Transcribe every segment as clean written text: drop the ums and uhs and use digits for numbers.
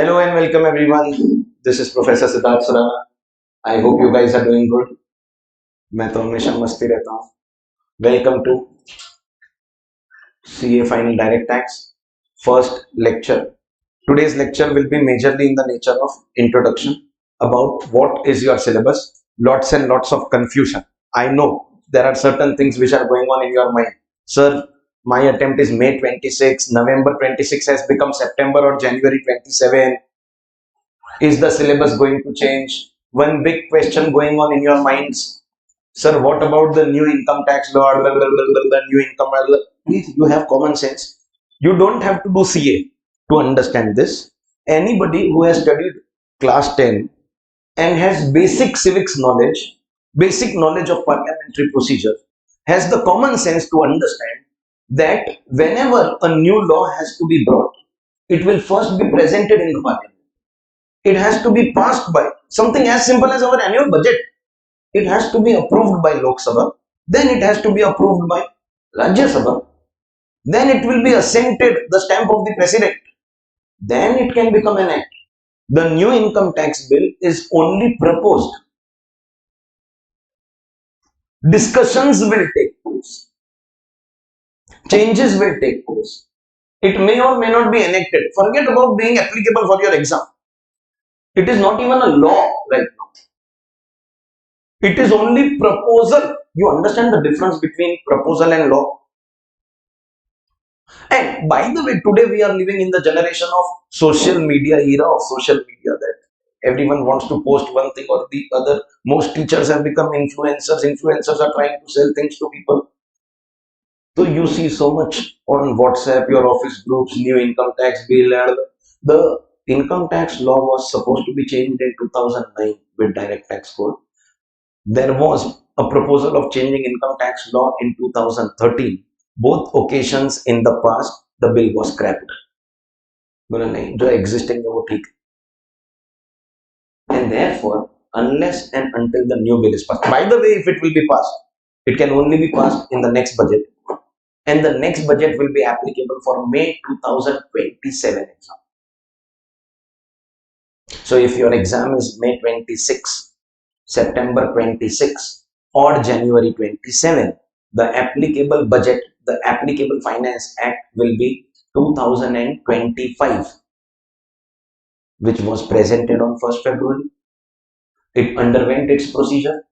Hello and welcome everyone. This is Professor Siddharth Surana. I hope you guys are doing good. मैं तो हमेशा मस्ती रहता हूँ. Welcome to CA Final Direct Tax first lecture. Today's lecture will be majorly in the nature of introduction about what is your syllabus. Lots and lots of confusion. I know there are certain things which are going on in your mind. Sir, my attempt is May 26, November 26 has become September or January 27. Is the syllabus going to change? One big question going on in your minds. Sir, what about the new income tax law? The new income law? Please, you have common sense. You don't have to do CA to understand this. Anybody who has studied class 10 and has basic civics knowledge, basic knowledge of parliamentary procedure, has the common sense to understand that whenever a new law has to be brought, it will first be presented in the parliament. It has to be passed by something as simple as our annual budget. It has to be approved by Lok Sabha, then it has to be approved by Rajya Sabha, then it will be assented, the stamp of the president, then it can become an act. The new income tax bill is only proposed. Discussions will take place. Changes will take place. It may or may not be enacted. Forget about being applicable for your exam. It is not even a law right now. It is only proposal. You understand the difference between proposal and law? And by the way, today we are living in the generation of social media, era of social media, that everyone wants to post one thing or the other. Most teachers have become influencers. Influencers are trying to sell things to people. So you see so much on WhatsApp, your office groups, new income tax bill, and the income tax law was supposed to be changed in 2009 with direct tax code. There was a proposal of changing income tax law in 2013. Both occasions in the past, the bill was scrapped. जो existing है वो ठीक. And therefore, unless and until the new bill is passed. By the way, if it will be passed, it can only be passed in the next budget. And the next budget will be applicable for May 2027 exam. So if your exam is May 26, September 26 or January 27, the applicable budget, the applicable finance act will be 2025, which was presented on 1st February. It underwent its procedure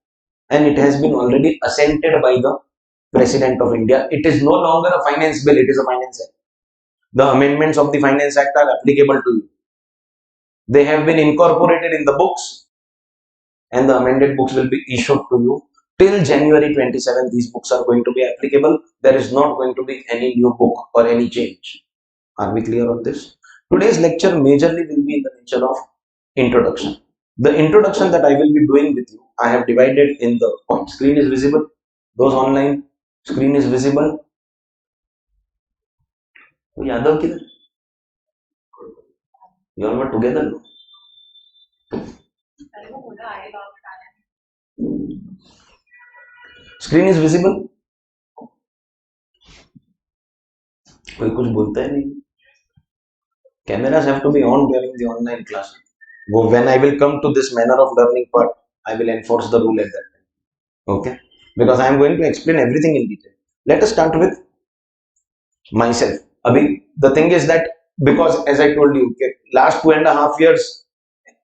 and it has been already assented by the President of India. It is no longer a finance bill, it is a finance act. The amendments of the finance act are applicable to you. They have been incorporated in the books and the amended books will be issued to you. Till January 27, these books are going to be applicable. There is not going to be any new book or any change. Are we clear on this? Today's lecture majorly will be in the nature of introduction. The introduction that I will be doing with you, I have divided in the points. Screen is visible. Those online, screen is visible. Yadav kidhar? You all were together, no? Screen is visible. कोई कुछ बोलता है नहीं. Cameras have to be on during the online class. When I will come to this manner of learning part, I will enforce the rule at that time. Okay? Because I am going to explain everything in detail. Let us start with myself. Abhi, the thing is that because as I told you, last 2.5 years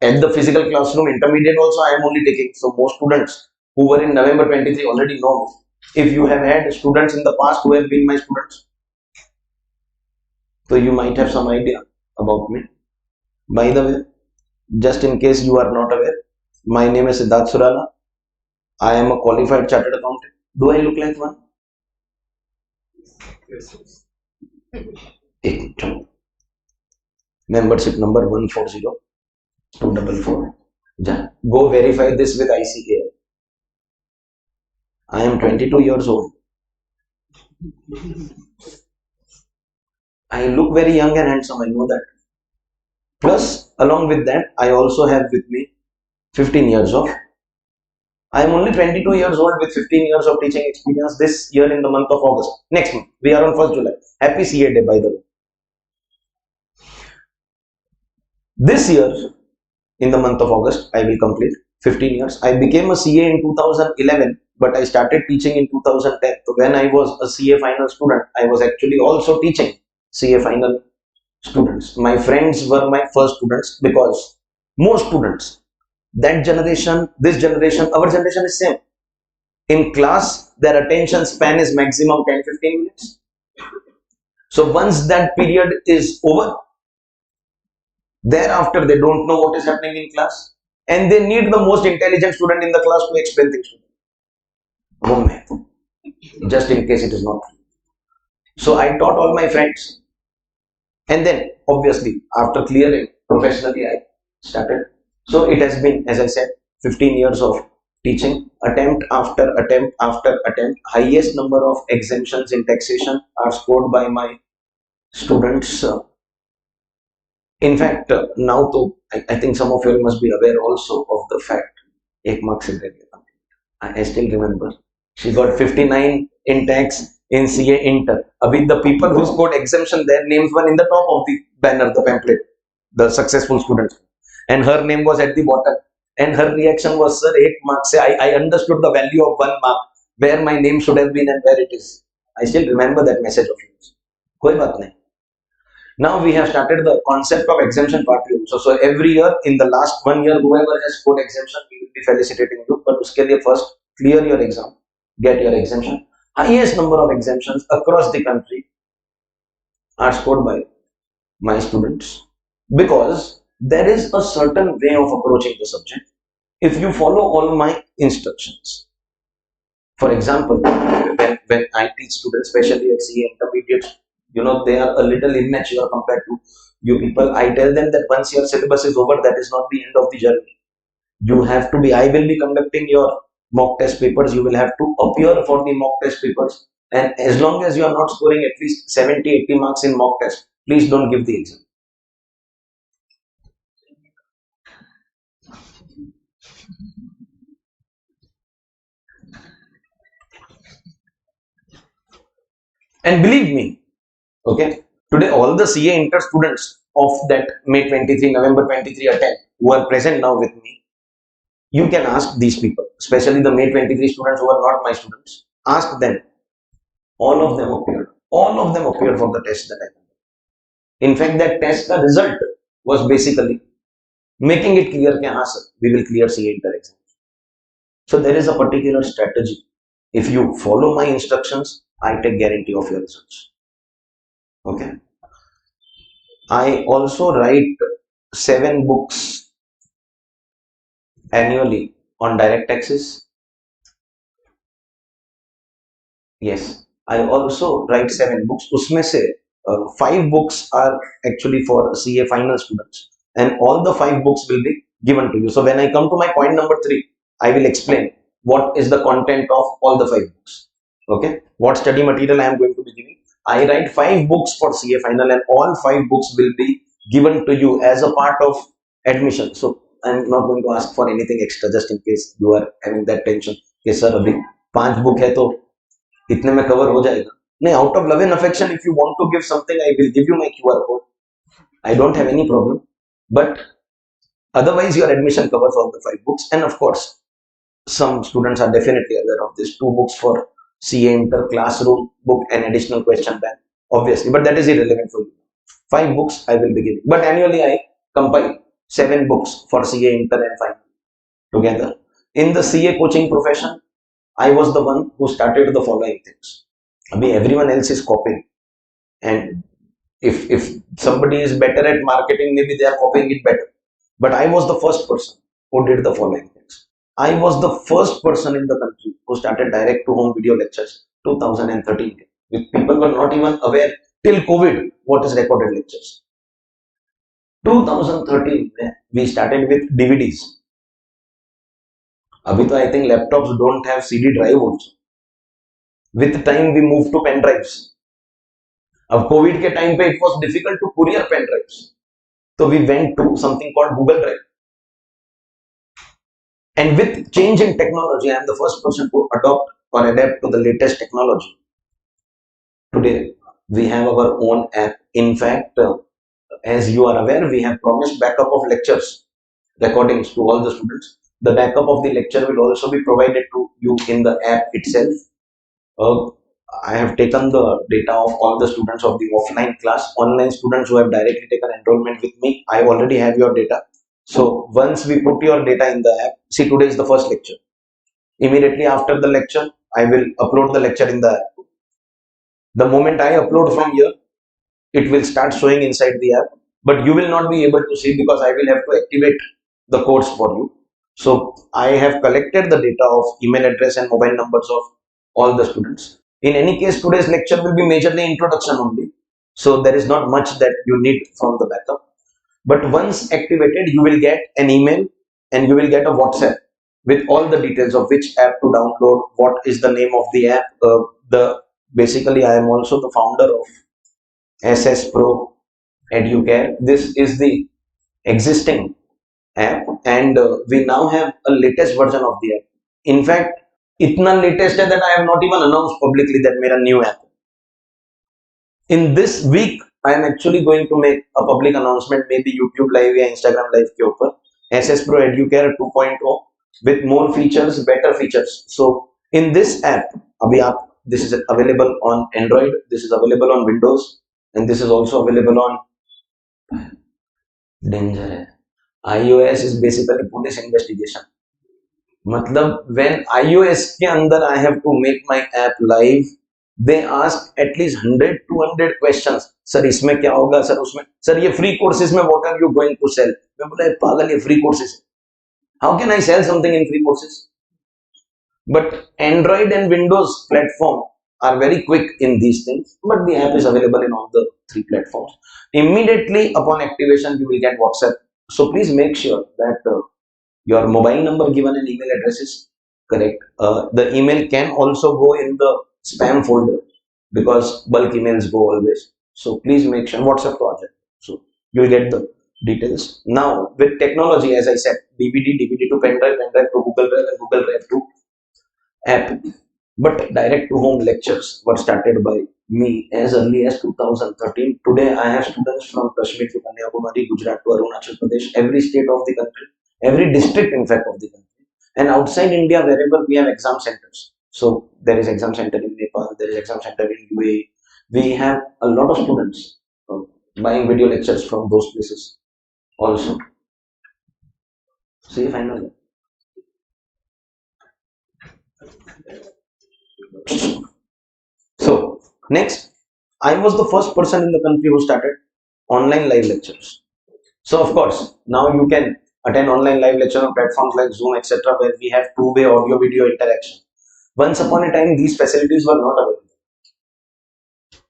at the physical classroom, intermediate also I am only taking. So most students who were in November 23 already know me. If you have had students in the past who have been my students, so you might have some idea about me. By the way, just in case you are not aware, my name is Siddharth Surana. I am a qualified chartered accountant. Do I look like one? Yes. Membership number 140244. Go verify this with ICAI. I am 22 years old. I look very young and handsome, I know that. Plus, along with that, I also have with me 15 years of. I am only 22 years old with 15 years of teaching experience this year in the month of August. Next month, we are on 1st July. Happy CA Day, by the way. This year, in the month of August, I will complete 15 years. I became a CA in 2011, but I started teaching in 2010. So when I was a CA final student, I was actually also teaching CA final students. My friends were my first students because most students, that generation, this generation, our generation is same. In class, their attention span is maximum 10-15 minutes. So once that period is over, thereafter they don't know what is happening in class, and they need the most intelligent student in the class to explain things to them. Home math, just in case it is not true. So I taught all my friends, and then obviously after clearing professionally, I started. So it has been, as I said, 15 years of teaching, attempt after attempt after attempt. Highest number of exemptions in taxation are scored by my students. In fact, now to I think some of you must be aware also of the fact. एक mark से रह गया. I still remember. She got 59 in tax in CA Inter. Abhi the people who scored exemption, their names were in the top of the banner, the pamphlet, the successful students, and her name was at the bottom. And her reaction was, sir, 1 mark se I understood the value of 1 mark, where my name should have been and where it is. I still remember that message of yours. कोई बात नहीं. Now we have started the concept of exemption part two. So every year in the last 1 year, whoever has scored exemption, we will be felicitating you. But uske liye first clear your exam, get your exemption. Highest number of exemptions across the country are scored by my students because there is a certain way of approaching the subject. If you follow all my instructions, for example, when I teach students, especially at CA intermediate, they are a little immature compared to you people. I tell them that once your syllabus is over, that is not the end of the journey. You have to be, I will be conducting your mock test papers. You will have to appear for the mock test papers. And as long as you are not scoring at least 70-80 marks in mock test, please don't give the exam. And believe me, okay, today all the CA Inter students of that May 23, November 23 attempt who are present now with me, you can ask these people, especially the May 23 students who are not my students, ask them. All of them appeared. All of them appeared for the test that I did. In fact, that test, the result was basically making it clear that, sir, we will clear CA Inter exam. So there is a particular strategy. If you follow my instructions, I take guarantee of your results. Okay. I also write 7 books annually on direct taxes. Yes, I also write 7 books. Usme se 5 books are actually for CA final students, and all the 5 books will be given to you. So when I come to my point number 3, I will explain what is the content of all the 5 books. Okay, what study material I am going to be giving. I write 5 books for CA final, and all 5 books will be given to you as a part of admission. So I'm not going to ask for anything extra, just in case you are having that tension. Yes, sir, abhi 5 book hai to itne mein cover ho jayega. No, out of love and affection, if you want to give something, I will give you my QR code. I don't have any problem. But otherwise, your admission covers all the 5 books. And of course, some students are definitely aware of this. 2 books for CA Inter classroom book and additional question bank, obviously. But that is irrelevant for you. 5 books I will be giving. But annually, I compile 7 books for CA Inter and final together. In the CA coaching profession, I was the one who started the following things. I mean, everyone else is copying, and if somebody is better at marketing, maybe they are copying it better. But I was the first person who did the following things. I was the first person in the country who started direct to home video lectures 2013. People were not even aware till COVID what is recorded lectures. 2013 we started with DVDs. Abhi to I think laptops don't have CD drive also. With time we moved to pen drives. Of COVID ke time pe it was difficult to courier pen drives. So we went to something called Google Drive. And with change in technology, I am the first person to adopt or adapt to the latest technology. Today, we have our own app. In fact, as you are aware, we have promised backup of lectures recordings to all the students. The backup of the lecture will also be provided to you in the app itself. Uh, I have taken the data of all the students of the offline class. Online students who have directly taken enrollment with me, I already have your data. So once we put your data in the app, see, today is the first lecture. Immediately after the lecture, I will upload the lecture in the app. The moment I upload from here, it will start showing inside the app, but you will not be able to see because I will have to activate the course for you. So I have collected the data of email address and mobile numbers of all the students. In any case, today's lecture will be majorly introduction only. So there is not much that you need from the backup. But once activated, you will get an email and you will get a WhatsApp with all the details of which app to download, what is the name of the app. The basically, I am also the founder of SS Pro Educare. This is the existing app, and we now have a latest version of the app. In fact, इतना latest है that I have not even announced publicly that मेरा new app. In this week, I am actually going to make a public announcement, maybe YouTube live या Instagram live के ऊपर SS Pro Educare 2.0 with more features, better features. So in this app, अभी आप this is available on Android, this is available on Windows, and this is also available on danger है. iOS is basically police investigation. मतलब when iOS के अंदर I have to make my app live, they ask at least 100-200 questions. Sir इसमें क्या होगा, sir उसमें, sir ये free courses में what are you going to sell? मैं बोला पागल ये free courses. How can I sell something in free courses? But Android and Windows platform are very quick in these things, but the app is available in all the three platforms. Immediately upon activation, you will get WhatsApp. So please make sure that your mobile number given and email address is correct. The email can also go in the spam folder because bulk emails go always. So please make sure WhatsApp project. So you'll get the details. Now with technology, as I said, DVD to pen drive to Google Drive, and Google Drive to app. But direct to home lectures were started by me as early as 2013. Today I have students from Kashmir to Kanyakumari, Gujarat to Arunachal Pradesh, every state of the country, every district in fact of the country, and outside India wherever we have exam centers. So there is exam center in Nepal, there is exam center in UAE. We have a lot of students buying video lectures from those places also. See finally. So next, I was the first person in the country who started online live lectures. So of course, now you can attend online live lecture on platforms like Zoom, etc., where we have two-way audio video interaction. Once upon a time, these facilities were not available.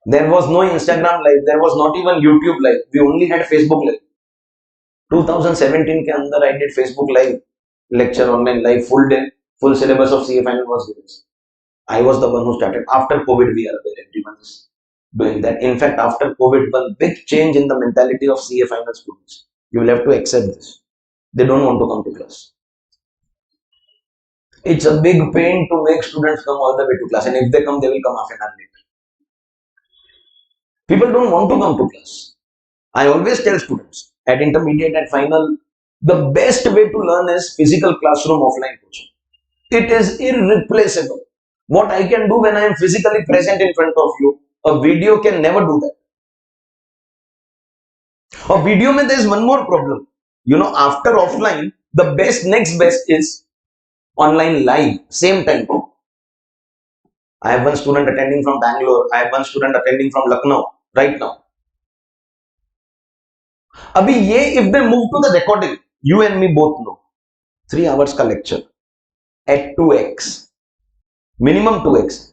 There was no Instagram live, there was not even YouTube live. We only had Facebook live. 2017 के अंदर I did Facebook live lecture online live full day, full syllabus of CA final was given. I was the one who started. After COVID, we are aware everyone is doing that. In fact, after COVID, one big change in the mentality of CA final students. You will have to accept this. They don't want to come to class. It's a big pain to make students come all the way to class, and if they come, they will come half an hour later. People don't want to come to class. I always tell students at intermediate and final, the best way to learn is physical classroom offline coaching. It is irreplaceable. What I can do when I am physically present in front of you, a video can never do that. A video mein there is one more problem. You know, after offline, the next best is online live, same time. I have one student attending from Bangalore. I have one student attending from Lucknow right now. Abhi ye, if they move to the recording, you and me both know, 3 hours ka lecture at 2x, minimum 2x,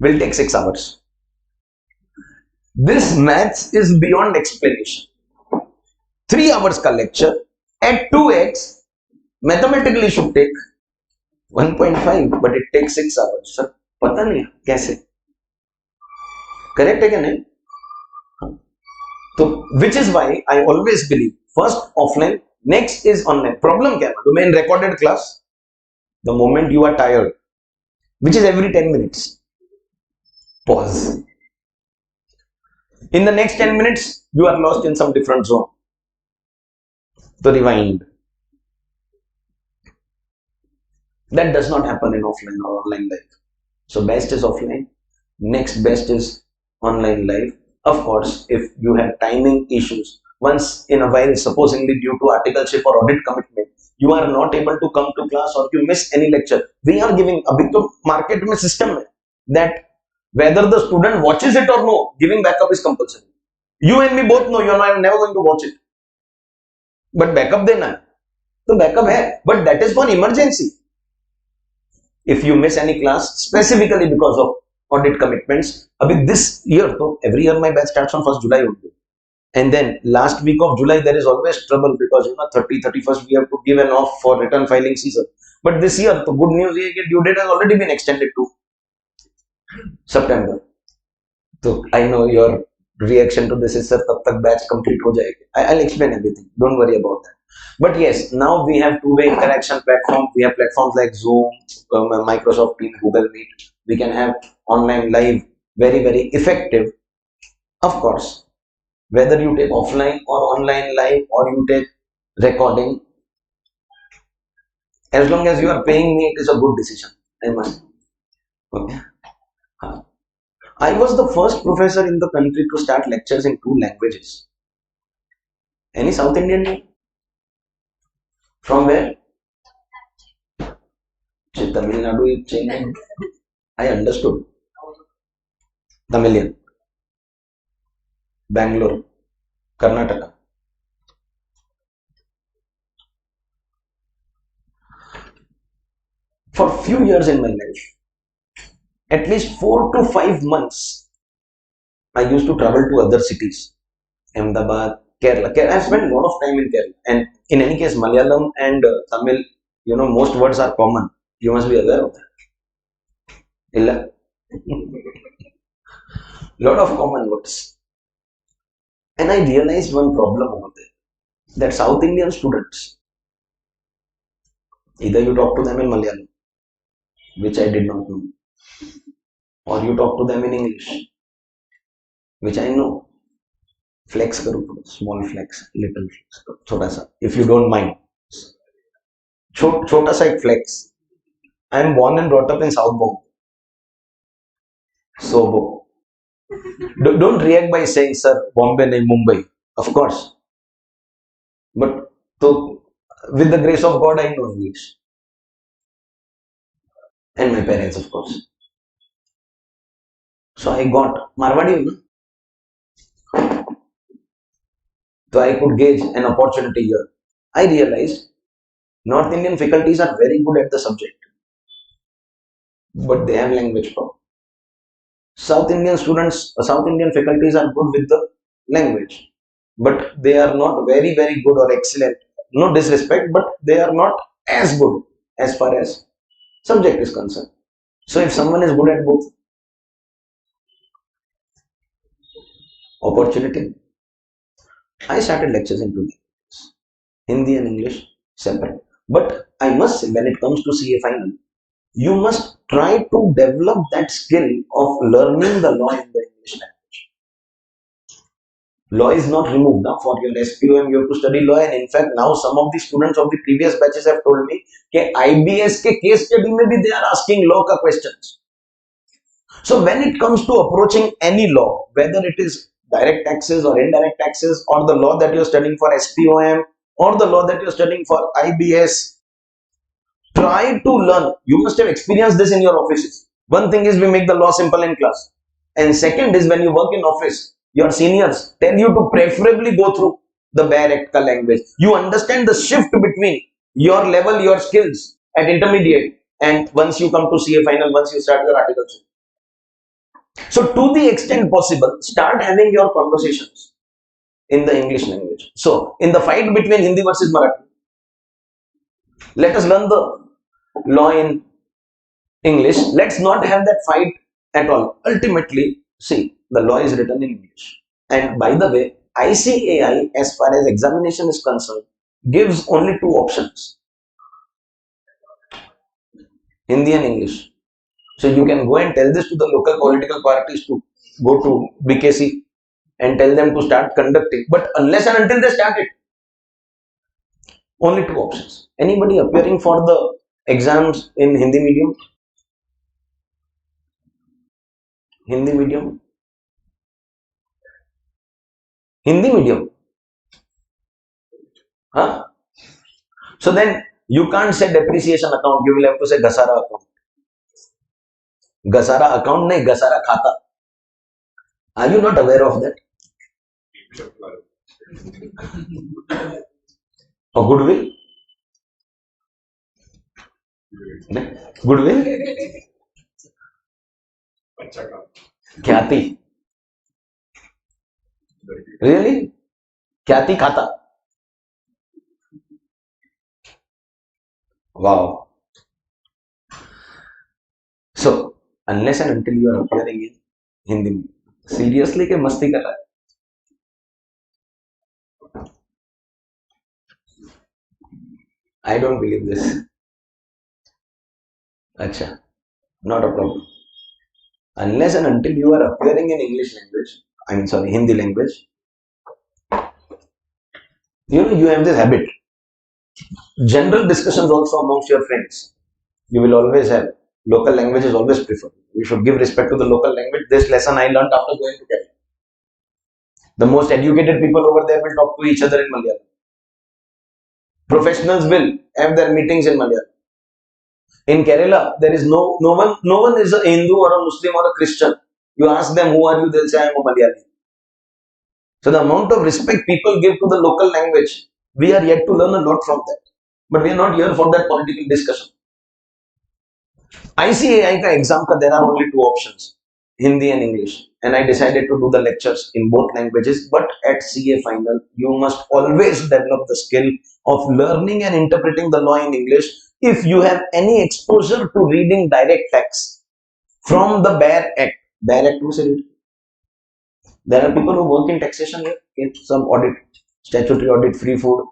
will take 6 hours. This maths is beyond explanation. 3 hours ka lecture at 2x, mathematically should take 1.5, but it takes 6 hours. Sir, pata nahi kaise? Correct hai kya nahi? So, which is why I always believe first offline, next is online. Problem kya hai? In recorded class, the moment you are tired, which is every 10 minutes, pause. In the next 10 minutes, you are lost in some different zone. So rewind. That does not happen in offline or online life. So best is offline. Next best is online life. Of course, if you have timing issues, once in a while, supposedly due to articleship or audit commitment, you are not able to come to class or you miss any lecture. We are giving a big market system that whether the student watches it or no, giving backup is compulsory. You and me both know you are never going to watch it. But backup dena hai. So backup hai. But that is for emergency. If you miss any class, specifically because of audit commitments, this year, so every year my batch starts on 1st July only. And then last week of July, there is always trouble because 30, 31st, we have to give an off for return filing season. But this year, the good news is that due date has already been extended to September. So I know your reaction to this is, sir, tab tak batch complete ho jayega. I'll explain everything. Don't worry about that. But yes, now we have two-way interaction platforms. We have platforms like Zoom, Microsoft Teams, Google Meet. We can have online live, very, very effective. Of course, whether you take offline or online live or you take recording, as long as you are paying me, it is a good decision. I must. Okay. I was the first professor in the country to start lectures in 2 languages. Any South Indian name? From where? Tamil Nadu is changing. I understood. Tamilian. Bangalore. Karnataka. For a few years in my life, at least 4 to 5 months, I used to travel to other cities. Ahmedabad, Kerala. I've spent a lot of time in Kerala. And in any case, Malayalam and Tamil, most words are common. You must be aware of that. Illa. Lot of common words. And I realized one problem over there. That South Indian students, either you talk to them in Malayalam, which I did not know, or you talk to them in English, which I know. Flex karo, small flex, little flex, chota sa, if you don't mind. Chota sa ek flex. I am born and brought up in South Bombay. So, don't react by saying, sir, Bombay nahi Mumbai. Of course. But so, with the grace of God, I know English. And my parents, of course. So I got Marwadi. So I could gauge an opportunity here. I realized North Indian faculties are very good at the subject, but they have language problem. South Indian faculties are good with the language, but they are not very, very good or excellent. No disrespect, but they are not as good as far as subject is concerned. So if someone is good at both, opportunity. I started lectures in 2 languages, Hindi and English separate. But I must say, when it comes to CA final, you must try to develop that skill of learning the law in the English language. Law is not removed now. For your SPOM, you have to study law, and in fact, now some of the students of the previous batches have told me that IBS ke case study mein bhi they are asking law ka questions. So when it comes to approaching any law, whether it is direct taxes or indirect taxes, or the law that you are studying for SPOM, or the law that you are studying for IBS, try to learn. You must have experienced this in your offices. One thing is we make the law simple in class, and second is when you work in office, your seniors tell you to preferably go through the bare acta language. You understand the shift between your level, your skills at intermediate, and once you come to CA final, once you start your articles. So to the extent possible, start having your conversations in the English language. So in the fight between Hindi versus Marathi, let us learn the law in English. Let's not have that fight at all. Ultimately, see, the law is written in English. And by the way, ICAI, as far as examination is concerned, gives only 2 options, Hindi and English. So you can go and tell this to the local political parties to go to BKC and tell them to start conducting. But unless and until they start it, only two options. Anybody appearing for the exams in Hindi medium? Hindi medium? Hindi medium? Huh? So then you can't say depreciation account, you will have to say Gasara account. Gasara account, nahi, Gasara khata. Are you not aware of that? Or goodwill? Goodwill? Khyati. Really? Khyati khata. Wow. So, unless and until you are appearing in Hindi, seriously ke masti kar raha hai? I don't believe this. Acha, not a problem. Unless and until you are appearing in English language, Hindi language, you have this habit. General discussions also amongst your friends, you will always have local language is always preferred. You should give respect to the local language. This lesson I learned after going to Kerala. The most educated people over there will talk to each other in Malayalam. Professionals will have their meetings in Malayalam. In Kerala, there is no one is a Hindu or a Muslim or a Christian. You ask them who are you, they'll say I am a Malayali. So the amount of respect people give to the local language, we are yet to learn a lot from that. But we are not here for that political discussion. ICAI ka exam ka there are only two options, Hindi and English, and I decided to do the lectures in both languages. But at CA final, you must always develop the skill of learning and interpreting the law in English. If you have any exposure to reading direct tax from the BARE Act, BARE Act was it? There are people who work in taxation here, in some audit, statutory audit, free food,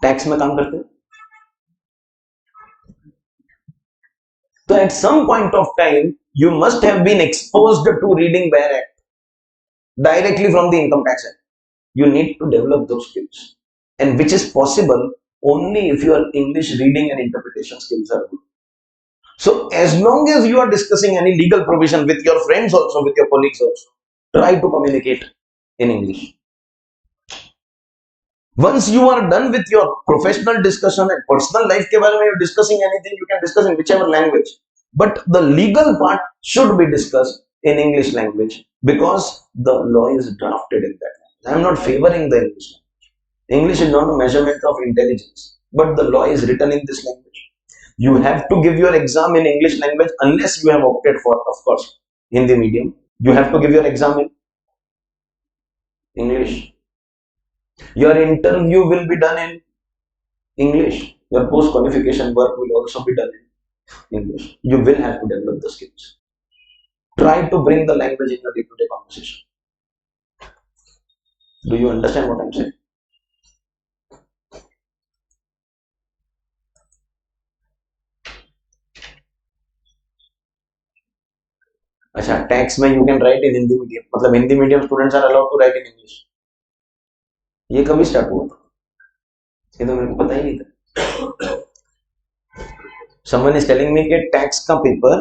tax में काम करते हैं. So at some point of time, you must have been exposed to reading BARE Act directly from the Income Tax Act. You need to develop those skills, and which is possible only if your English reading and interpretation skills are good. So as long as you are discussing any legal provision with your friends also, with your colleagues also, try to communicate in English. Once you are done with your professional discussion and personal life ke baare mein you're discussing anything, you can discuss in whichever language. But the legal part should be discussed in English language because the law is drafted in that language. I am not favoring the English language. English is not a measurement of intelligence, but the law is written in this language. You have to give your exam in English language unless you have opted for, of course, Hindi medium. You have to give your exam in English. Your interview will be done in English. Your post-qualification work will also be done in English. You will have to develop the skills. Try to bring the language in your day-to-day conversation. Do you understand what I'm saying? अच्छा, tax में you can write in Hindi medium, मतलब Hindi medium students are allowed to write in English. ये कभी start हुआ था? ये तो मेरे को पता ही नहीं था. Someone is telling me कि टैक्स का paper,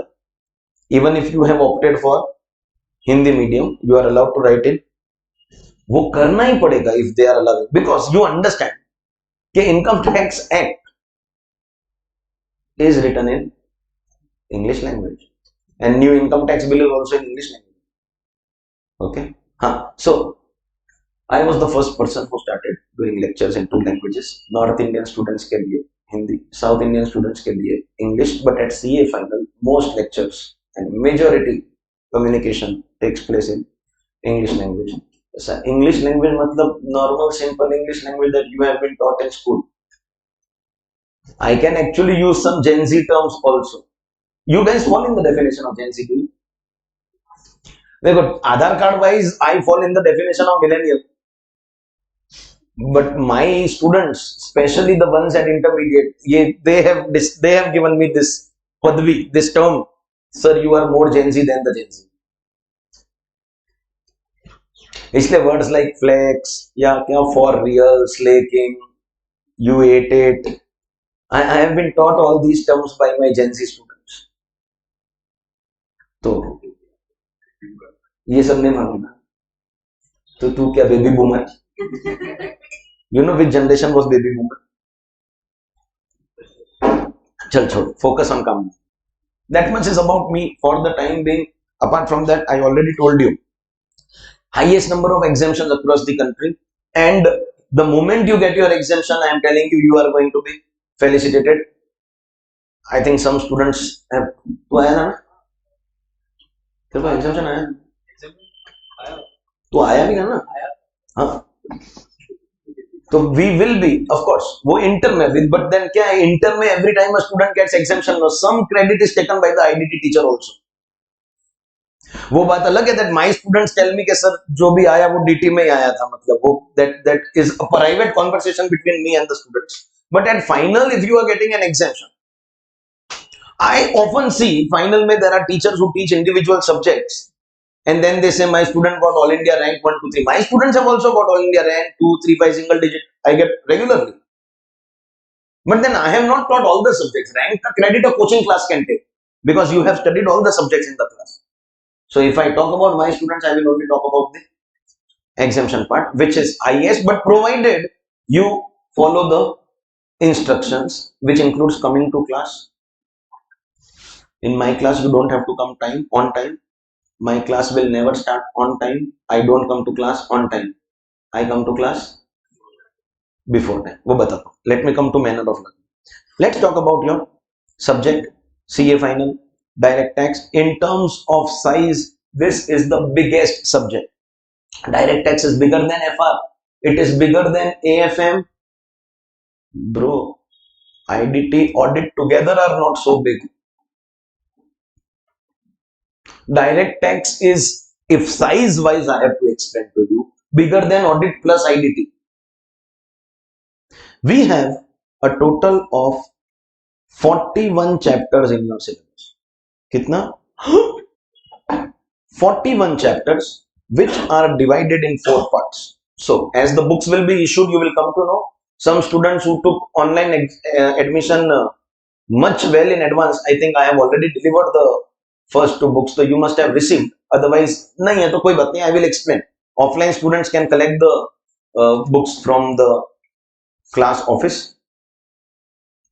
even if you have opted for Hindi medium, you are allowed to write in. वो करना ही पड़ेगा if they are allowing, because you understand कि Income Tax Act is written in English language. And new income tax bill is also in English language. Okay. So I was the first person who started doing lectures in two languages. North Indian students के लिए Hindi, South Indian students के लिए English. But at CA final, most lectures and majority communication takes place in English language. So English language मतलब normal simple English language that you have been taught in school. I can actually use some Gen Z terms also. You guys fall in the definition of Gen Z. Very good. Aadhaar card wise, I fall in the definition of millennial. But my students, especially the ones at intermediate, they have given me this padvi, this term. Sir, you are more Gen Z than the Gen Z. इसलिए words like flex या क्या for real, slaking, you ate it. I have been taught all these terms by my Gen Z students. तो ये सब नहीं मालूम। तो तू क्या baby boomer? You know which generation was baby boomer? चल छोड़, focus on काम. That much is about me for the time being. Apart from that, I already told you highest number of exemptions across the country, and the moment you get your exemption, I am telling you, you are going to be felicitated. I think some students have. तू आया ना? तेरे को exemption आया? तू आया भी था ना? हाँ. तो we will be, of course, वो इंटर में भी, but then क्या है, इंटर में every time a student gets exemption, no, some credit is taken by the IDT teacher also. वो बात अलग है that my students tell me कि सर जो भी आया वो DT में ही आया था, मतलब वो that is a private conversation between me and the students. But at final, if you are getting an exemption, I often see final में there are teachers who teach individual subjects. And then they say, my student got all India rank 1, 2, 3. My students have also got all India rank 2, 3, 5 single digit. I get regularly. But then I have not taught all the subjects. Rank ka credit a coaching class can take because you have studied all the subjects in the class. So if I talk about my students, I will only talk about the exemption part, which is highest, but provided you follow the instructions, which includes coming to class. In my class, you don't have to come on time. My class will never start on time. I don't come to class on time. I come to class before time. वो बताता हूँ. Let me come to manner of learning. Let's talk about your subject, CA final, direct tax. In terms of size, this is the biggest subject. Direct tax is bigger than FR. It is bigger than AFM. Bro, IDT, audit together are not so big. Direct tax is, if size wise I have to explain to you, bigger than audit plus IDT. We have a total of 41 chapters in your syllabus. Kitna? 41 chapters, which are divided in 4 parts. So, as the books will be issued, you will come to know. Some students who took online admission much well in advance, I think I have already delivered the first 2 books, so you must have received. Otherwise, nahi hai to koi baat nahi, I will explain. Offline students can collect the books from the class office.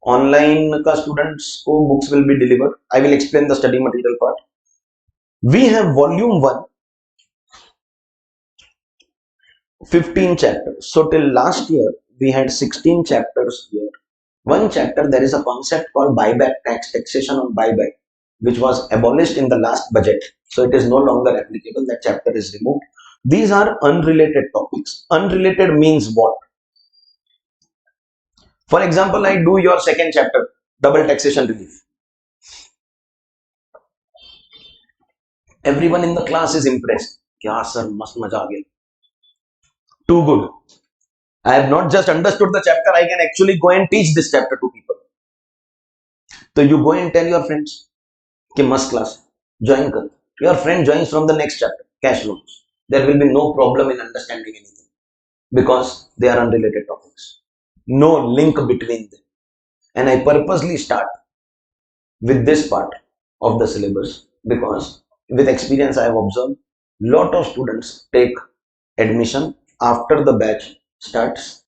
Online ka students ko books will be delivered. I will explain the study material part. We have volume 1, 15 chapters. So till last year, we had 16 chapters here. One chapter, there is a concept called buyback tax, taxation on buyback, which was abolished in the last budget. So it is no longer applicable. That chapter is removed. These are unrelated topics. Unrelated means what? For example, I do your second chapter, double taxation relief. Everyone in the class is impressed. Kya sir, mast maja aa gaya. Too good. I have not just understood the chapter, I can actually go and teach this chapter to people. So you go and tell your friends, कि must class, join kar. Your friend joins from the next chapter, cash loans. There will be no problem in understanding anything because they are unrelated topics. No link between them. And I purposely start with this part of the syllabus because with experience I have observed lot of students take admission after the batch starts.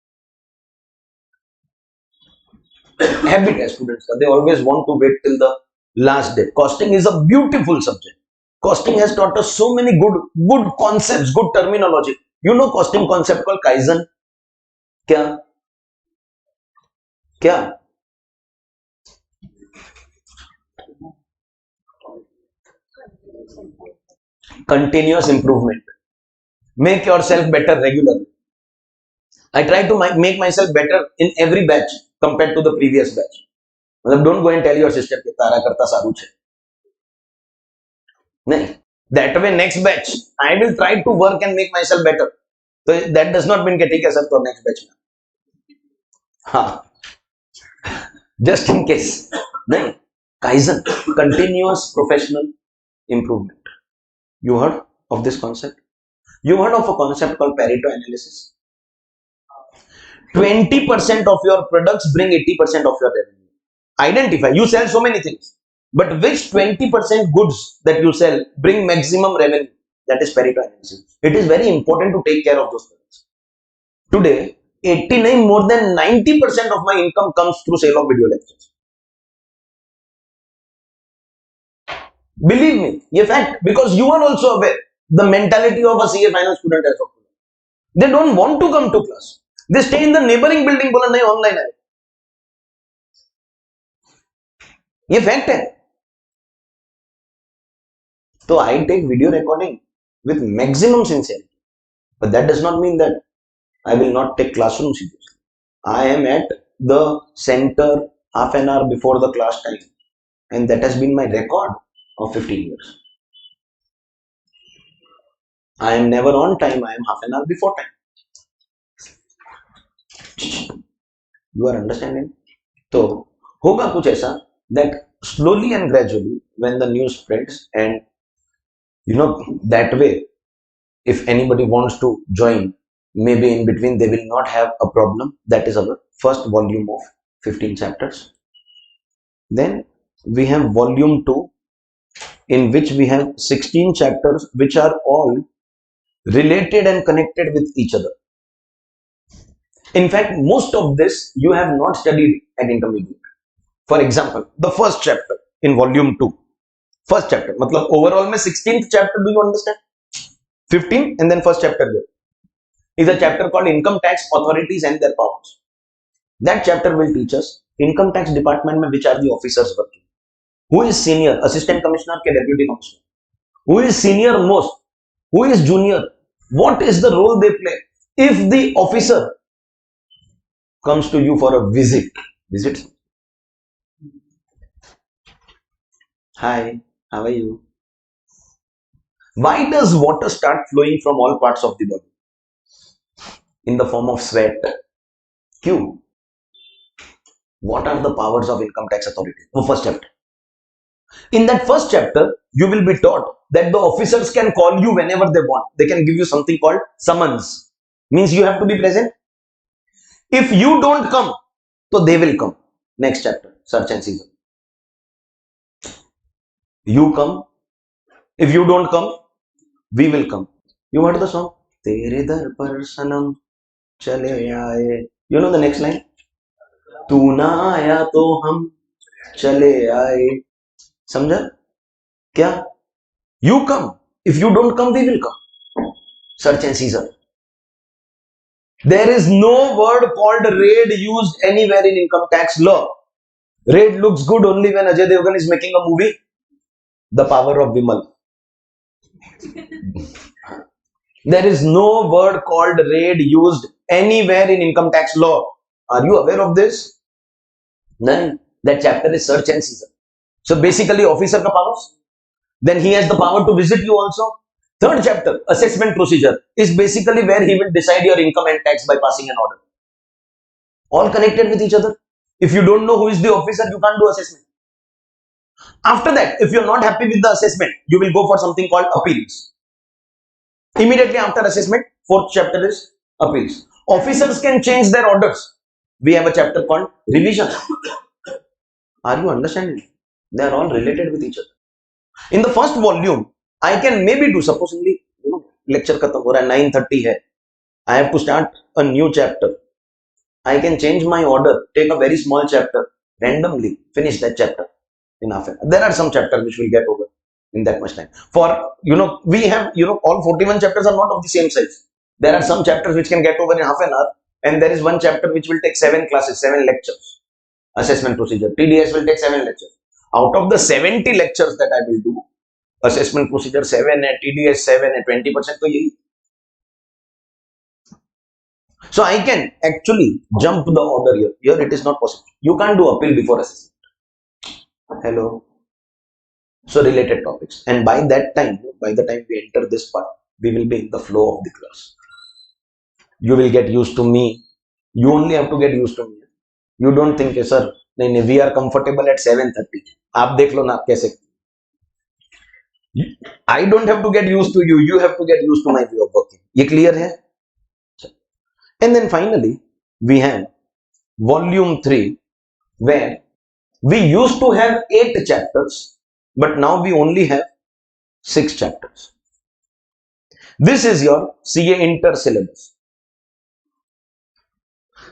Habit as students, they always want to wait till the last day. Costing is a beautiful subject. Costing has taught us so many good concepts, good terminology. You know costing concept called Kaizen? क्या? क्या? Continuous improvement. Make yourself better regularly. I try to make myself better in every batch compared to the previous batch. Don't go and tell your sister कि तारा करता सारू छे. नहीं. That way next batch I will try to work and make myself better. So that does not mean कि ठीक है sir तो next batch में. हाँ. Just in case. नहीं. Kaizen, continuous professional improvement. You heard of this concept? You heard of a concept called Pareto analysis? 20% of your products bring 80% of your revenue. Identify, you sell so many things, but which 20% goods that you sell bring maximum revenue? That is Pareto analysis. It is very important to take care of those products. Today, 89 more than 90% of my income comes through sale of video lectures. Believe me, ye fact, because you are also aware the mentality of a CA final student as of today. They don't want to come to class. They stay in the neighboring building. बोला नहीं online है. ये fact है. So I take video recording with maximum sincerity, but that does not mean that I will not take classroom seriously. I am at the center half an hour before the class time, and that has been my record of 15 years. I am never on time. I am half an hour before time. You are understanding? So होगा कुछ ऐसा that slowly and gradually when the news spreads, and that way if anybody wants to join, maybe in between they will not have a problem. That is our first volume of 15 chapters. Then we have volume 2, in which we have 16 chapters which are all related and connected with each other. In fact, most of this you have not studied at intermediate. For example, the first chapter in volume 2, first chapter, matlab overall mein 16th chapter, do you understand? 15 and then first chapter there is a chapter called Income Tax Authorities and Their Powers. That chapter will teach us income tax department mein which are the officers working, who is senior, assistant commissioner ke deputy commissioner, who is senior most, who is junior, what is the role they play. If the officer comes to you for a visit, hi, how are you? Why does water start flowing from all parts of the body in the form of sweat? Q. What are the powers of income tax authority? The first chapter. In that first chapter, you will be taught that the officers can call you whenever they want. They can give you something called summons. Means you have to be present. If you don't come, so they will come. Next chapter, search and season. You come. If you don't come, we will come. You heard the song? Tere dar par sanam chale aaye. You know the next line? Tu na aaya to hum chale aaye. समझा क्या? You come. If you don't come, we will come. Search and season. There is no word called raid used anywhere in income tax law. Raid looks good only when Ajay Devgan is making a movie, The Power of Vimal. There is no word called raid used anywhere in income tax law. Are you aware of this? No. That chapter is search and season. So basically, officer ka powers. Then he has the power to visit you also. Third chapter, assessment procedure, is basically where he will decide your income and tax by passing an order. All connected with each other. If you don't know who is the officer, you can't do assessment. After that, if you're not happy with the assessment, you will go for something called appeals. Immediately after assessment, fourth chapter is appeals. Officers can change their orders. We have a chapter called revision. Are you understanding? They are all related with each other. In the first volume, I can maybe do, supposedly, lecture khatam ho raha hai, 9:30 hai. I have to start a new chapter. I can change my order, take a very small chapter, randomly finish that chapter in half an hour. There are some chapters which will get over in that much time. For, we have, all 41 chapters are not of the same size. There are some chapters which can get over in half an hour, and there is one chapter which will take 7 classes, 7 lectures. Assessment procedure. TDS will take 7 lectures. Out of the 70 lectures that I will do, assessment procedure 7 and TDS 7 and 20% to yahi. So I can actually jump the order here. Here it is not possible. You can't do appeal before assessment. Hello. So related topics. And by that time, by the time we enter this part, we will be in the flow of the class. You will get used to me. You only have to get used to me. You don't think, sir, नहीं, we are comfortable at 7:30. आप देख लो ना आप कैसे. I don't have to get used to you. You have to get used to my way of working. ये clear है? And then finally we have volume 3, where we used to have 8 chapters, but now we only have 6 chapters. This is your CA Inter syllabus.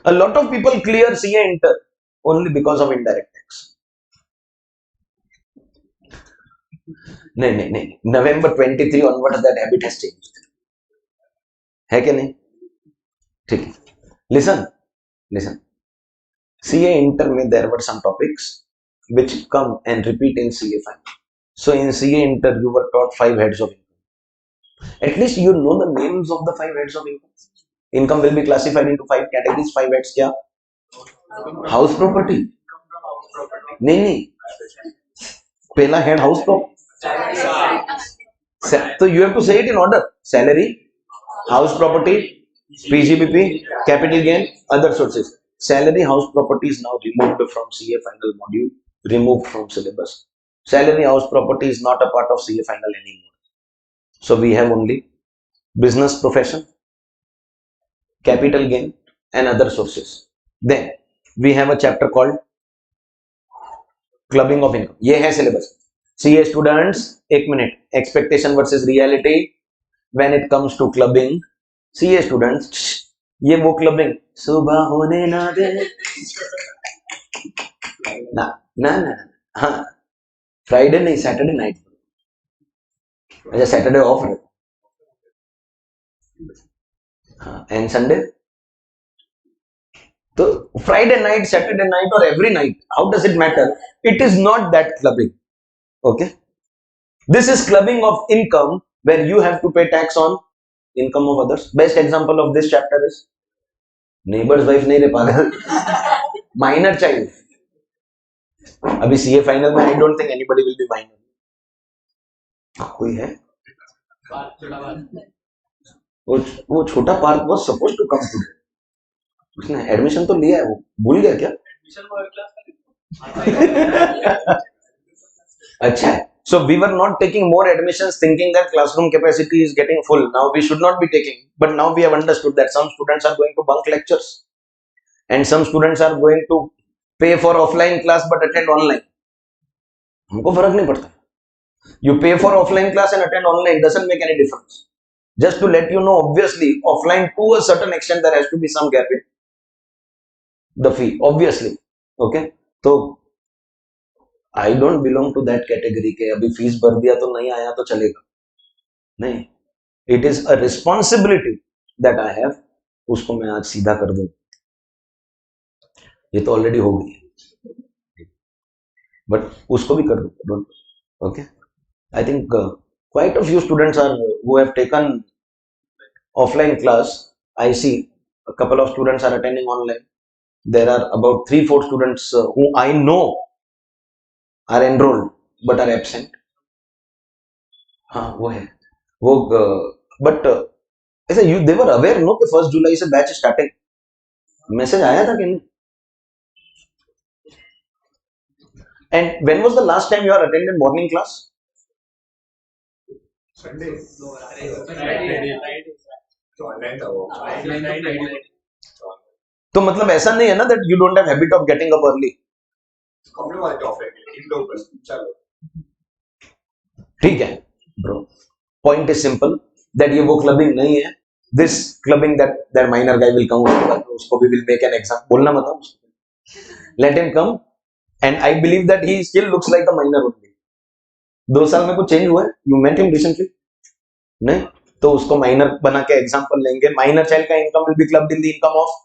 A lot of people clear CA Inter only because of indirect tax. नहीं, November 23 onwards that habit has changed. है क्या नहीं? ठीक है. Listen. CA Inter में there were some topics which come and repeat in CA final. So in CA Inter you were taught 5 heads of income. At least you know the names of the 5 heads of income. Income will be classified into 5 categories. 5 heads क्या? House property. नहीं. पहला head house property. So you have to say it in order. Salary, house property, PGBP, capital gain, other sources. Salary, house property is now removed from CA final module, removed from syllabus. Salary, house property is not a part of CA final anymore. So we have only business profession, capital gain and other sources. Then we have a chapter called clubbing of income. ये है syllabus. CA students, एक minute. Expectation versus reality. When it comes to clubbing, CA students, ये वो clubbing सुबह होने ना दे ना हाँ फ्राइडे नहीं सैटरडे नाइट अच्छा सैटरडे ऑफ है हाँ एंड संडे तो फ्राइडे नाइट सैटरडे नाइट और every night how does it matter it is not that clubbing okay this is clubbing of income where you have to pay tax on income of others best example of this chapter is neighbour's wife नहीं रे पागल minor child अभी CA final में I don't think anybody will be minor कोई है वो छोटा Park was supposed to come today उसने एडमिशन तो लिया है वो भूल गया क्या अच्छा है so we were not taking more admissions thinking that classroom capacity is getting full now we should not be taking but now we have understood that some students are going to bunk lectures and some students are going to pay for offline class but attend online हमको फर्क नहीं पड़ता you pay for offline class and attend online doesn't make any difference just to let you know obviously offline to a certain extent there has to be some gap in the fee obviously okay so I don't belong to that category के अभी fees भर दिया तो नहीं आया तो चलेगा नहीं it is a responsibility that I have उसको मैं आज सीधा कर दूं ये तो ऑलरेडी हो गई बट उसको भी कर दूं okay I think quite a few students are who have taken offline class I see a couple of students are attending online there are about 3-4 students who I know are enrolled but are absent हाँ वो है वो but ऐसा you they were aware no कि 1 जुलाई से batch starting message आया था कि नहीं and when was the last time you are attended morning class Sunday तो मतलब ऐसा नहीं है ना that you don't have habit of getting up early ठीक है bro point is simple that ये वो क्लबिंग नहीं है this clubbing that minor guy will come उसके बाद उसको भी विल मेक एन एग्जाम बोलना मत उसको let him come and I believe that he still looks like a minor only 2 साल में कुछ चेंज हुआ है यू मेट हिम रिसेंटली नहीं तो उसको माइनर बना के एग्जांपल लेंगे माइनर चाइल्ड का income will be clubbed in the income of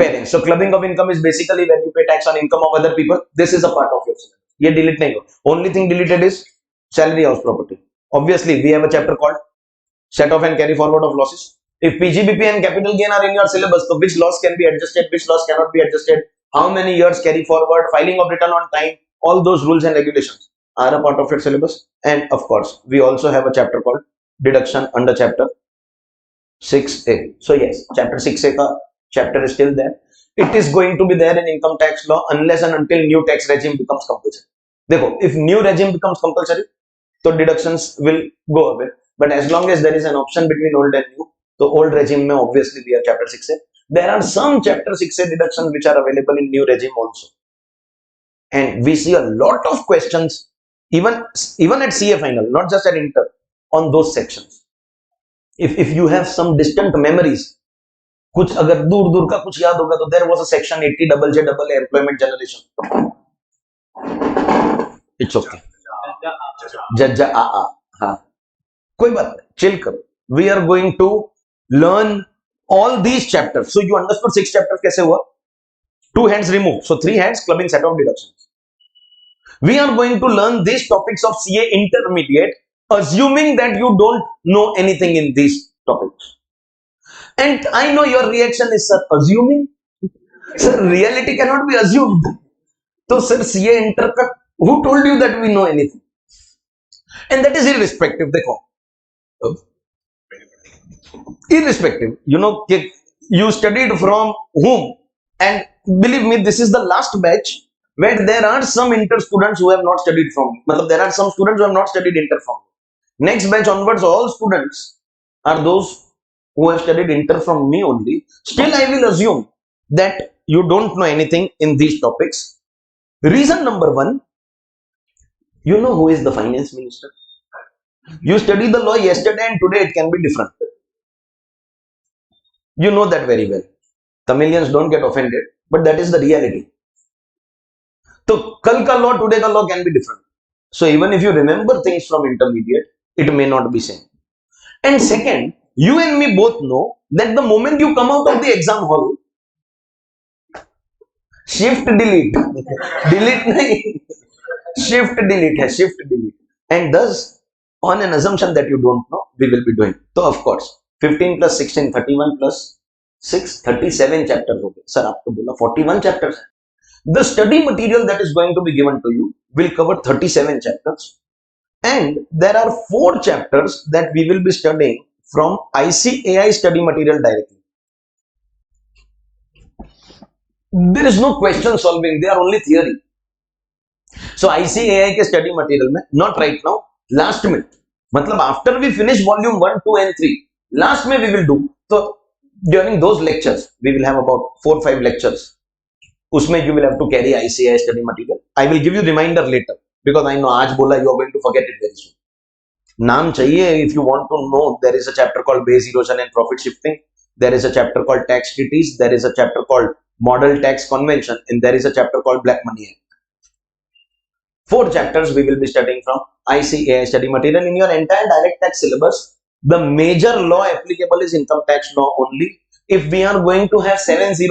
parents so clubbing of income is basically when you pay tax on income of other people this is a part of your syllabus ye delete nahi ho only thing deleted is salary house property obviously we have a chapter called set off and carry forward of losses if pgbp and capital gain are in your syllabus so which loss can be adjusted which loss cannot be adjusted how many years carry forward filing of return on time all those rules and regulations are a part of your syllabus and of course we also have a chapter called deduction under chapter 6a so yes chapter 6a ka chapter is still there it is going to be there in income tax law unless and until new tax regime becomes compulsory देखो if new regime becomes compulsory तो deductions will go away but as long as there is an option between old and new तो old regime में obviously we have chapter 6A. There are some chapter 6A deductions which are available in new regime also. And we see a lot of questions, even at CA final, not just at inter, on those sections. If you have some distant memories, कुछ अगर दूर दूर का कुछ याद होगा तो there was a section 80 double J double A employment generation. It's okay. जज्जा हाँ कोई बात नहीं, chill करो. We are going to learn all these chapters. So you understood 6 chapters कैसे हुआ? 2 hands removed. So 3 hands clubbing set of deductions. We are going to learn these topics of CA intermediate, assuming that you don't know anything in these topics. And I know your reaction is, sir, assuming? Sir, reality cannot be assumed. So, sir, CA inter ka, who told you that we know anything? And that is irrespective. देखो, irrespective. You know, you studied from whom? And believe me, this is the last batch where there are some inter students who have not studied from me. Matlab, there are some students who have not studied inter from me. Next batch onwards, all students are those who have studied inter from me only. Still, I will assume that you don't know anything in these topics. Reason number 1, you know who is the finance minister? You studied the law yesterday and today it can be different. You know that very well. Tamilians don't get offended, but that is the reality. So, kal ka law, today ka law can be different. So, even if you remember things from intermediate, it may not be same. And second, you and me both know that the moment you come out of the exam hall, shift delete, delete nahi, shift delete, and thus on an assumption that you don't know, we will be doing. So of course, 15 plus 16, 31 plus 6, 37 chapters. Okay. Sir, aapko bola 41 chapters. The study material that is going to be given to you will cover 37 chapters, and there are 4 chapters that we will be studying from ICAI study material directly. There is no question solving, they are only theory. So ICAI के study material में, not right now, last में, मतलब after we finish volume 1, 2 and 3, last में we will do. So during those lectures, we will have about 4 or 5 lectures. उसमें you will have to carry ICAI study material. I will give you reminder later because I know आज बोला you are going to forget it very soon. नाम चाहिए. If you want to know, there is a chapter called base erosion and profit shifting. There is a chapter called tax treaties. There is a chapter called model tax convention, and there is a chapter called black money act. 4 chapters we will be studying from ICAI study material. In your entire direct tax syllabus, the major law applicable is income tax law only. If we are going to have 70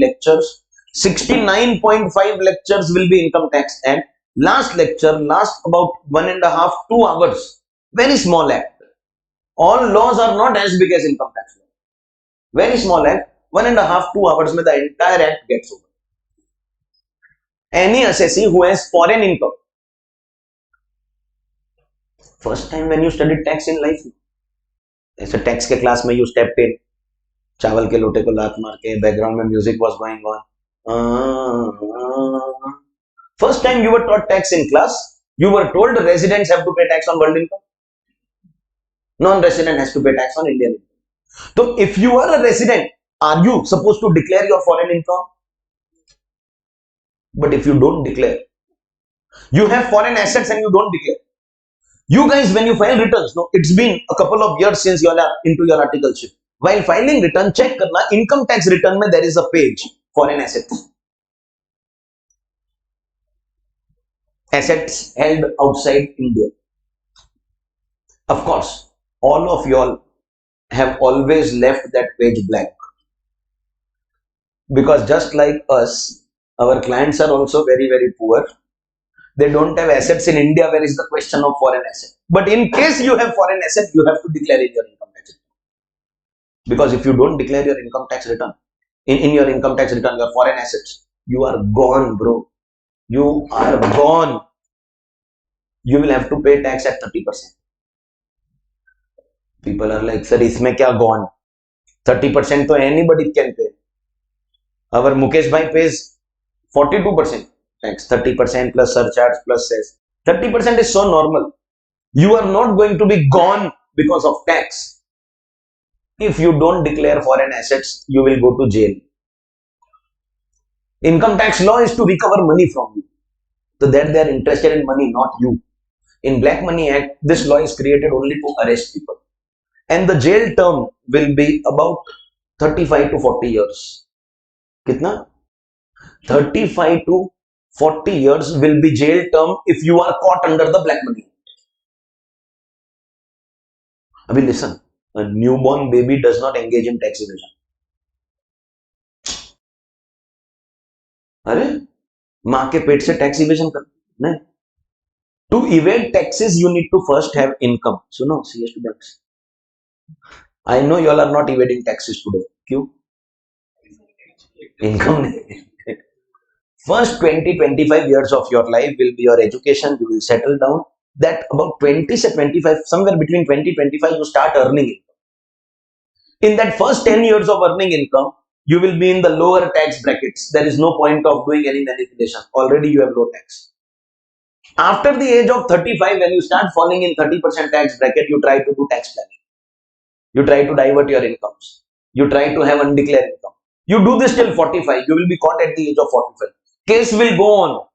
lectures, 69.5 lectures will be income tax act. Last lecture, last about 1.5 to 2 hours. Very small act. All laws are not as big as income tax law. Very small act. 1.5 to 2 hours में the entire act gets over. Any assessee who has foreign income, first time when you studied tax in life, ऐसे tax के class में you stepped in, चावल के लोटे को लात मार के, background में music was going on. First time you were taught tax in class, you were told residents have to pay tax on world income. Non-resident has to pay tax on Indian income. So if you are a resident, are you supposed to declare your foreign income? But if you don't declare, you have foreign assets and you don't declare. You guys, when you file returns, no, it's been a couple of years since you are into your articleship. While filing return, check karna, income tax return mein there is a page, foreign assets. Assets held outside India. Of course, all of y'all have always left that page blank. Because just like us, our clients are also very, very poor. They don't have assets in India. Where is the question of foreign asset? But in case you have foreign asset, you have to declare in your income tax return. Because if you don't declare your income tax return, in your income tax return, your foreign assets, you are gone, bro. You are gone. You will have to pay tax at 30%. People are like, sir, isme kya gone? 30% to anybody can pay. Our Mukesh bhai pays 42% tax, 30% plus surcharge plus cess. 30% is so normal. You are not going to be gone because of tax. If you don't declare foreign assets, you will go to jail. Income tax law is to recover money from you. So that they are interested in money, not you. In Black Money Act, this law is created only to arrest people. And the jail term will be about 35 to 40 years. Kitna? 35 to 40 years will be jail term if you are caught under the Black Money. Abhi listen, a newborn baby does not engage in tax evasion. अरे माँ के पेट से tax evasion कर नहीं. To evade taxes, you need to first have income. So no, CS students. I know you all are not evading taxes today. क्यों? Income. First 20-25 years of your life will be your education. You will settle down. That about 20 to 25, somewhere between 20-25, you start earning income. In that first 10 years of earning income, you will be in the lower tax brackets. There is no point of doing any manipulation. Already you have low tax. After the age of 35, when you start falling in 30% tax bracket, you try to do tax planning. You try to divert your incomes. You try to have undeclared income. You do this till 45. You will be caught at the age of 45. Case will go on.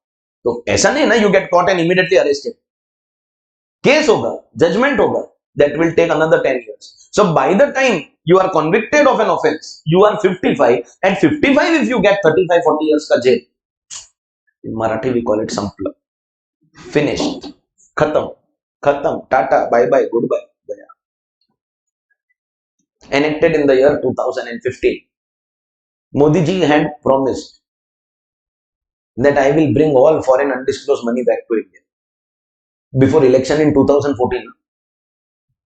So, ऐसा नहीं ना, you get caught and immediately arrested. Case होगा, judgment होगा. That will take another 10 years. So, by the time you are convicted of an offense, you are 55. At 55, if you get 35-40 years ka jail, in Marathi we call it sampla. Finished. Khatam. Khatam. Tata. Bye-bye. Goodbye. Enacted in the year 2015. Modi ji had promised that I will bring all foreign undisclosed money back to India. Before election in 2014,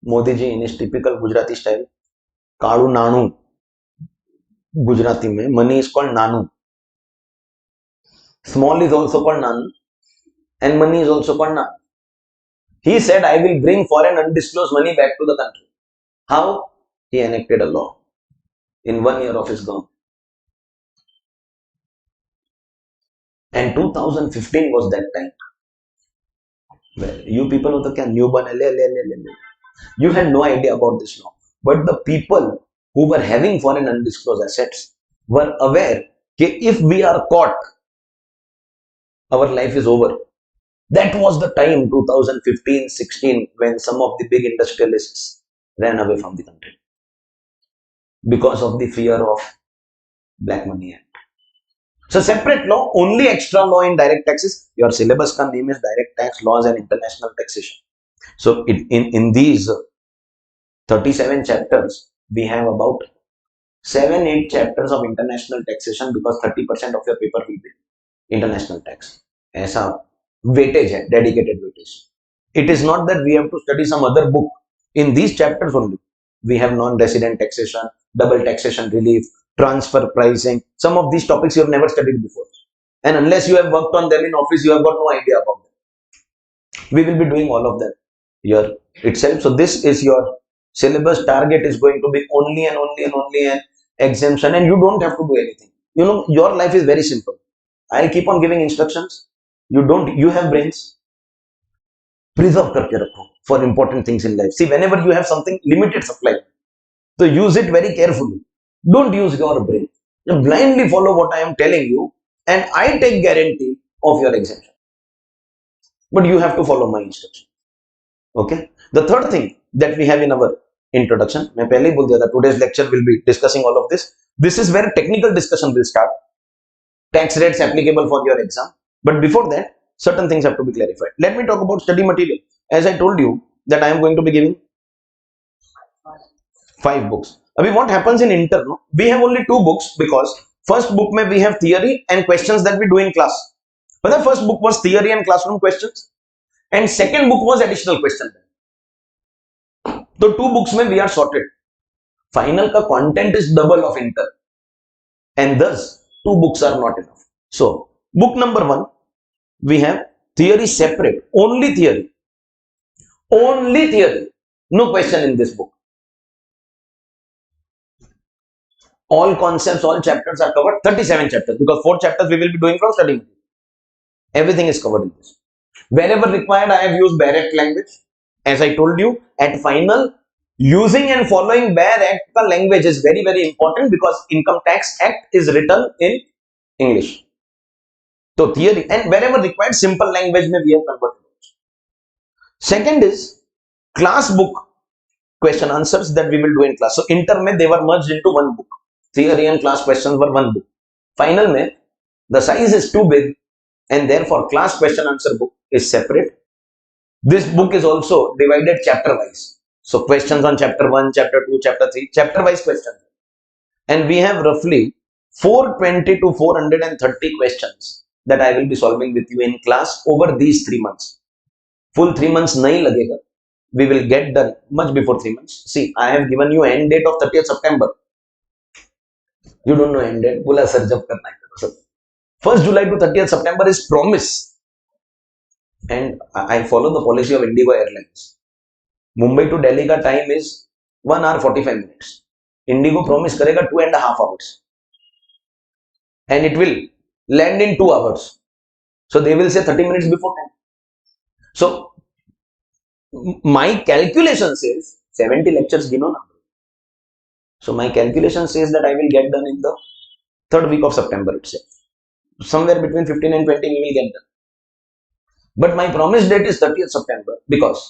Modi ji in his typical Gujarati style, Kalu Nanu. Gujarati mein money is called Nanu. Small is also called Nanu. And money is also called Nanu. He said, I will bring foreign undisclosed money back to the country. How? He enacted a law in 1 year of his government. And 2015 was that time. Well, you people of the newborn, you had no idea about this law. But the people who were having foreign undisclosed assets were aware that if we are caught, our life is over. That was the time, 2015-16, when some of the big industrialists ran away from the country because of the fear of Black Money Act. So separate law, only extra law in direct taxes. Your syllabus ka name is Direct Tax Laws and International Taxation. So in these 37 chapters, we have about 7-8 chapters of international taxation because 30% of your paper will be international tax. ऐसा weightage hai, dedicated weightage. It is not that we have to study some other book. In these chapters only, we have non-resident taxation, double taxation relief, transfer pricing. Some of these topics you have never studied before. And unless you have worked on them in office, you have got no idea about them. We will be doing all of them here itself. So this is your syllabus. Target is going to be only an exemption, and you don't have to do anything. You know, your life is very simple. I'll keep on giving instructions. You have brains. Preserve karke rakho for important things in life. See, whenever you have something limited supply, so use it very carefully. Don't use your brain. You blindly follow what I am telling you, and I take guarantee of your exemption. But you have to follow my instruction. Okay. The third thing that we have in our introduction, मैं पहले ही बोल दिया था, today's lecture will be discussing all of this. This is where technical discussion will start. Tax rates applicable for your exam. But before that, certain things have to be clarified. Let me talk about study material. As I told you that I am going to be giving 5 books. Abhi what happens in inter, no? We have only 2 books because first book mein we have theory and questions that we do in class. But the first book was theory and classroom questions, and second book was additional question. So 2 books mein we are sorted. Final ka content is double of inter, and thus 2 books are not enough. So book number 1, we have theory separate, only theory, no question in this book. All concepts, all chapters are covered, 37 chapters, because 4 chapters we will be doing from studying. Everything is covered in this. Wherever required, I have used direct language. As I told you, at final, using and following bare act का language is very very important because income tax act is written in English. तो theory and wherever required simple language में we have converted. Second is class book question answers that we will do in class. So inter mein they were merged into one book. Theory and class questions were one book. Final mein the size is too big and therefore class question answer book is separate. This book is also divided chapter wise. So questions on chapter 1, chapter 2, chapter 3, chapter wise questions. And we have roughly 420 to 430 questions that I will be solving with you in class over these 3 months. Full 3 months nahi lagega. We will get done much before 3 months. See, I have given you end date of 30th September. You don't know end date. बोला sir जब करना है करो sir. 1st July to 30th September is promise. And I follow the policy of Indigo Airlines. Mumbai to Delhi का time is 1 hour 45 minutes. Indigo promise करेगा 2.5 hours. And it will land in 2 hours. So they will say 30 minutes before time. So my calculation says 70 lectures gino na. So my calculation says that I will get done in the 3rd week of September itself. Somewhere between 15 and 20 we will get done. But my promised date is 30th September because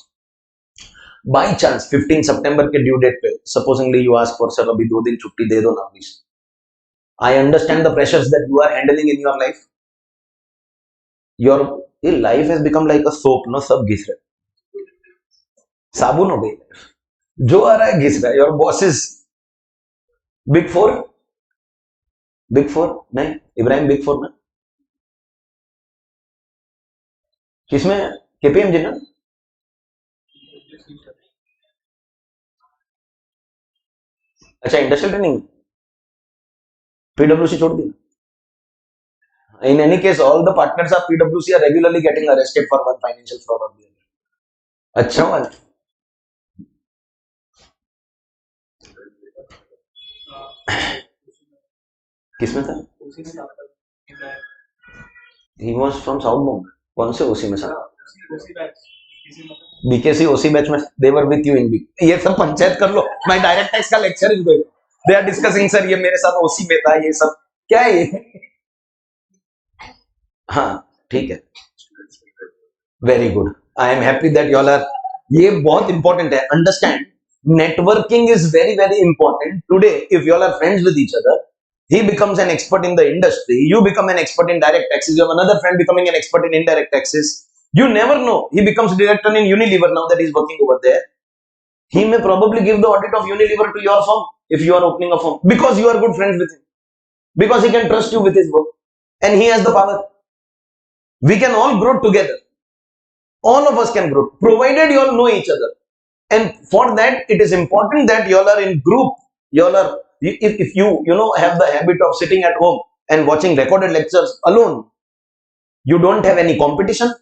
by chance 15 September के due date पे supposingly you ask for sir अभी 2 दिन छुट्टी दे दो ना please. I understand the pressures that you are handling in your life. Your life has become like a soap, no? सब घिस रहे, साबुन हो गई, जो आ रहा है घिस रहा है. Your boss is big four नहीं, इब्राहिम बिग फोर में किसमें? केपीएमजी ना. अच्छा, इंडस्ट्रियल ट्रेनिंग पीडब्ल्यूसी छोड़ दी. In any case, all the partners of PwC are regularly getting arrested for one financial fraud or the other. अच्छा वाला किसमें था? He was from South Bombay. कौन से ओसी में था? बीकेसी ओसी बैच में. They were with you in B. ये सब पंचायत कर लो. My direct tax का lecture is going. They are discussing sir ये मेरे साथ ओसी में था, ये सब क्या है ये? हाँ ठीक है, very good. I am happy that you all are. ये बहुत इंपॉर्टेंट है. Understand, networking is very very important. Today if you all are friends with each other, he becomes an expert in the industry, you become an expert in direct taxes, you have another friend becoming an expert in indirect taxes. You never know, he becomes director in Unilever now that he's working over there. He may probably give the audit of Unilever to your firm if you are opening a firm because you are good friends with him, because he can trust you with his work and he has the power. We can all grow together. All of us can grow provided you all know each other. And for that it is important that you all are in group. You all are, if you have the habit of sitting at home and watching recorded lectures alone, you don't have any competition,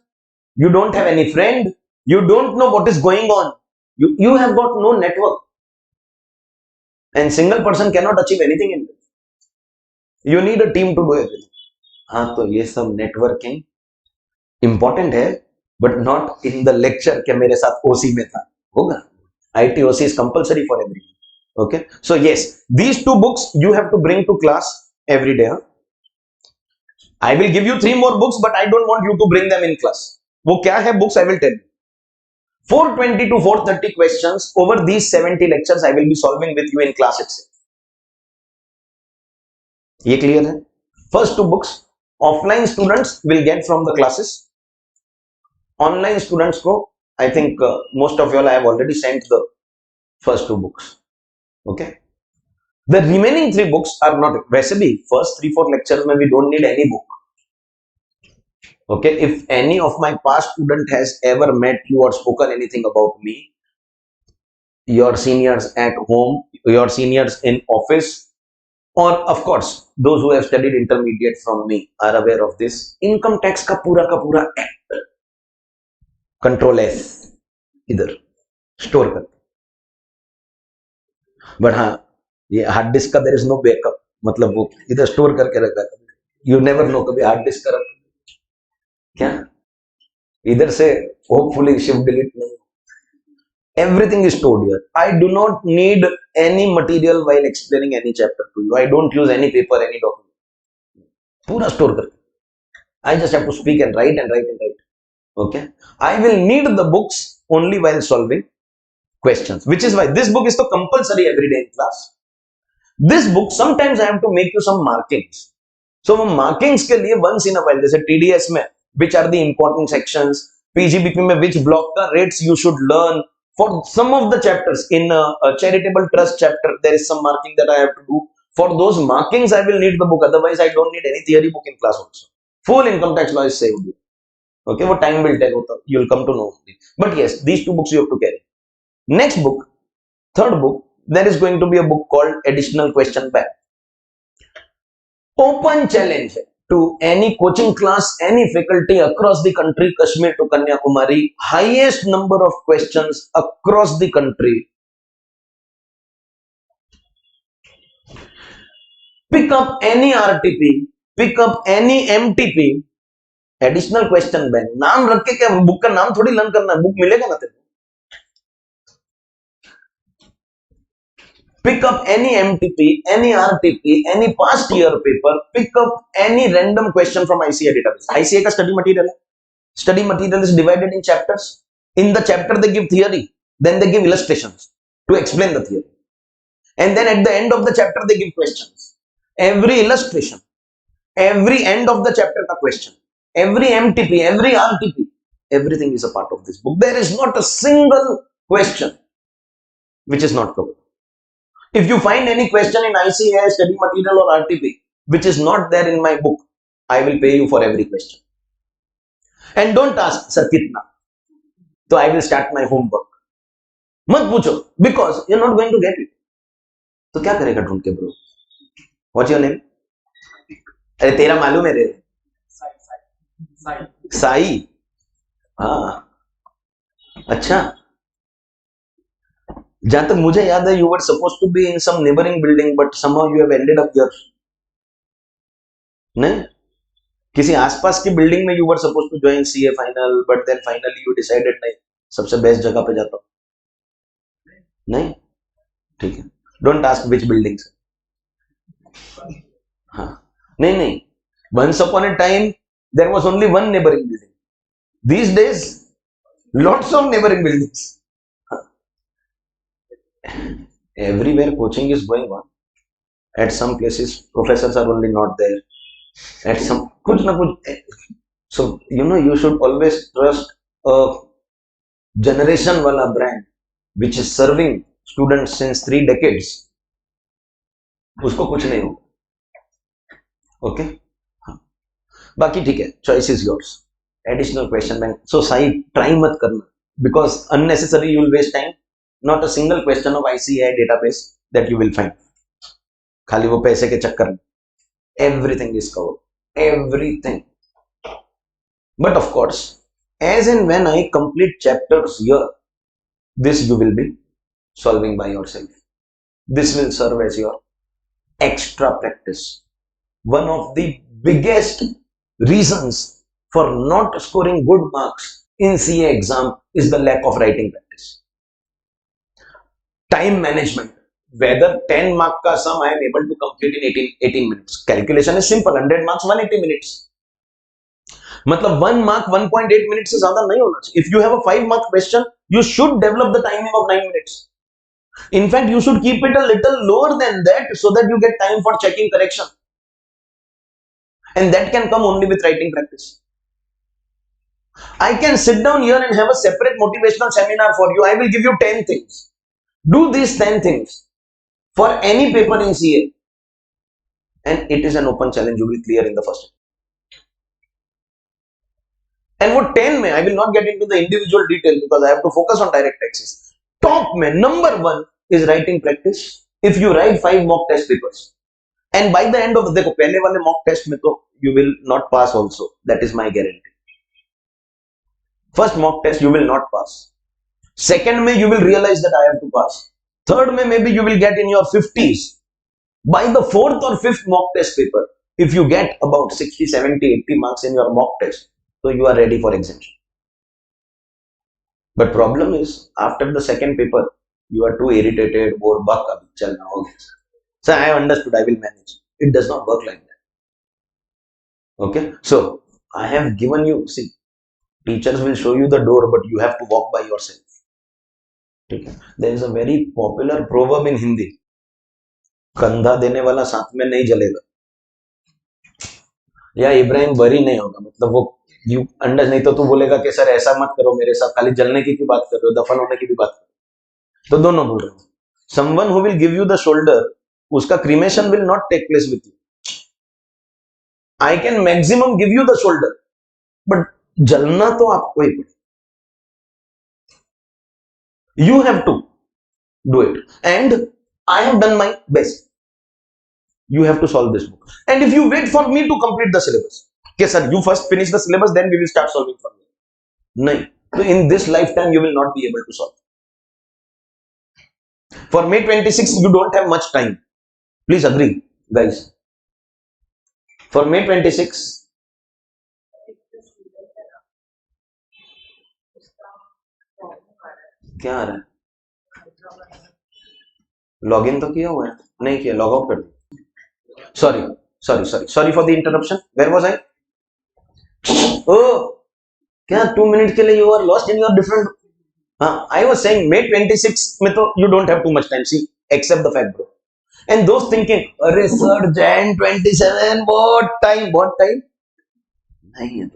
you don't have any friend, you don't know what is going on, you have got no network, and single person cannot achieve anything in life. You need a team to do everything. हाँ, तो ये सब networking important है, but not in the lecture के मेरे साथ ओसी में था. होगा. ITOC is compulsory for everyone. Okay, so yes, these 2 books you have to bring to class every day. I will give you 3 more books, but I don't want you to bring them in class. वो क्या है books? I will tell you. 420 to 430 questions over these 70 lectures I will be solving with you in class itself. ये clear है? First 2 books offline students will get from the classes. Online students को I think most of you all I have already sent the first 2 books. Okay, the remaining 3 books are not. वैसे भी first 3-4 lectures में we don't need any book. Okay, if any of my past student has ever met you or spoken anything about me, your seniors at home, your seniors in office, or of course those who have studied intermediate from me are aware of this. Income tax का पूरा act control S इधर store कर. But हाँ, ये hard disk का there is no backup, मतलब वो इधर स्टोर करके रखा है. यू नेवर नो कभी हार्ड डिस्क कर क्या इधर से होपफुली शिफ्ट डिलीट नहीं. Everything is stored here. I do not need any material while explaining any chapter to you. I don't use any paper, any document. Pura store kar. I just have to speak and write and write and write. Okay. I will need the books only while solving questions, which is why this book is so compulsory every day in class. This book, sometimes I have to make you some markings. So markings के लिए once in a while, जैसे TDS में which are the important sections, PGBP में which block का rates you should learn. For some of the chapters in a charitable trust chapter, there is some marking that I have to do. For those markings, I will need the book. Otherwise, I don't need any theory book in class also. Full income tax law is saved. Okay, what time will tell, you will come to know. But yes, these two books you have to carry. Next book, third book, there is going to be a book called Additional Question Bank. Open challenge to any coaching class, any faculty across the country, Kashmir to Kanyakumari, highest number of questions across the country. Pick up any RTP, pick up any MTP, additional question bank. नाम रख के क्या book का नाम थोड़ी learn करना है, book मिलेगा ना तेरे को. Pick up any MTP, any RTP, any past year paper, pick up any random question from ICAI database. ICAI का study material है. Study material is divided in chapters. In the chapter they give theory, then they give illustrations to explain the theory. And then at the end of the chapter they give questions. Every illustration, every end of the chapter का question, every MTP, every RTP, everything is a part of this book. There is not a single question which is not covered. If you find any question in ICAI study material or RTP which is not there in my book, I will pay you for every question. And don't ask, sir, kitna? So I will start my homework. मत पूछो, because you're not going to get it. तो क्या करेगा ढूंढ के bro? What's your name? अरे तेरा मालूम है रे? साई. हाँ. अच्छा. जहां तक मुझे याद है, you were supposed to be in some neighboring building, but somehow you have ended up here. नहीं? किसी आसपास की बिल्डिंग में you were supposed to join CA final, but then finally you decided नहीं, सबसे बेस्ट जगह पे जाता हूँ. नहीं? ठीक है. Don't ask which buildings. हाँ. नहीं. Once upon a time, there was only one neighboring building. These days, lots of neighboring buildings. Everywhere coaching is going on. At some places, professors are only not there. At some, kuch na kuch. So, you should always trust a generation wala brand which is serving students since 3 decades. उसको कुछ नहीं होगा. Okay? बाकी ठीक है, choice is yours. Additional question bank. So Sai try मत करना, because unnecessary you will waste time. Not a single question of ICAI database that you will find. खाली वो पैसे के चक्कर में. Everything is covered. Everything. But of course, as and when I complete chapters here, this you will be solving by yourself. This will serve as your extra practice. One of the biggest reasons for not scoring good marks in CA exam is the lack of writing practice. Time management. Whether 10 mark ka sum I am able to complete in 18 minutes. Calculation is simple. 100 marks, 180 minutes. मतलब 1 mark 1.8 minutes से ज़्यादा नहीं होना चाहिए. If you have a 5 mark question, you should develop the timing of 9 minutes. In fact, you should keep it a little lower than that so that you get time for checking correction. And that can come only with writing practice. I can sit down here and have a separate motivational seminar for you. I will give you 10 things. Do these 10 things for any paper in CA. And it is an open challenge. You will clear in the first. And what 10 mein, I will not get into the individual detail because I have to focus on direct taxes. Top mein, number 1 is writing practice. If you write 5 mock test papers, and by the end of the pehle wale mock test mein to you will not pass also. That is my guarantee. First mock test you will not pass. Second mein you will realize that I have to pass. Third mein maybe you will get in your 50s. By the 4th or 5th mock test paper, if you get about 60, 70, 80 marks in your mock test, so you are ready for exemption. But problem is, after the second paper, you are too irritated, bored, buck up, chal na ho gaya. So I understood, I will manage. It does not work like that. Okay, so I have given you, see, teachers will show you the door, but you have to walk by yourself. Okay. There is a very popular proverb in Hindi, कंधा देने वाला साथ में नहीं जलेगा, या इब्राहिम बरी नहीं होगा, मतलब वो यू अंडर, नहीं तो तू बोलेगा कि सर ऐसा मत करो मेरे साथ, खाली जलने की क्यों बात कर रहे हो, दफन होने की भी बात करो, तो दोनों बोल रहे हो. Someone who will give you the shoulder, उसका cremation will not take place with you. I can maximum give you the shoulder, but जलना तो आपको ही पड़े. You have to do it, and I have done my best. You have to solve this book, and if you wait for me to complete the syllabus, okay sir, you first finish the syllabus, then we will start solving for you. No, so in this lifetime you will not be able to solve. For May 26 you don't have much time. Please agree, guys. For May 26, क्या आ रहा है? Login तो किया हुआ है, नहीं किया, log out कर दो. Sorry for the interruption. Where was I? Oh, क्या 2 minutes के लिए you are lost in your different. I was saying May 26 में तो you don't have too much time. See, accept the fact, bro. And those thinking, अरे sir, Jan 27, what time? नहीं है.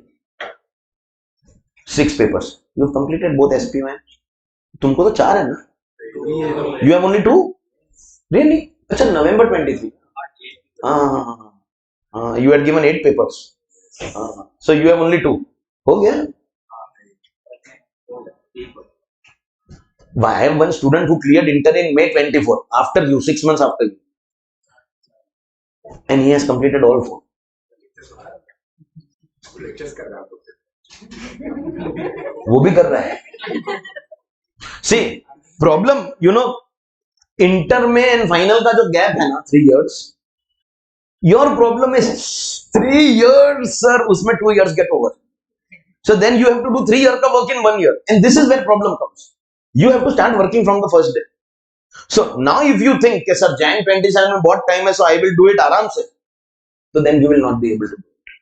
6 papers. You have completed both SP में. तुमको तो 4 है ना? You have only 2? Really? अच्छा, November 23. You had given 8 papers. So you have only 2. हो गया? I have one student who cleared inter in May 24, after you, 6 months after you, and he has completed all 4. वो भी कर रहा है. See, problem, you know, inter में and final का जो गैप है ना, 3 years. Your problem is 3 years, sir. उसमें 2 years get over. So then you have to do 3 year का work in 1 year, and this is where problem comes. You have to start working from the first day. So now if you think कि sir Jan 27 में बहुत time है, so I will do it आराम से, so then you will not be able to do it.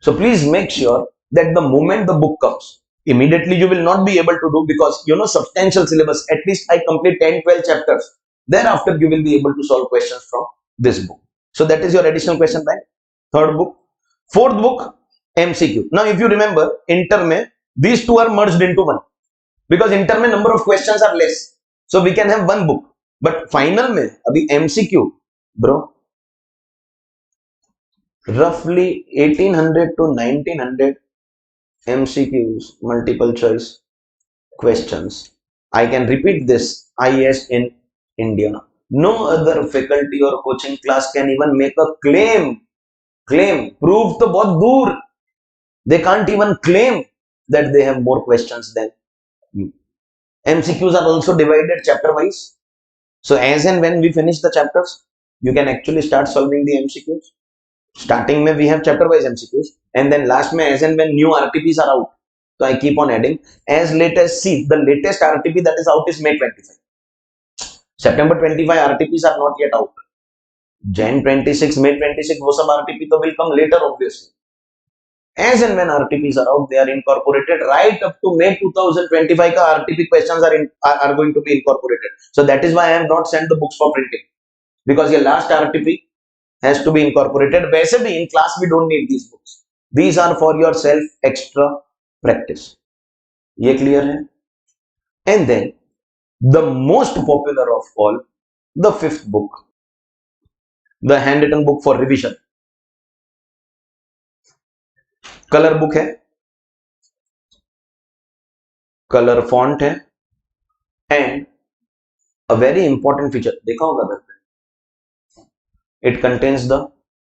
So please make sure that the moment the book comes, immediately you will not be able to do, because you know substantial syllabus, at least I complete 10-12 chapters, thereafter you will be able to solve questions from this book. So that is your additional question bank. Third book. Fourth book, MCQ. Now if you remember, inter mein these two are merged into one, because inter mein number of questions are less, so we can have one book, but final mein abhi MCQ, bro, roughly 1800 to 1900 MCQs, multiple choice questions. I can repeat this, IAS in India, no other faculty or coaching class can even make a claim, proof to bahut dur, they can't even claim that they have more questions than you. MCQs are also divided chapter wise, so as and when we finish the chapters, you can actually start solving the MCQs. Starting mein we have chapter wise MCQs, and then last mein as and when new RTPs are out, so I keep on adding as late as, see, the latest RTP that is out is May 25. September 25 RTPs are not yet out. Jan 26, May 26, वो सब RTP तो will come later obviously. As and when RTPs are out, they are incorporated. Right up to May 2025 का RTP questions are going to be incorporated. So that is why I have not sent the books for printing, because your last RTP has to be incorporated. वैसे भी in class we don't need these books. These are for your self extra practice. ये clear है? And then the most popular of all, the fifth book, the handwritten book for revision. Colour book है, colour font है, and a very important feature देखा होगा घर पे, it contains the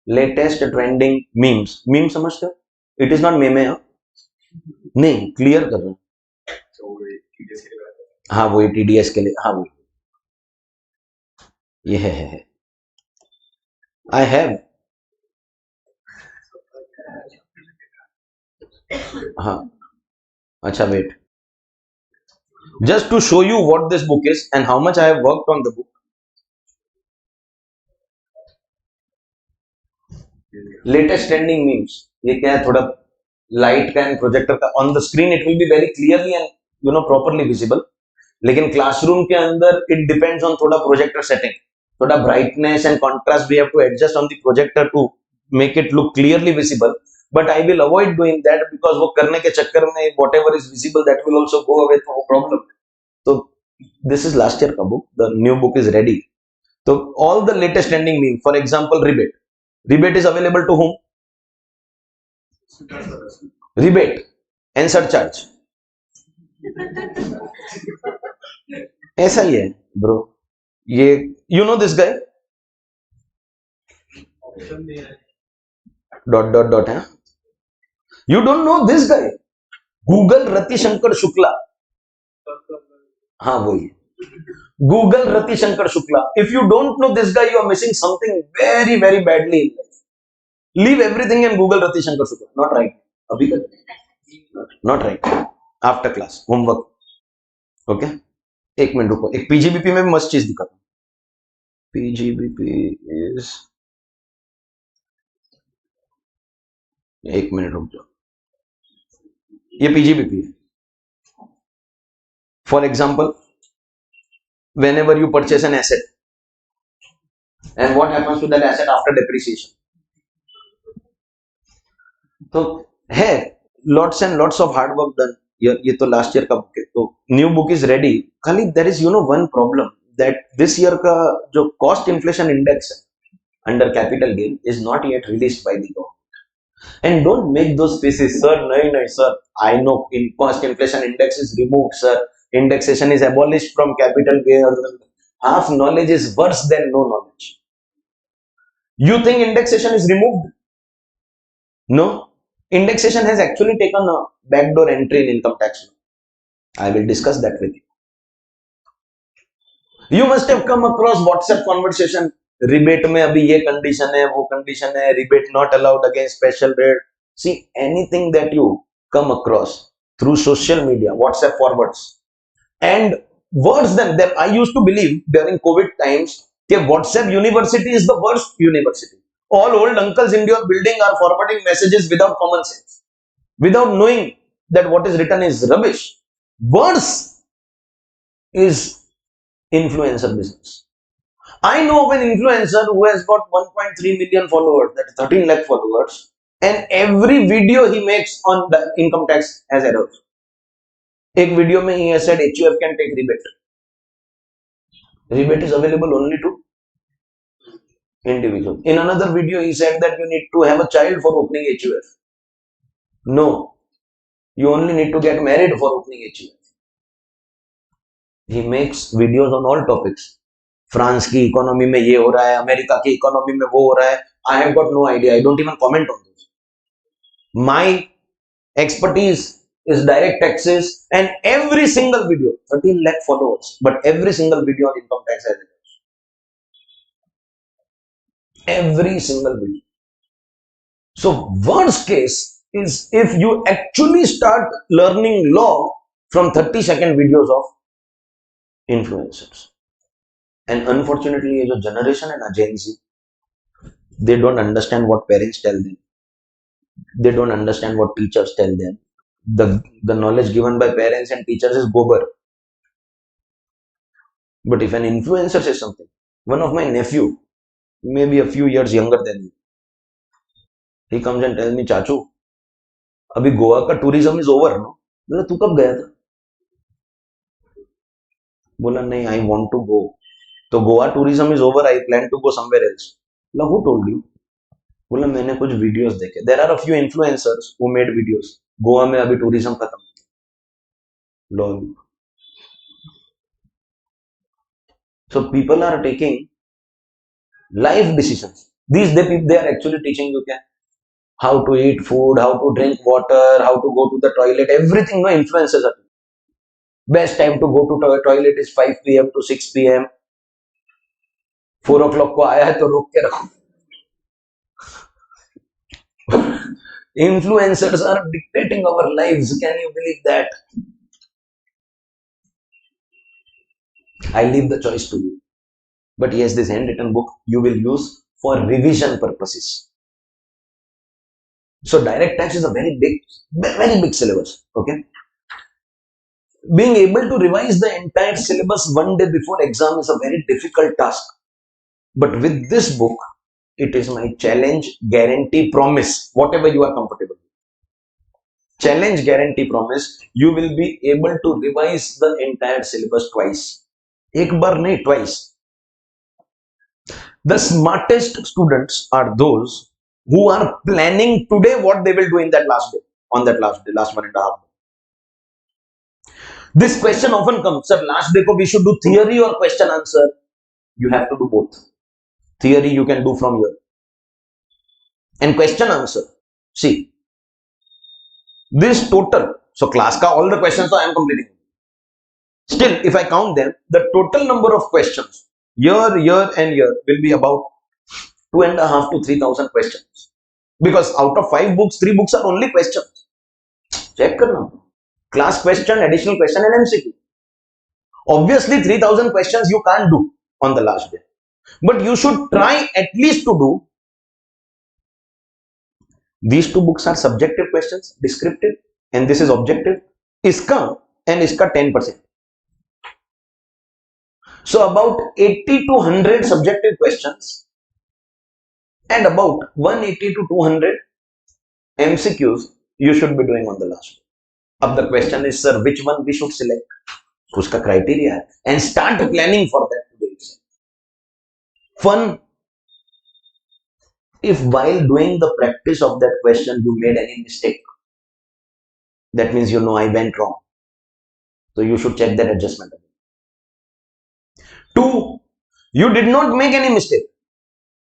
latest trending memes. Meme समझते हो? It is not मेमे. नहीं, clear कर रहा हूं. हाँ वो TDS के लिए. हाँ वो ये है. आई हैव, हाँ अच्छा wait, Just to show you what this book is and how much I have worked on the book. Latest trending memes. ये क्या है, थोड़ा लाइट का एंड प्रोजेक्टर का on the screen it will be very clearly and properly visible, लेकिन classroom के अंदर it depends on थोड़ा प्रोजेक्टर सेटिंग, थोड़ा brightness and contrast we have to adjust on the projector to make it look clearly visible, but I will avoid doing that because वो करने के चक्कर में whatever is visible that will also go away, तो वो problem है. तो this is last year का book, the new book is ready. तो all the latest trending meme, for example rebate is available to whom? Rebate and surcharge. ऐसा ही है bro. ये you know this guy dot dot dot है. You don't know this guy? Google Ratishankar Shukla. हाँ वही Google Ratishankar Shukla. If you don't know this guy, you are missing something very very badly in life. Leave everything and Google Ratishankar Shukla. Not right. अभी तक not right. After class homework. Okay, एक minute रुको. एक PGBP में भी मस्त चीज दिखाता हूं. पीजीबीपी इज, एक मिनट रुक जाओ. ये पीजीबीपी है. For example, whenever you purchase an asset and what happens to that asset after depreciation. तो है lots and lots of hard work done. ये तो लास्ट ईयर का बुक है, तो न्यू बुक इज रेडी. खाली there is one problem that this year का जो कॉस्ट इन्फ्लेशन इंडेक्स है under capital gain is not yet released by the government. And don't make those spaces. Sir नहीं नहीं sir, I know in cost inflation index is removed sir, indexation is abolished from capital gain. Half knowledge is worse than no knowledge. You think indexation is removed? No. Indexation has actually taken a backdoor entry in income tax law. I will discuss that with you. You must have come across WhatsApp conversation. Rebate में अभी ये condition है, वो condition है, rebate not allowed against special rate. See, anything that you come across through social media, WhatsApp forwards, and worse than that, I used to believe during COVID times that WhatsApp university is the worst university. All old uncles in your building are forwarding messages without common sense, without knowing that what is written is rubbish. Worse is influencer business. I know of an influencer who has got 1.3 million followers, that is 13 lakh followers, and every video he makes on the income tax has errors. एक video में he has said HUF can take rebate. Rebate is available only to individual. In another video he said that you need to have a child for opening HUF. No, you only need to get married for opening HUF. He makes videos on all topics. France की economy में ये हो रहा है, America की economy में वो हो रहा है. I have got no idea. I don't even comment on this. My expertise is direct taxes, and every single video, 13 lakh followers, but every single video on income tax has it. Every single video. So worst case is if you actually start learning law from 30-second videos of influencers. And unfortunately, your generation and Gen Z, they don't understand what parents tell them. They don't understand what teachers tell them. The knowledge given by parents and teachers is gobar. But if an influencer says something, one of my nephew, maybe a few years younger than me, he comes and tells me, चाचू, अभी गोवा का tourism is over no. बोला तू कब गया था? बोला नहीं, आई वांट टू गो. तो Goa tourism is over, I plan to go somewhere else. बोला हु टोल्ड यू? बोला मैंने कुछ वीडियोस देखे. There are a few influencers who made videos. Goa में अभी टूरिज्म खत्म. Lol. So people are taking life decisions. They are actually teaching you how to eat food, how to drink water, how to go to the toilet, everything. No influences are. Best time to go to toilet is 5 p.m. to 6 p.m. 4 o'clock को आया है तो रोक के रखो. Influencers are dictating our lives. Can you believe that? I leave the choice to you. But yes, this handwritten book you will use for revision purposes. So direct tax is a very big syllabus. Okay. Being able to revise the entire syllabus one day before exam is a very difficult task. But with this book, it is my challenge, guarantee, promise, whatever you are comfortable with. Challenge, guarantee, promise, you will be able to revise the entire syllabus twice. Ek bar nahi, twice. The smartest students are those who are planning today what they will do in that last day, on that last day, last 1.5 days. This question often comes, sir, last day ko we should do theory or question answer. You have to do both. Theory you can do from here. And question answer. See, this total, so class ka all the questions I am completing. Still, if I count them, the total number of questions, year and year, will be about 2.5 to 3,000 questions. Because out of 5 books, 3 books are only questions. Check karna. Class question, additional question and MCQ. Obviously, 3,000 questions you can't do on the last day. But you should try at least to do. These 2 books are subjective questions, descriptive, and this is objective. Iska and iska 10%. So about 80 to 100 subjective questions and about 180 to 200 MCQs you should be doing on the last day. अब the question is, sir, which one we should select? Uska criteria hai, and start planning for that today itself. Fun. If while doing the practice of that question you made any mistake, that means you know I went wrong. So you should check that adjustment again. 2, you did not make any mistake,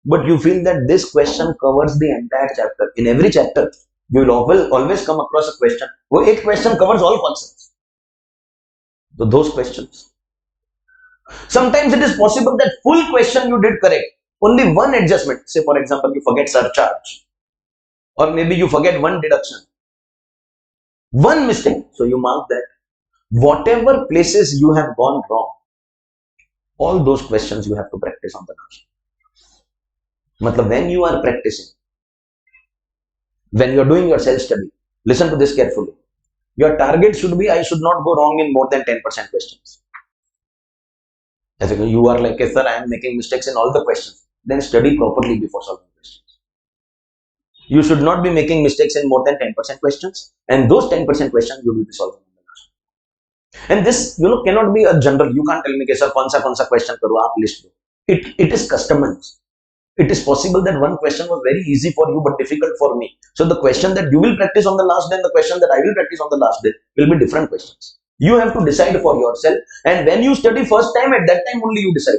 but you feel that this question covers the entire chapter. In every chapter, you will always come across a question. Wo ek question covers all concepts. So those questions. Sometimes it is possible that full question you did correct. Only one adjustment. Say for example, you forget surcharge. Or maybe you forget one deduction. One mistake. So you mark that. Whatever places you have gone wrong, all those questions you have to practice on the last. Matlab, when you are practicing, when you are doing your self-study, listen to this carefully. Your target should be, I should not go wrong in more than 10% questions. As you are like, sir, I am making mistakes in all the questions. Then study properly before solving questions. You should not be making mistakes in more than 10% questions. And those 10% questions you will be solving. And this, cannot be a general. You can't tell me, sir, kaun sa question karu, aap list do. It is customized. It is possible that one question was very easy for you but difficult for me. So the question that you will practice on the last day and the question that I will practice on the last day will be different questions. You have to decide for yourself, and when you study first time, at that time only you decide.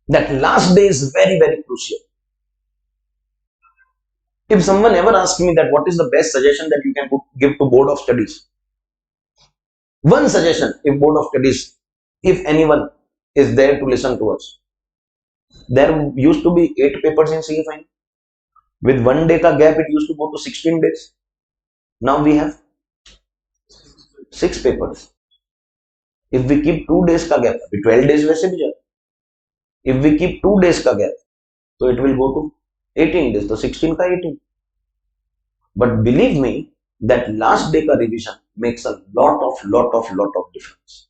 That last day is very, very crucial. If someone ever asks me that what is the best suggestion that you can give to board of studies, one suggestion, if board of studies, if anyone is there to listen to us, there used to be 8 papers in CA final. With 1 day ka gap, it used to go to 16 days. Now we have 6 papers. If we keep 2 days ka gap, 12 days वैसे भी जाए. If we keep 2 days ka gap, so it will go to 18 days. So 16 ka 18. But believe me, that last day ka revision makes a lot of difference.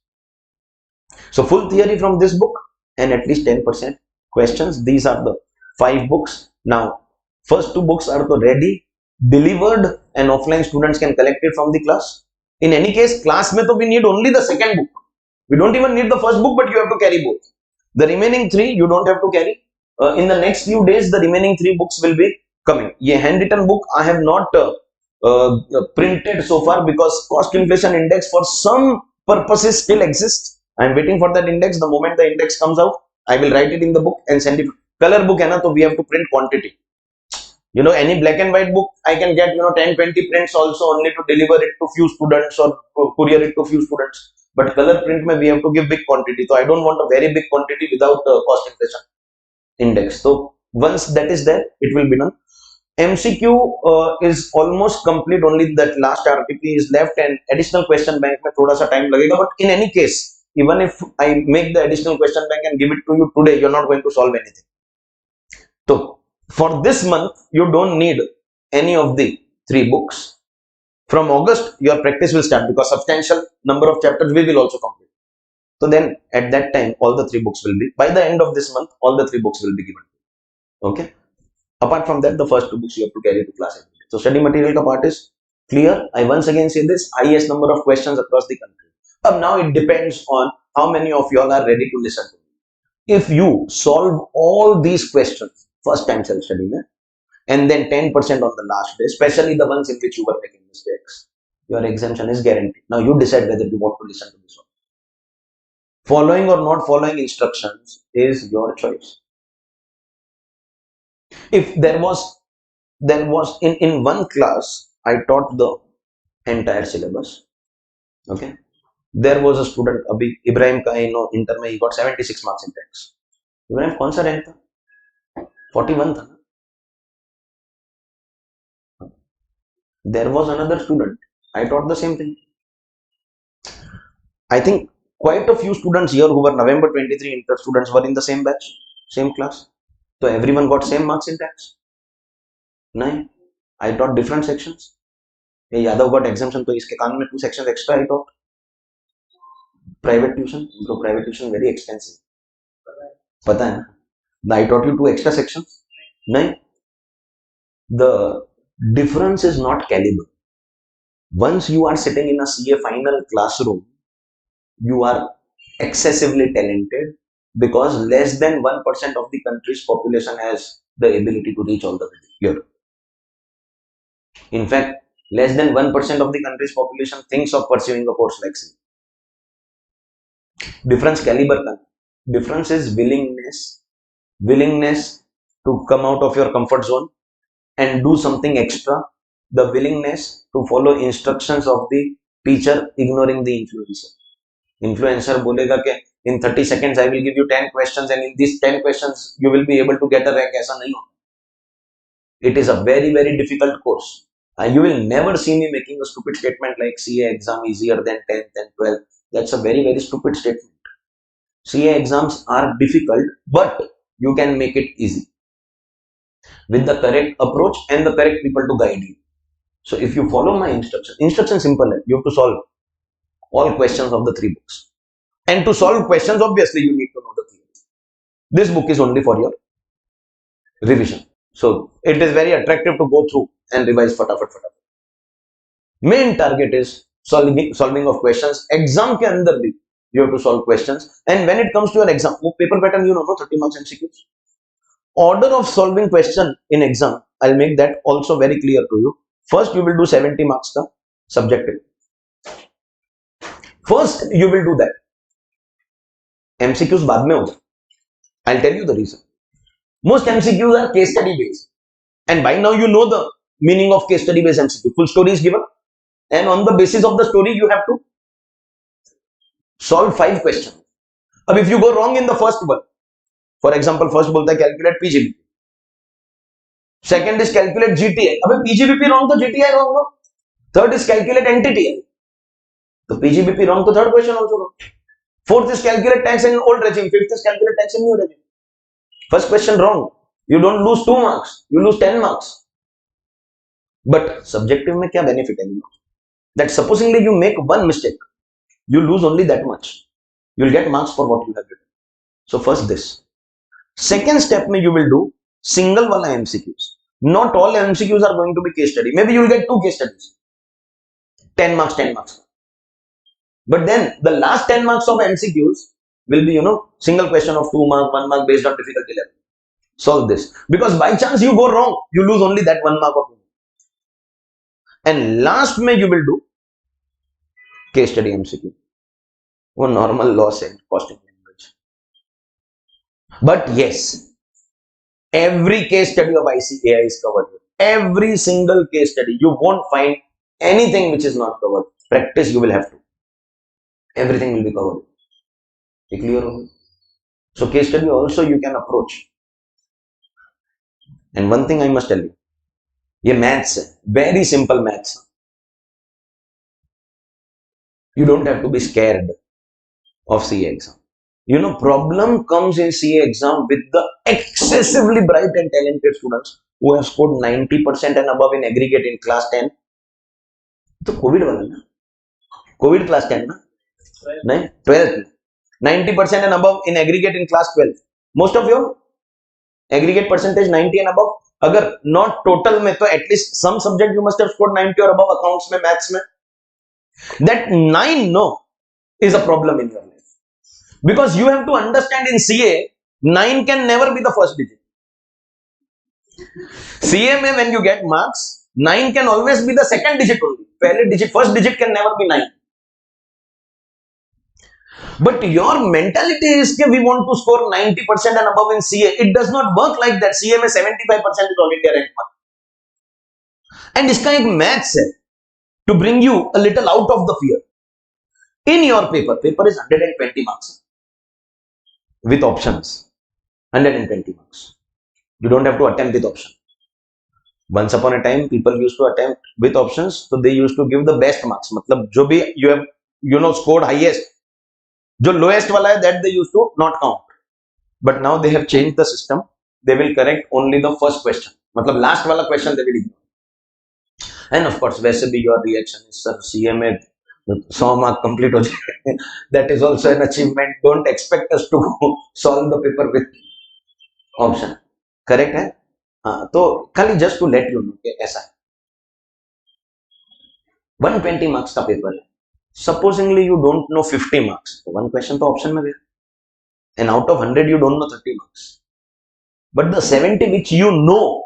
So full theory from this book and at least 10% questions. These are the 5 books. Now, first 2 books are ready, delivered, and offline students can collect it from the class. In any case, class mein to we need only the second book. We don't even need the first book, but you have to carry both. The remaining 3 you don't have to carry. In the next few days, the remaining 3 books will be coming. Ye handwritten book I have not printed so far because cost inflation index for some purposes still exists. I am waiting for that index. The moment the index comes out, I will write it in the book and send it. Color book hai na, so we have to print quantity. Any black and white book, I can get 10, 20 prints also only to deliver it to few students or courier it to few students. But color print mein we have to give big quantity. So I don't want a very big quantity without cost inflation index. So once that is there, it will be done. MCQ is almost complete. Only that last RTP is left, and additional question bank में थोड़ा सा time लगेगा. But in any case, even if I make the additional question bank and give it to you today, you're not going to solve anything. So for this month, you don't need any of the 3 books. From August, your practice will start because substantial number of chapters we will also complete. So then at that time, all the 3 books will be, by the end of this month, all the 3 books will be given. Okay. Apart from that, the first 2 books you have to carry to class every day. So study material ka part is clear. I once again say this, highest number of questions across the country. Now it depends on how many of you all are ready to listen to me. If you solve all these questions, first time self-study, and then 10% on the last day, especially the ones in which you were making mistakes, your exemption is guaranteed. Now you decide whether you want to listen to this one. Following or not following instructions is your choice. If there was in one class, I taught the entire syllabus. Okay. There was a student, Abhi Ibrahim ka, inter mein he got 76 marks in tax. Ibrahim kaun sa rank tha? 41 tha. There was another student, I taught the same thing. I think quite a few students here who were November 23 inter students were in the same batch, same class. So everyone got same marks in tax. No, I taught different sections. Yadav got exemption, so iske kaan mein 2 sections extra I taught. Private tuition, so private tuition very expensive. Pata hai na? I taught you 2 extra sections. No, the difference is not caliber. Once you are sitting in a CA final classroom, you are excessively talented because less than 1% of the country's population has the ability to reach all the way here. In fact, less than 1% of the country's population thinks of pursuing a course like CA. Difference caliber ka. Difference is willingness to come out of your comfort zone and do something extra, the willingness to follow instructions of the teacher, ignoring the influencer. Influencer bolega ke in 30 seconds I will give you 10 questions and in these 10 questions you will be able to get a rank. Aisa nahi hota. It is a very, very difficult course. You will never see me making a stupid statement like CA exam easier than 10th and 12th. That's a very, very stupid statement. CA exams are difficult, but you can make it easy with the correct approach and the correct people to guide you. So if you follow my instruction simple hai. You have to solve all questions of the 3 books. And to solve questions, obviously you need to know the theory. This book is only for your revision. So it is very attractive to go through and revise fatafat. Main target is solving of questions. Exam ke andar bhi you have to solve questions. And when it comes to your exam, paper pattern you know 30 marks MCQs. Order of solving question in exam, I'll make that also very clear to you. First you will do 70 marks ka subjective. First you will do that. MCQs बाद में होगा. I'll tell you the reason. Most MCQs are case study based, and by now you know the meaning of case study based MCQ. Full story is given, and on the basis of the story you have to solve 5 questions. अब if you go wrong in the first one, for example, first बोलता है calculate PGBP, second is calculate GTI. अबे PGBP wrong तो GTI wrong no. Third is calculate NTTI. तो PGBP wrong तो third question also wrong. Fourth is calculate tax in old regime. Fifth is calculate tax in new regime. First question wrong. You don't lose 2 marks. You lose 10 marks. But subjective में क्या benefit है? That supposingly you make one mistake, you lose only that much. You'll get marks for what you have written. So first this. Second step में you will do single wala MCQs. Not all MCQs are going to be case study. Maybe you'll get 2 case studies. 10 marks, 10 marks. But then the last 10 marks of MCQs will be, single question of 2 marks, 1 mark based on difficulty level. Solve this. Because by chance you go wrong, you lose only that 1 mark or 2 mark. And last May you will do case study MCQ. Or normal loss and costing language. But yes, every case study of ICAI is covered. Every single case study. You won't find anything which is not covered. Practice you will have to. Everything will be covered. Clear? So case study also you can approach. And one thing I must tell you, ये maths है, very simple maths. You don't have to be scared of CA exam. You know, problem comes in CA exam with the excessively bright and talented students who have scored 90% and above in aggregate in class 10. तो Covid वाला ना, Covid class 10 ना, नहीं 12th, 90% and above in aggregate in class 12. Most of your aggregate percentage 90 and above. अगर not total में तो at least some subject you must have scored 90 or above. Accounts में, maths में. That 9 no is a problem in your life, because you have to understand in CA 9 can never be the first digit. CA में when you get marks 9 can always be the second digit only. पहले digit, first digit can never be 9. But your mentality is that we want to score 90% and above in CA. It does not work like that. CA में 75% is all India rank one. And इसका एक maths है to bring you a little out of the fear. In your paper is 120 marks with options. 120 marks. You don't have to attempt with option. Once upon a time, people used to attempt with options, so they used to give the best marks. मतलब जो भी you have scored highest, जो lowest वाला है that they used to not count. But now they have changed the system. They will correct only the first question. मतलब last वाला question they will ignore. And of course, वैसे भी your reaction is sir CA में 100 mark complete हो जाए. That is also an achievement. Don't expect us to solve the paper with option. Correct है? हाँ, तो खाली just to let you know कि ऐसा है. 120 marks का पेपर है. Supposingly you don't know 50 marks. So one question तो option में गया. And out of 100 you don't know 30 marks. But the 70 which you know,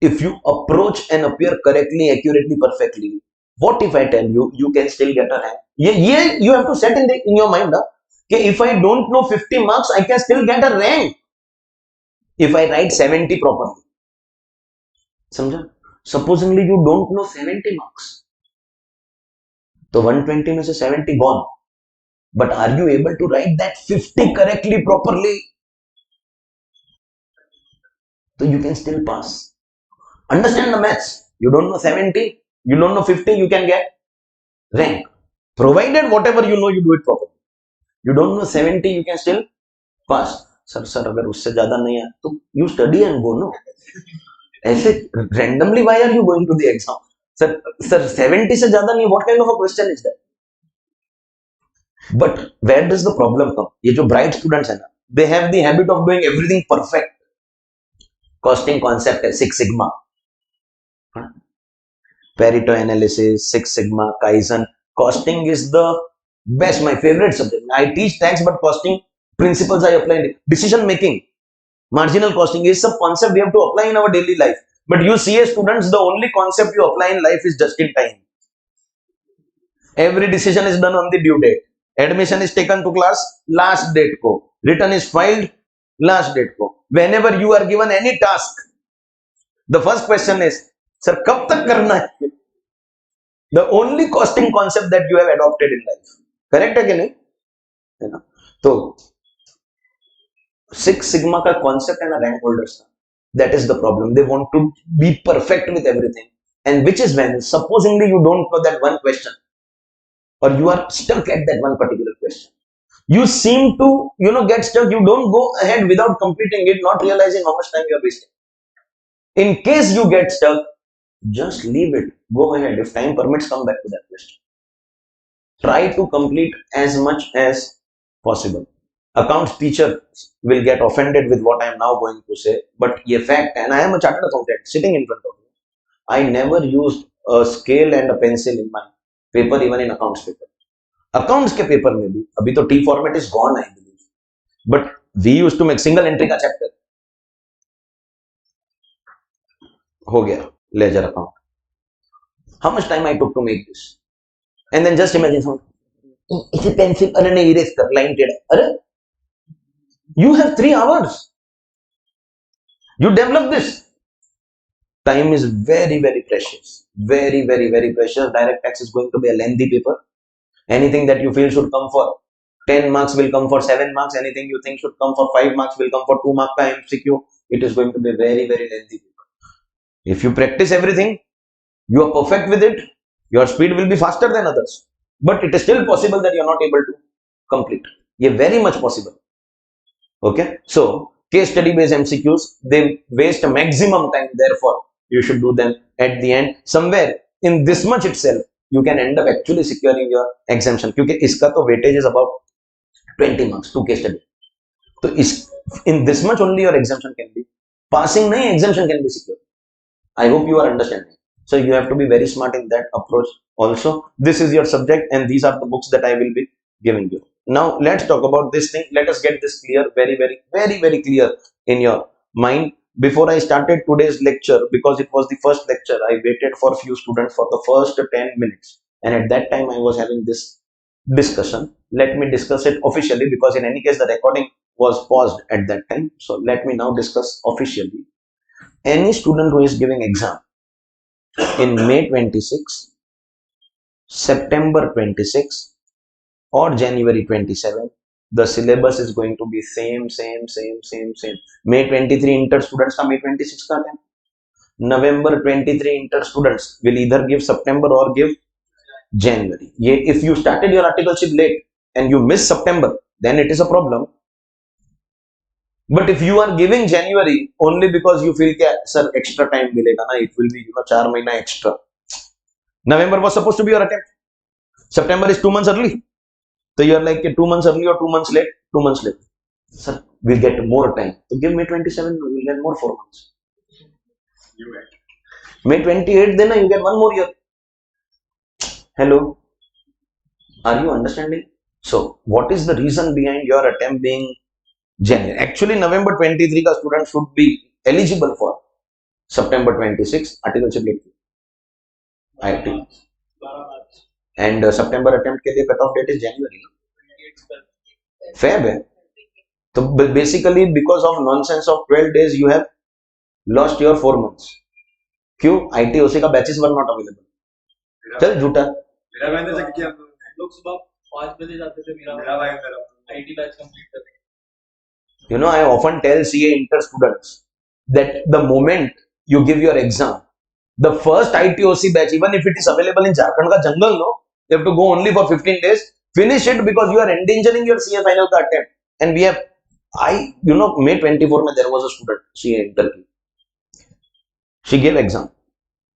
if you approach and appear correctly, accurately, perfectly, what if I tell you, you can still get a rank? Yeah, you have to set in your mind, okay, if I don't know 50 marks, I can still get a rank. If I write 70 properly. समझा? Supposingly you don't know 70 marks. तो 120 में से 70 gone. But are you able to write that 50 correctly, properly? So you can still pass. Understand the maths. You don't know 70, you don't know 50, you can get rank. Provided whatever you know, you do it properly. You don't know 70, you can still pass. Sir, अगर उससे ज़्यादा नहीं है, तो you study and go, no? ऐसे randomly, why are you going to the exam? Sir, 70 से ज़्यादा नहीं, what kind of a question is that? But where does the problem come? ये जो bright students हैं ना, they have the habit of doing everything perfect. Costing concept है 6 sigma. Pareto analysis, 6 sigma, Kaizen. Costing is the best, my favorite subject. I teach tax, but costing principles I apply. Decision making, marginal costing is some concept we have to apply in our daily life. But you CA students, the only concept you apply in life is just in time. Every decision is done on the due date. Admission is taken to class, last date ko. Return is filed, last date ko. Whenever you are given any task, the first question is, sir, कब तक करना है? The only costing concept that you have adopted in life. Correct है कि नहीं? है ना? तो 6 sigma का concept है ना rank holders का. That is the problem. They want to be perfect with everything. And which is when, supposingly you don't know that one question, or you are stuck at that one particular question. You seem to, get stuck. You don't go ahead without completing it, not realizing how much time you are wasting. In case you get stuck, just leave it. Go ahead. If time permits, come back to that question. Try to complete as much as possible. Accounts teacher will get offended with what I am now going to say, but a fact, and I am a chartered accountant sitting in front of you. I never used a scale and a pencil in my paper, even in accounts paper. Accounts के paper में भी अभी तो T format is gone, I believe. But we used to make single entry का chapter. हो गया ledger account. How much time I took to make this? And then just imagine someone, इसे pencil अरे नहीं erase कर line टेढ़ा अरे you have 3 hours. You develop this. Time is very, very precious. Very, very, very precious. Direct tax is going to be a lengthy paper. Anything that you feel should come for 10 marks will come for 7 marks. Anything you think should come for 5 marks will come for 2 marks MCQ. It is going to be a very, very lengthy paper. If you practice everything, you are perfect with it, your speed will be faster than others, but it is still possible that you are not able to complete. Yeah, very much possible. Okay, so case study based MCQs, they waste a maximum time, therefore you should do them at the end. Somewhere in this much itself you can end up actually securing your exemption, क्योंकि इसका तो weightage is about 20 marks to case study. So in this much only your exemption can be passing, nahi exemption can be secured. I hope you are understanding. So you have to be very smart in that approach also. This is your subject and these are the books that I will be giving you. Now let's talk about this thing. Let us get this clear, very clear in your mind. Before I started today's lecture, because it was the first lecture, I waited for a few students for the first 10 minutes. And at that time I was having this discussion. Let me discuss it officially, because in any case the recording was paused at that time. So let me now discuss officially. Any student who is giving exam in May 26, September 26 or January 27, the syllabus is going to be same. May 23 inter students का May 26 का है. November 23 inter students will either give September or give January. If you started your articleship late and you miss September, then it is a problem. But if you are giving January only because you feel that sir extra time milega na, it will be 4 months extra. November was supposed to be your attempt. September is 2 months early. So you are like 2 months early or 2 months late. 2 months late. Sir, we'll get more time. So give May 27, we'll get more 4 months. May 28, then you get 1 more year. Hello. Are you understanding? So what is the reason behind your attempt being January? Actually, November 23 का student should be eligible for September 26 articleship late IT, and September attempt के लिए cut off date is January. Feb है. So basically because of nonsense of 12 days you have lost your 4 months. क्यों? ITOC का batches were not available. चल झूठा. मेरा भाई ने चेक किया, लोग सुबह 5 बजे जाते थे, मेरा भाई IT batch complete करने. You know, I often tell CA inter students that the moment you give your exam, the first ITOC batch, even if it is available in Jharkhand ka jungle, no, you have to go only for 15 days. Finish it, because you are endangering your CA final ka attempt. And we have, May 24 mein there was a student, CA inter. She gave exam.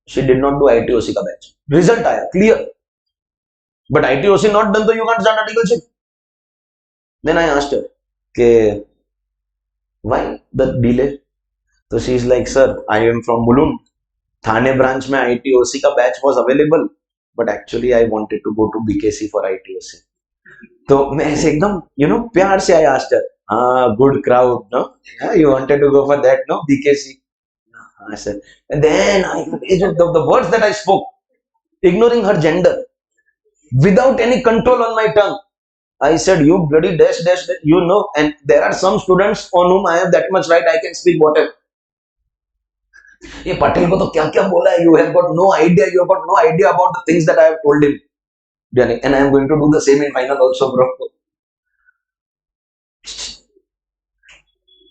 She did not do ITOC ka batch. Result aaya, clear. But ITOC not done, so you can't start articleship. Then I asked her, okay, why the delay? So she is like, sir, I am from Mulund. Thane branch mein ITOC ka batch was available, but actually I wanted to go to BKC for ITOC. So मैं ऐसे एकदम, प्यार से I asked her, good crowd, no? Yeah, you wanted to go for that, no? BKC. I said, and then the words that I spoke, ignoring her gender, without any control on my tongue, I said, you bloody dash, and there are some students on whom I have that much right, I can speak whatever. ये पटेल को तो क्या क्या बोला है, you have got no idea about the things that I have told him, and I am going to do the same in final also, bro.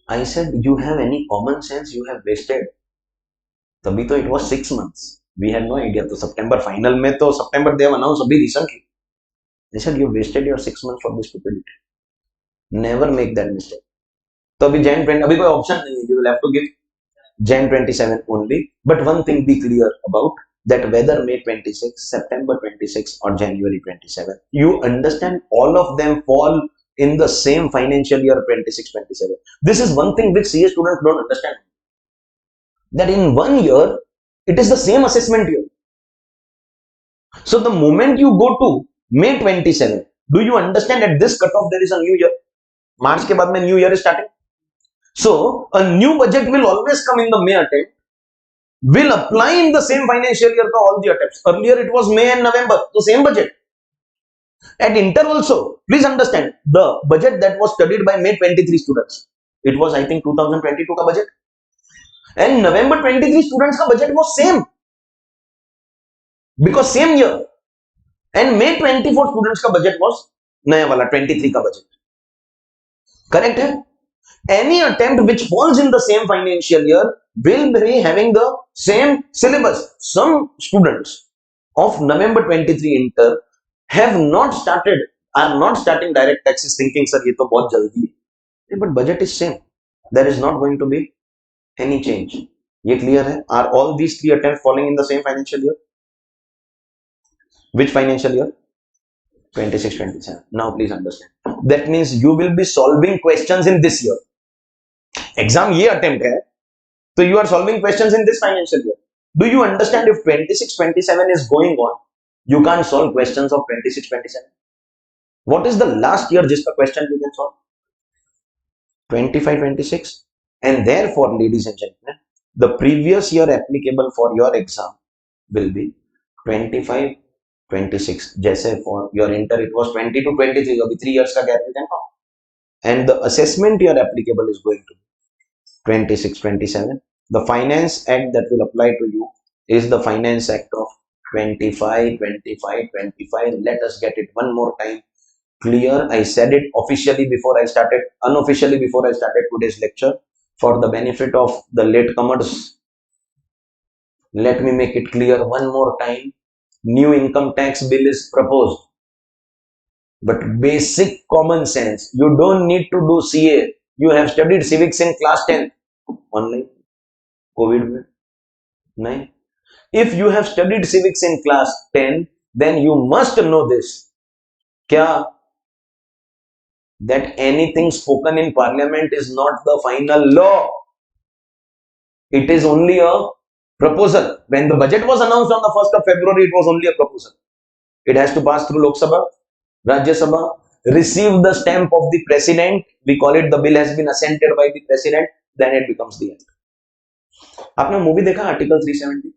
I said, you have any common sense? You have wasted. तभी तो it was 6 months. We had no idea. तो September final में तो September they have announced अभी recently. I said, you wasted your 6 months for this stupidity. Never make that mistake. तो अभी Jan 20 अभी कोई option नहीं है. You will have to give Jan 27 only. But one thing be clear about that, whether May 26, September 26 or January 27, you understand all of them fall in the same financial year 26-27. This is one thing which CA students don't understand. That in 1 year, it is the same assessment year. So the moment you go to May 27, do you understand at this cutoff there is a new year? March के बाद में new year is starting. So a new budget will always come in the May attempt, will apply in the same financial year for all the attempts. Earlier it was May and November, the same budget. At inter also, please understand, the budget that was studied by May 23 students, it was I think 2022 ka budget. And November 23 students ka budget was same. Because same year. And May 24 students ka budget was naya wala 23 ka budget. Correct hai? Any attempt which falls in the same financial year will be having the same syllabus. Some students of November 23 inter are not starting direct taxes thinking, sir, ye to bahut jaldi hai. But budget is same. There is not going to be any change. Ye clear hai? Are all these three attempts falling in the same financial year? Which financial year? 26-27. Now please understand. That means you will be solving questions in this year. Exam ye attempt hai. So you are solving questions in this financial year. Do you understand if 26-27 is going on, you can't solve questions of 26-27? What is the last year just the question you can solve? 25-26. And therefore, ladies and gentlemen, the previous year applicable for your exam will be 25-26. Jaise for your inter, it was 20-23. Abhi 3 years ka gap you can count. And the assessment year applicable is going to be 26-27. The Finance Act that will apply to you is the Finance Act of 25-25-25. Let us get it one more time clear. I said it officially before I started, unofficially before I started today's lecture. For the benefit of the latecomers, let me make it clear one more time. New income tax bill is proposed. But basic common sense, you don't need to do CA. You have studied civics in class 10. Online. COVID. No. If you have studied civics in class 10, then you must know this. Kya? That anything spoken in parliament is not the final law. It is only a proposal. When the budget was announced on the 1st of February, it was only a proposal. It has to pass through Lok Sabha, Rajya Sabha, receive the stamp of the president. We call it the bill has been assented by the president. Then it becomes the act. आपने movie देखा article 370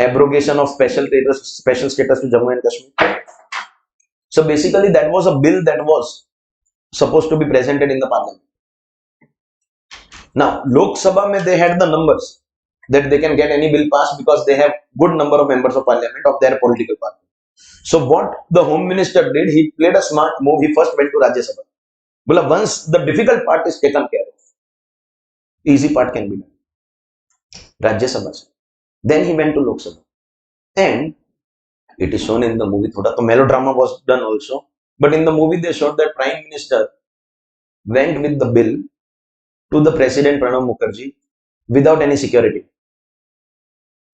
abrogation of special status to Jammu and Kashmir? So basically that was a bill that was supposed to be presented in the parliament. Now Lok Sabha mein they had the numbers that they can get any bill passed because they have good number of members of parliament of their political party. So what the home minister did, he played a smart move. He first went to Rajya Sabha. Well, once the difficult part is taken care of, easy part can be done. Rajya Sabha. Then he went to Lok Sabha. And it is shown in the movie. Thoda to melodrama was done also. But in the movie they showed that Prime Minister went with the bill to the President Pranab Mukherjee without any security.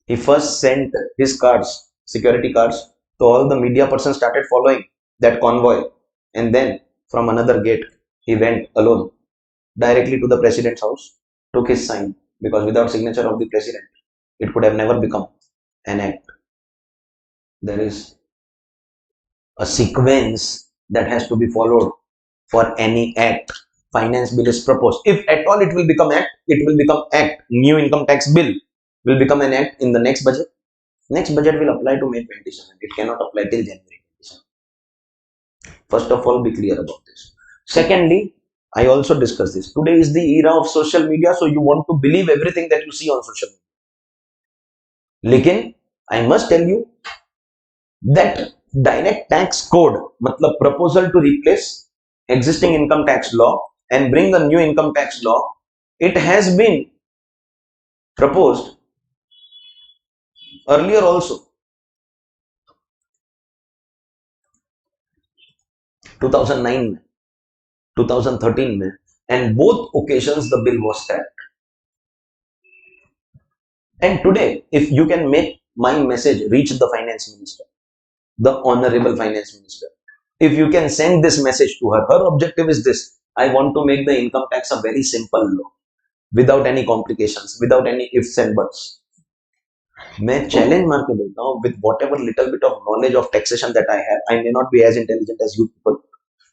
He first sent his cards, security cards, so all the media persons started following that convoy. And then from another gate, he went alone directly to the President's house, took his sign, because without signature of the President, it could have never become an act. There is a sequence that has to be followed for any act. Finance bill is proposed. If at all it will become act, it will become act. New income tax bill will become an act in the next budget. Next budget will apply to May 27. It cannot apply till January 27. First of all, be clear about this. Secondly, I also discussed this. Today is the era of social media, so you want to believe everything that you see on social media. Lekin, I must tell you that direct tax code, matlab proposal to replace existing income tax law and bring a new income tax law, it has been proposed earlier also. 2009, 2013, and both occasions the bill was scrapped. And today, if you can make my message reach the finance minister, the honorable finance minister, if you can send this message to her, her objective is this: I want to make the income tax a very simple law, without any complications, without any ifs and buts. मैं challenge मार के बोलता हूँ, with whatever little bit of knowledge of taxation that I have, I may not be as intelligent as you people,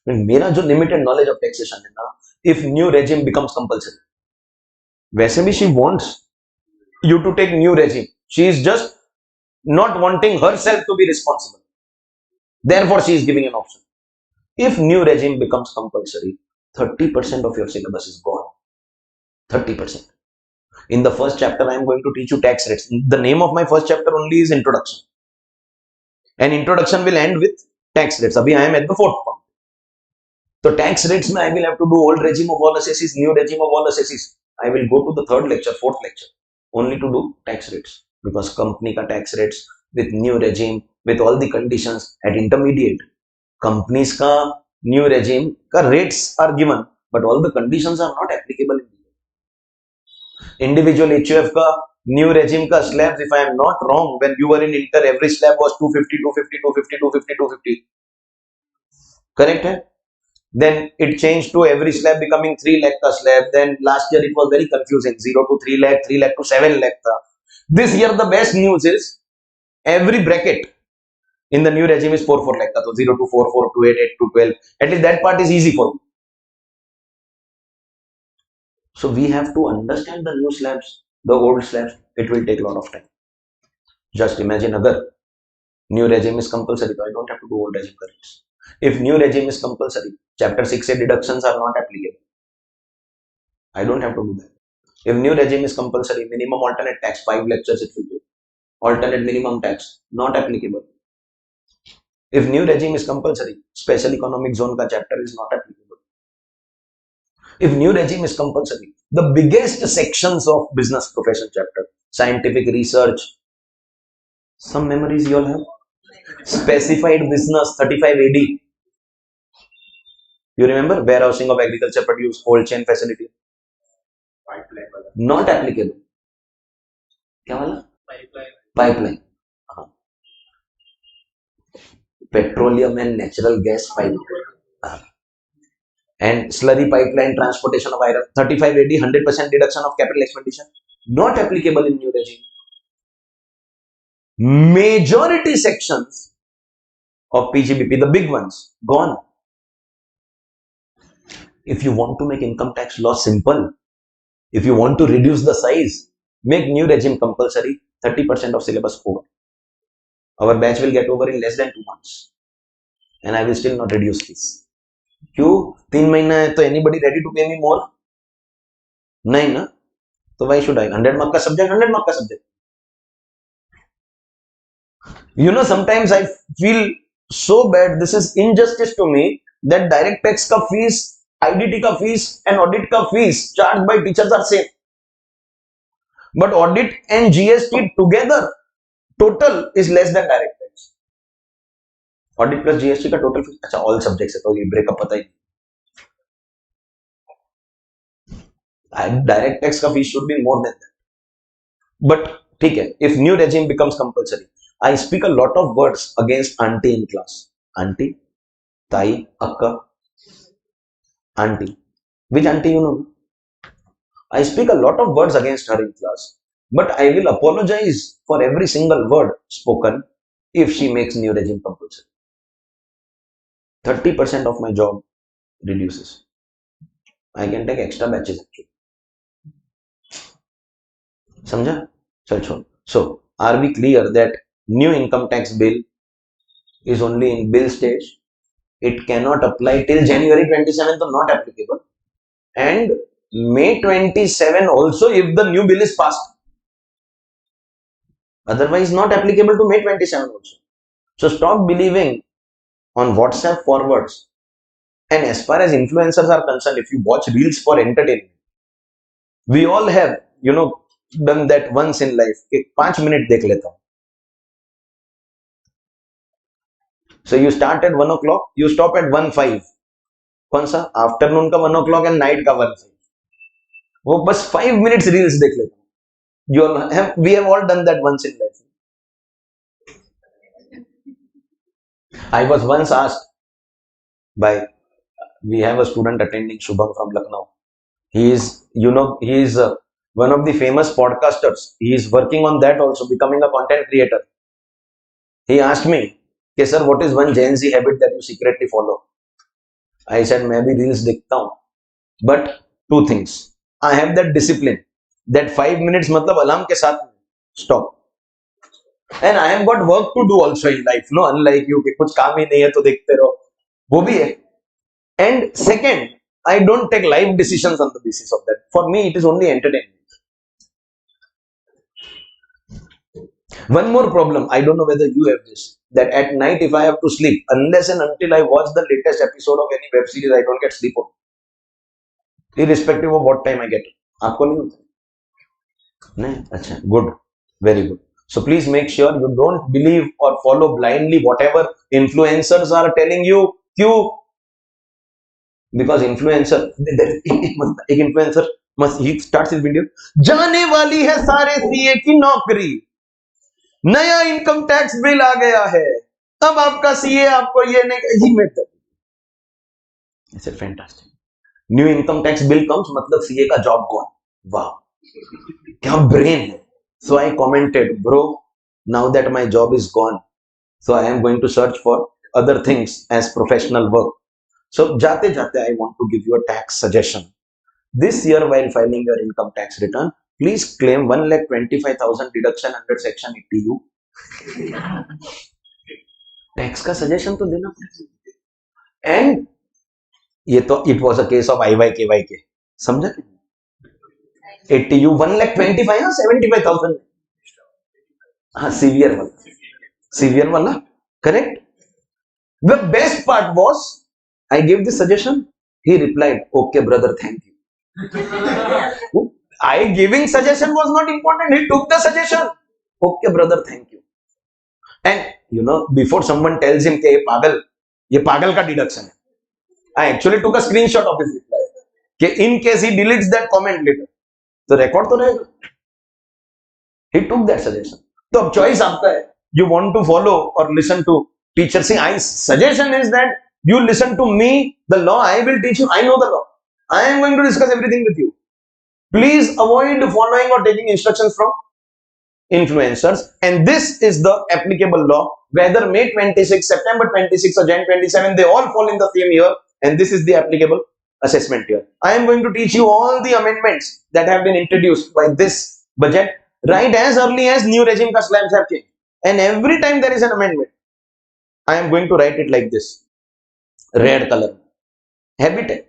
but मेरा जो limited knowledge of taxation है ना, if new regime becomes compulsory, वैसे भी she wants you to take new regime. She is just not wanting herself to be responsible. Therefore, she is giving an option. If new regime becomes compulsory, 30% of your syllabus is gone. 30%. In the first chapter, I am going to teach you tax rates. The name of my first chapter only is introduction. And introduction will end with tax rates. Abhi I am at the fourth point. So tax rates में I will have to do old regime of all assesses, new regime of all assesses. I will go to the third lecture, fourth lecture, only to do tax rates, because company का tax rates with new regime, with all the conditions at intermediate. Companies का new regime का rates are given, but all the conditions are not applicable. Individual HUF का new regime का slabs, if I am not wrong, when you were in inter, every slab was 250, 250, 250, 250, 250. Correct है? Then it changed to every slab becoming 3 lakh ka slab. Then last year it was very confusing, 0 to 3 lakh, 3 lakh to 7 lakh tha. This year the best news is every bracket in the new regime is 4 lakh ka. So 0 to 4, 4 to 8, 8 to 12. At least that part is easy for you. So we have to understand the new slabs, the old slabs. It will take a lot of time. Just imagine agar new regime is compulsory, so I don't have to do old regime credits. If new regime is compulsory, chapter 6A deductions are not applicable. I don't have to do that. If new regime is compulsory, minimum alternate tax, 5 lectures it will take. Alternate minimum tax, not applicable. If new regime is compulsory, special economic zone ka chapter is not applicable. If new regime is compulsory, the biggest sections of business profession chapter, scientific research, some memories you all have. Specified business, 35 AD. You remember? Warehousing of agriculture produce, cold chain facility. Not applicable. क्या वाला? Pipeline. Petroleum and natural gas pipeline. And slurry pipeline, transportation of iron. 35 AD, 100% deduction of capital expenditure. Not applicable in new regime. Majority sections of PGBP, the big ones, gone. If you want to make income tax law simple, if you want to reduce the size, make new regime compulsory, 30% of syllabus over. Our batch will get over in less than 2 months. And I will still not reduce fees. क्यों? 3 महीना है तो anybody ready to pay me more? नहीं ना? तो why should I? 100 mark का subject, 100 mark का subject. You know, sometimes I feel so bad. This is injustice to me that direct tax का fees, IDT का fees and audit का fees charged by teachers are same. But audit and GST together, total is less than direct tax. Audit plus GST का total fees, अच्छा all subjects है तो ये breakup पता ही. Direct tax का fees should be more than that. But ठीक है, if new regime becomes compulsory, I speak a lot of words against auntie in class. Auntie, tai, akka, auntie. Which auntie you know? I speak a lot of words against her in class. But I will apologize for every single word spoken if she makes new regime compulsory. 30% of my job reduces. I can take extra batches actually. Samjha? So, are we clear that new income tax bill is only in bill stage? It cannot apply till January 27th, so not applicable. And May 27 also if the new bill is passed. Otherwise not applicable to May 27 also. So stop believing on WhatsApp forwards. And as far as influencers are concerned, if you watch reels for entertainment, we all have, done that once in life. 5 minutes dekh leta hu. So you start at 1 o'clock, you stop at 1:05. कौन सा? Afternoon का 1 o'clock and night का 1:05. वो बस 5 minutes reels देख लेता हूँ. We have all done that once in life. I was once asked by, we have a student attending, Shubham from Lucknow. He is one of the famous podcasters. He is working on that also, becoming a content creator. He asked me, okay, sir, what is one Gen Z habit that you secretly follow? I said, मैं भी reels देखता हूँ. But 2 things. I have that discipline. That 5 minutes मतलब alarm के साथ stop. And I have got work to do also in life. No, unlike you, कि कुछ काम ही नहीं है तो देखते रहो. वो भी है. And second, I don't take life decisions on the basis of that. For me, it is only entertainment. One more problem, I don't know whether you have this, that at night if I have to sleep, unless and until I watch the latest episode of any web series, I don't get sleep on, irrespective of what time I get. आपको नहीं होता? नहीं? अच्छा, good, very good. So please make sure you don't believe or follow blindly whatever influencers are telling you. क्यों? Because influencer, एक influencer must, he starts his video, जाने वाली है सारे सीए की नौकरी, नया इनकम टैक्स बिल आ गया है, अब आपका सीए आपको ये नहीं, he made that, I said fantastic. New income tax bill comes मतलब सीए का जॉब गॉन. वाह, क्या ब्रेन है. So I commented, bro, now that my job is gone, so I am going to search for other things as professional work. So जाते जाते I want to give you a tax suggestion. This year while filing your income tax return, please claim 1,25,000 deduction under section 80U. Tax का suggestion तो देना पड़ेगा. And ये तो it was a case of IYKYK, समझा? 80U 1,25,000 या 75,000, हाँ severe वाला correct. The best part was I gave this suggestion, he replied, okay brother, thank you. I giving suggestion was not important, he took the suggestion. Okay brother, thank you. And you know, before someone tells him कि ये पागल का deduction है, I actually took a screenshot of his reply कि in case he deletes that comment later, तो record तो रहेगा. He took that suggestion. तो अब choice आपका है, you want to follow or listen to teacher. See, I suggestion is that you listen to me, the law I will teach you, I know the law, I am going to discuss everything with you. Please avoid following or taking instructions from influencers. And this is the applicable law, whether May 26, September 26 or Jan 27, they all fall in the same year, and this is the applicable assessment year. I am going to teach you all the amendments that have been introduced by this budget, right as early as new regime ka slabs have changed. And every time there is an amendment, I am going to write it like this, red color, habit.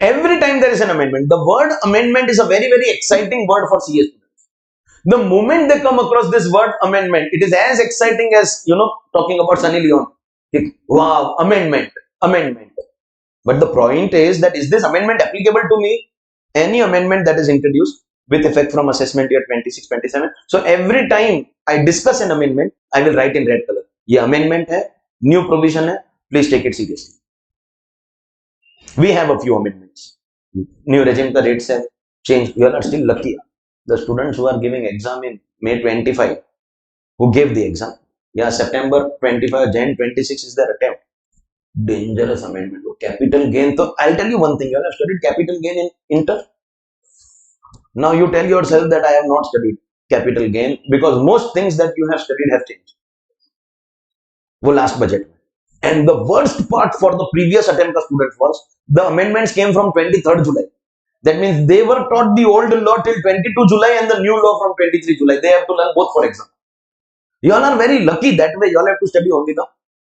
Every time there is an amendment, the word amendment is a very, very exciting word for CA students. The moment they come across this word amendment, it is as exciting as, you know, talking about Sunny Leon. Wow, amendment. But the point is that, is this amendment applicable to me? Any amendment that is introduced with effect from assessment year 26-27. So every time I discuss an amendment, I will write in red color. ये amendment है, new provision है, please take it seriously. We have a few amendments. New regime का rates have changed. You are still lucky. The students who are giving exam in May 25, who gave the exam, yeah, September 25, Jan 26 is their attempt. Dangerous amendment. Capital gain. So I'll tell you one thing. You have studied capital gain in inter. Now you tell yourself that I have not studied capital gain, because most things that you have studied have changed. वो last budget. And the worst part for the previous attempt of students was the amendments came from 23rd July. That means they were taught the old law till 22 July and the new law from 23 July. They have to learn both for exam. You all are very lucky that way. You all have to study only the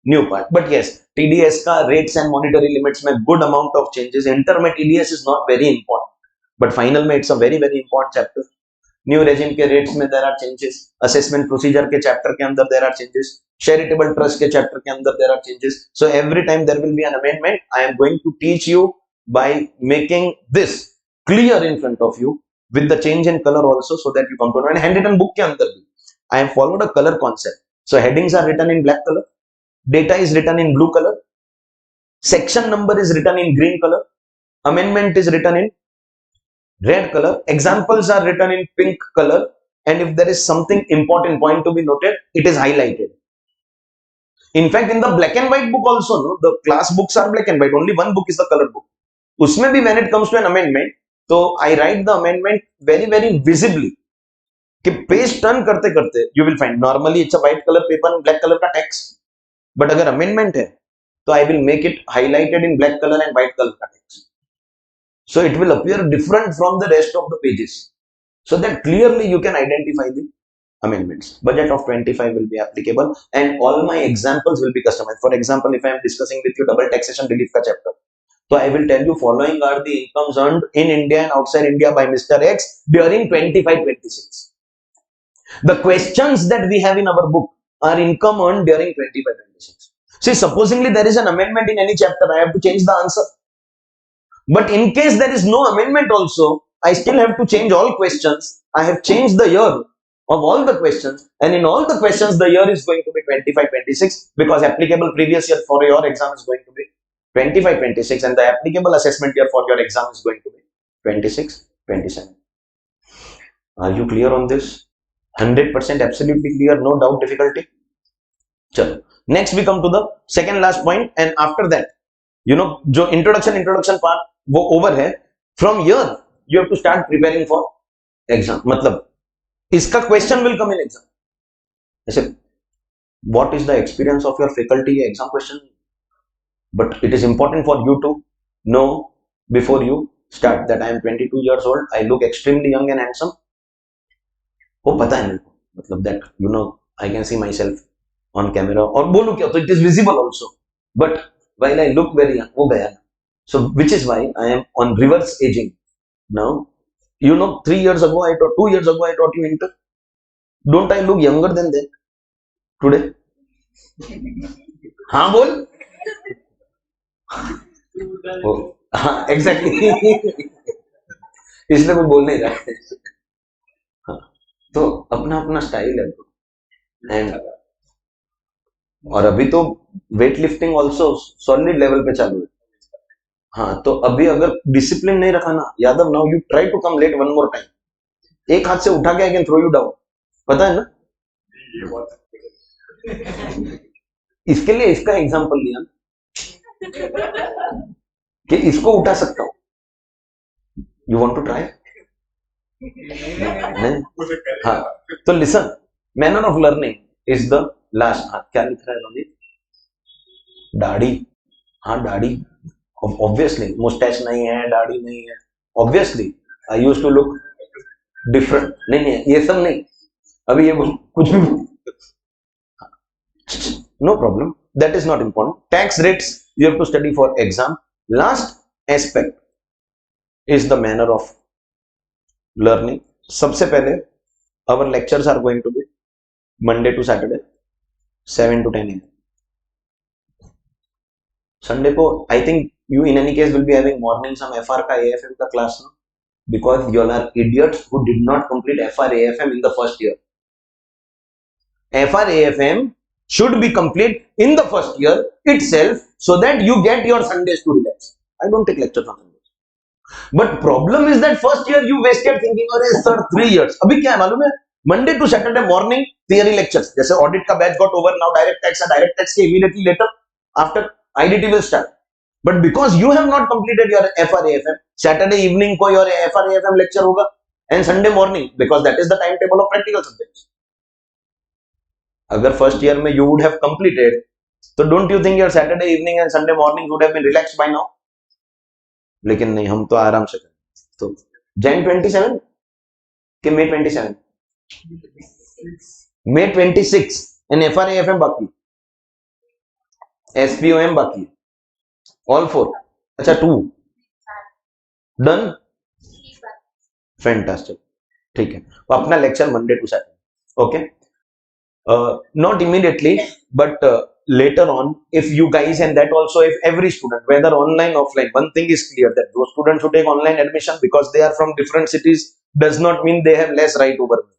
new part. But yes, TDS ka rates and monetary limits में good amount of changes. Inter में TDS is not very important, but final में it's a very, very important chapter. New regime के rates में there are changes. Assessment procedure के chapter के अंदर there are changes. Charitable trust के chapter के अंदर there are changes. So every time there will be an amendment, I am going to teach you by making this clear in front of you with the change in color also, so that you come to know. And handwritten book के अंदर भी I have followed a color concept. So headings are written in black color, data is written in blue color, section number is written in green color, amendment is written in red color, examples are written in pink color, and if there is something important point to be noted, it is highlighted. In fact, in the black and white book also, no, the class books are black and white, only one book is the color book. उसमें भी when it comes to an amendment, so I write the amendment very, very visibly. कि page turn करते करते you will find normally it's a white color paper and black color का text, but अगर amendment है तो I will make it highlighted in black color and white color का text, so it will appear different from the rest of the pages, so that clearly you can identify the amendments. Budget of 25 will be applicable, and all my examples will be customized. For example, if I am discussing with you double taxation relief ka chapter, so I will tell you following are the incomes earned in India and outside India by Mr. X during 25-26. The questions that we have in our book are income earned during 25-26. See, supposingly there is an amendment in any chapter, I have to change the answer. But in case there is no amendment also, I still have to change all questions. I have changed the year of all the questions, and in all the questions the year is going to be 25-26 because applicable previous year for your exam is going to be 25-26 and the applicable assessment year for your exam is going to be 26-27. Are you clear on this? 100% absolutely clear, no doubt, difficulty. Chalo. Next we come to the second last point, and after that, you know, जो introduction part वो over है. From here you have to start preparing for exam. मतलब इसका question will come in exam. ऐसे what is the experience of your faculty exam question, but it is important for you to know before you start that I am 22 years old, I look extremely young and handsome. वो पता है मेरे को, मतलब that you know I can see myself on camera और बोलूं क्या तो it is visible also, but while I look very young, वो गया. So which is why I am on reverse aging now. You know, 2 years ago I taught you inter. Don't I look younger than that today? हाँ बोल. हाँ exactly. इसलिए कोई बोल नहीं रहा है. हाँ तो अपना अपना स्टाइल है एंड और अभी तो weight lifting also solid level पे चालू है. हाँ तो अभी अगर डिसिप्लिन नहीं रखा ना Yadav, now you try to come late one more time, एक हाथ से उठा के I can throw you down, पता है ना. इसके लिए इसका एग्जांपल लिया कि इसको उठा सकता हूं. You want to try? हाँ तो listen, manner of learning is the last. हाँ क्या लिख रहा है रोनित? दाढ़ी. हाँ दाढ़ी ऑब्वियसली, मुस्टैच नहीं है, दाढ़ी नहीं है, obviously I used to look different. नहीं नहीं ये सब नहीं, अभी ये कुछ भी no problem, that is not important. Tax rates you have to study for exam. Last aspect is the manner of learning. सबसे पहले our lectures are going to be Monday to Saturday 7 to 10 a.m. Sunday को I think you in any case will be having morning some FR का AFM का class ना, because you all are idiots who did not complete FR AFM in the first year. FR AFM should be complete in the first year itself so that you get your Sundays to relax. I don't take lectures on Sundays. But problem is that first year you wasted thinking अरे sir 3 years. अभी क्या है मालूम है? Monday to Saturday morning theory lectures. जैसे audit का batch got over, now direct tax है, direct tax के immediately later after IDT will start. But because you have not completed your FR AFM, Saturday evening को your FR AFM lecture होगा and Sunday morning, because that is the timetable of practical subjects. अगर first year में you would have completed, so don't you think your Saturday evening and Sunday morning would have been relaxed by now? लेकिन नहीं, हम तो आराम से करें. तो Jan 27 कि May 27? May 26 and FR AFM बाकी, SPOM बाकी, all 4. अच्छा 2 डन, फैंटास्टिक. ठीक है, तो अपना lecture Monday to Saturday. Okay, not immediately but later on, if you guys, and that also if every student, whether online offline, one thing is clear that those students who take online admission because they are from different cities does not mean they have less right over me.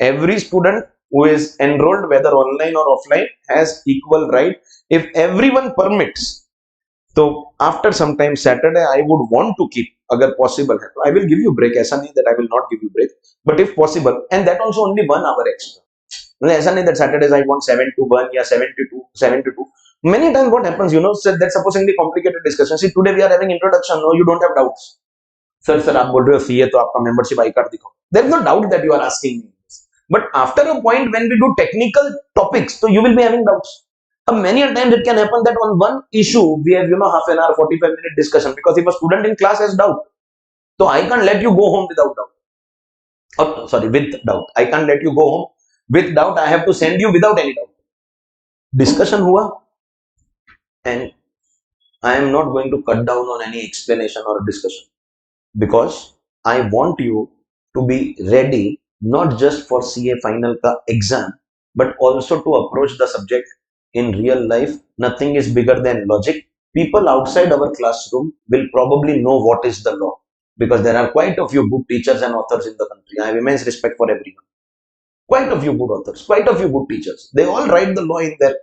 Every student who is enrolled whether online or offline has equal right if everyone permits. So after some time Saturday I would want to keep, अगर possible है तो I will give you break. ऐसा नहीं that I will not give you break, but if possible, and that also only 1 hour extra. ऐसा नहीं that Saturdays I want 7 to 1 या 7 to 2. Many times what happens, you know, so that's supposedly complicated discussion. See, today we are having introduction. No, you don't have doubts. Sir, आप बोल रहे हो fee है तो आपका membership I card दिखाओ. There is no doubt that you are asking me. But after a point when we do technical topics, so you will be having doubts. Many times it can happen that on one issue we have, you know, half an hour, 45-minute discussion, because if a student in class has doubt, so I can't let you go home without doubt. Or sorry, with doubt. I can't let you go home with doubt. I have to send you without any doubt. Discussion हुआ, and I am not going to cut down on any explanation or discussion because I want you to be ready not just for CA final ka exam, but also to approach the subject in real life. Nothing is bigger than logic. People outside our classroom will probably know what is the law, because there are quite a few good teachers and authors in the country. I have immense respect for everyone. Quite a few good authors, quite a few good teachers. They all write the law in their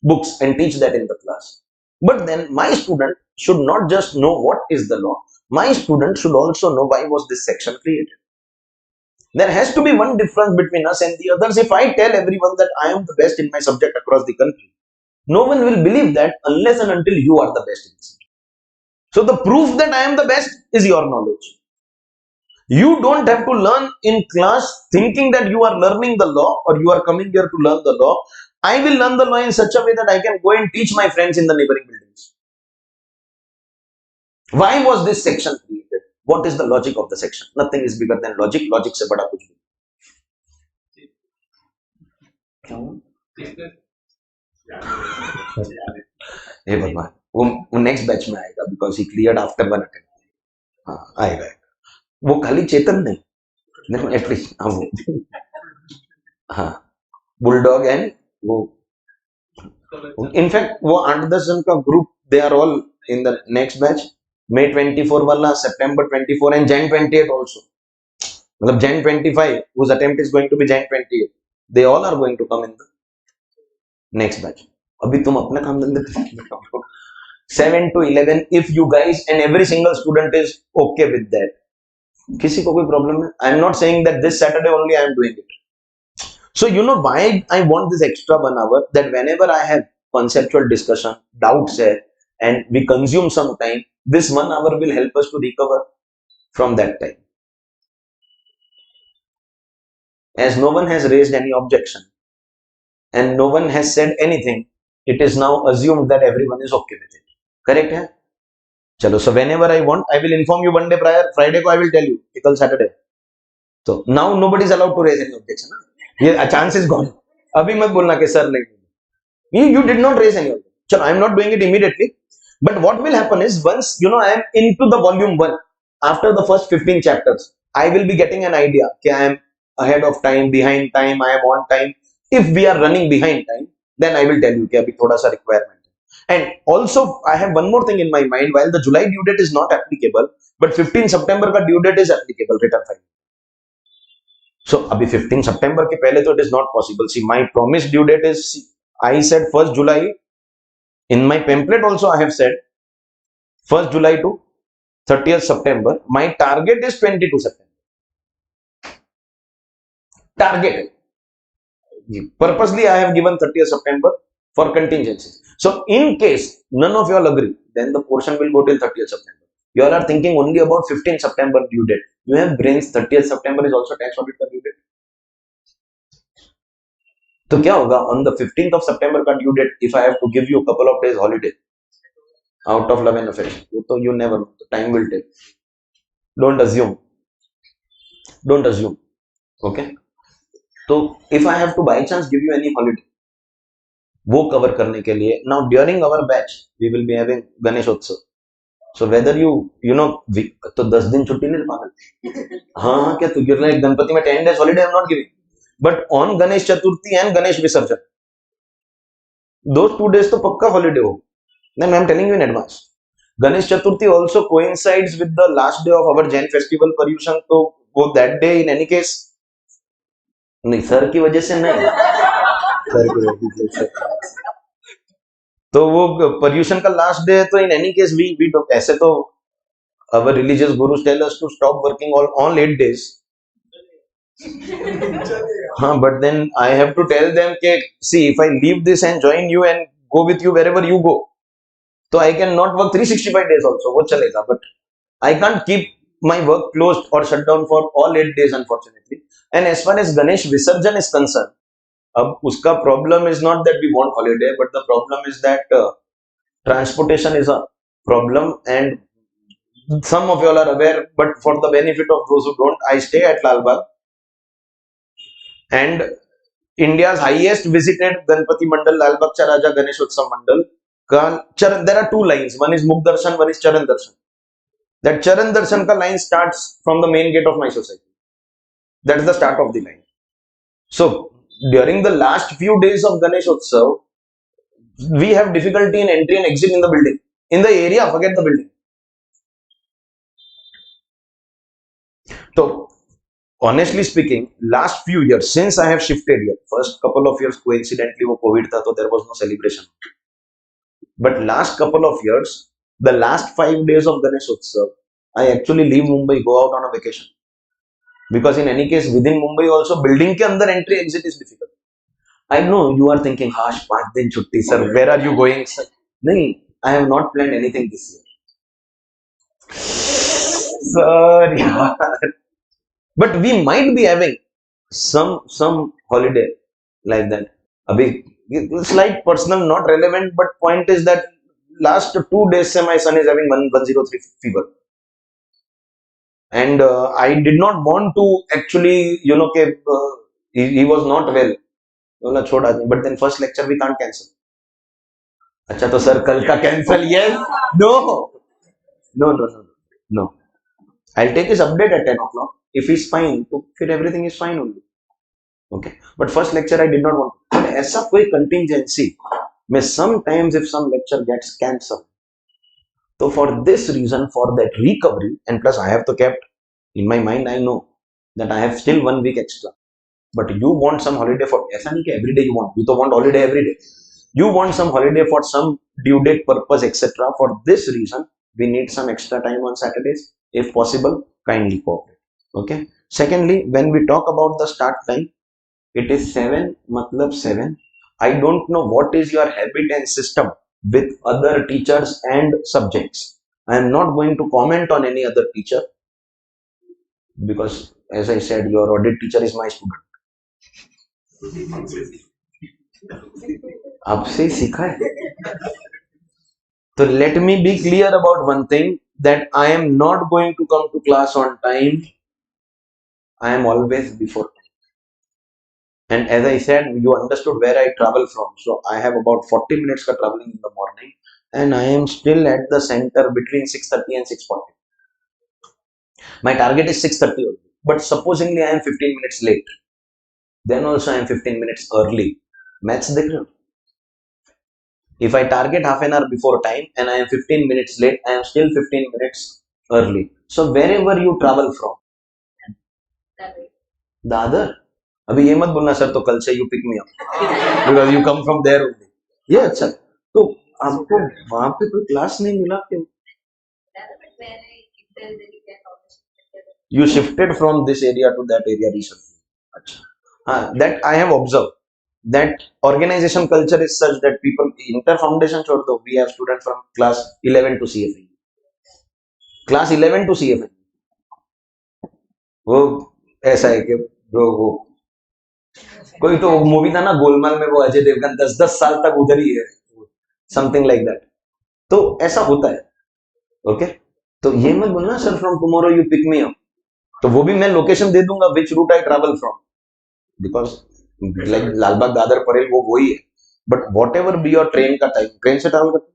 books and teach that in the class. But then my student should not just know what is the law. My student should also know why was this section created. There has to be one difference between us and the others. If I tell everyone that I am the best in my subject across the country, no one will believe that unless and until you are the best in the subject. So the proof that I am the best is your knowledge. You don't have to learn in class thinking that you are learning the law or you are coming here to learn the law. I will learn the law in such a way that I can go and teach my friends in the neighboring buildings. Why was this section created? What is the logic of the section? Nothing is bigger than logic. Logic से बड़ा कुछ नहीं. हे भगवान, वो next batch में आएगा because he cleared after one attempt. हाँ आएगा. वो खाली चेतन नहीं, एटलीस्ट हाँ वो हाँ बुलडॉग एंड वो इनफैक्ट वो 8-10 जन का group, they are all in the next batch. May 24 वाला, September 24 and Jan 28 also. मतलब Jan 25 whose attempt is going to be Jan 28. They all are going to come in the next batch. अभी तुम अपना काम धंधे करो. 7 to 11 if you guys and every single student is okay with that. किसी को कोई प्रॉब्लम है? I am not saying that this Saturday only I am doing it. So you know why I want this extra 1 hour, that whenever I have conceptual discussion, doubts है, and we consume some time, this 1 hour will help us to recover from that time. As no one has raised any objection and no one has said anything, it is now assumed that everyone is okay with it. Correct है? चलो, so whenever I want, I will inform you one day prior. Friday को I will tell you, कल Saturday. So now nobody is allowed to raise any objection. ये chance is gone. अभी मत बोलना कि sir नहीं. You did not raise any objection. चलो, I am not doing it immediately. But what will happen is, once I am into the volume 1, after the first 15 chapters, I will be getting an idea that I am ahead of time, behind time, I am on time. If we are running behind time, then I will tell you that abhi thoda sa requirement. And also, I have one more thing in my mind. While the July due date is not applicable, but 15 September ka due date is applicable, return file. So, abhi 15 September ke pehle to it is not possible. See, my promised due date is, I said 1st July. In my pamphlet also I have said 1st July to 30th September. My target is 22 September. Target. Purposely I have given 30th September for contingencies. So in case none of you all agree, then the portion will go till 30th September. You all are thinking only about 15th September due date. You have brains, 30th September is also tax audit due date. तो क्या होगा on the 15th of September का due date, if I have to give you a couple of days holiday out of love and affection, तो you never know, the time will take. Don't assume, okay? तो if I have to by chance give you any holiday, वो cover करने के लिए, now during our batch we will be having Ganesh Utsav. So whether you know तो 10 दिन छुट्टी नहीं पागल. हाँ क्या तू गिर रहा है गणपति में 10 days holiday I am not giving. But on Ganesh Chaturthi and Ganesh Visarjan, those 2 days to pakka holiday ho. Then I am telling you in advance. Ganesh Chaturthi also coincides with the last day of our Jain festival Paryushan, so वो that day in any case नहीं sir की वजह से नहीं, sir की वजह से तो वो Paryushan का last day तो in any case we don't. ऐसे तो our religious gurus tell us to stop working all 8 days. But then I have to tell them that, see, if I leave this and join you and go with you wherever you go, so I cannot work 365 days also, wo chalega, but I can't keep my work closed or shut down for all 8 days, unfortunately. And as far as Ganesh Visarjan is concerned, uska problem is not that we want holiday, but the problem is that transportation is a problem, and some of you all are aware, but for the benefit of those who don't, I stay at Lal Bagh. And India's highest visited Ganpati Mandal, Lal Bagh Cha Raja Ganesh Utsav Mandal. There are 2 lines. One is Mukh Darshan, one is Charan Darshan. That Charan Darshan ka line starts from the main gate of my society. That's the start of the line. So during the last few days of Ganesh Utsav, we have difficulty in entry and exit in the building. In the area, forget the building. So honestly speaking, last few years since I have shifted here, first couple of years coincidentally वो COVID था, so there was no celebration. But last couple of years, the last 5 days of Ganesh Utsav, I actually leave Mumbai, go out on a vacation. Because in any case, within Mumbai also, building के अंदर entry exit is difficult. I know you are thinking, Harsh, 5 दिन छुट्टी, sir, where are you going, sir? नहीं, I have not planned anything this year. Sir, yeah. But we might be having some holiday like that. Abhi, it's like personal, not relevant, but point is that last 2 days my son is having 103 fever. And I did not want to actually, he was not well. But then first lecture we can't cancel. अच्छा तो sir कल का cancel? Yes. No. I'll take his update at 10 o'clock. If he's fine, तो फिर everything is fine only. Okay. But first lecture I did not want. But ऐसा कोई contingency में sometimes if some lecture gets cancelled, so for this reason, for that recovery, and plus I have to kept in my mind, I know that I have still 1 week extra. But you want some holiday for ऐसा नहीं कि every day you want. You तो want holiday every day. You want some holiday for some due date purpose, etc. For this reason, we need some extra time on Saturdays. If possible, kindly cooperate. Okay. Secondly, when we talk about the start time, it is 7, matlab 7. I don't know what is your habit and system with other teachers and subjects. I am not going to comment on any other teacher because, as I said, your audit teacher is my student. आपसे सीखा है. So let me be clear about one thing, that I am not going to come to class on time. I am always before time. And as I said, you understood where I travel from. So I have about 40 minutes of traveling in the morning, and I am still at the center between 6:30 and 6:40. My target is 6:30 only. But supposingly I am 15 minutes late, then also I am 15 minutes early. Maths dekh rahe ho? If I target half an hour before time and I am 15 minutes late, I am still 15 minutes early. So wherever you travel from, Dadar, अभी ये मत बोलना sir तो कल से you pick me up because you come from there only. ये अच्छा, तो आपको वहाँ पे कोई क्लास नहीं मिला क्यों? You shifted from this area to that area recently. अच्छा, that I have observed. That organization culture is such that people inter foundation छोड़ दो, we have students from class 11 to CFA. Class 11 to CFA. वो ऐसा है कि वो कोई तो मूवी था ना गोलमाल में, वो अजय देवगन 10-10 साल तक उधर ही है, समथिंग लाइक दैट. तो ऐसा होता है. ओके, तो ये मत बोलना sir from tomorrow you pick me up, तो वो भी मैं लोकेशन दे दूंगा which route I travel from, because like Lalbaug Dadar Parel वो वही है. But whatever be your train का टाइम, ट्रेन से ट्रैवल करते,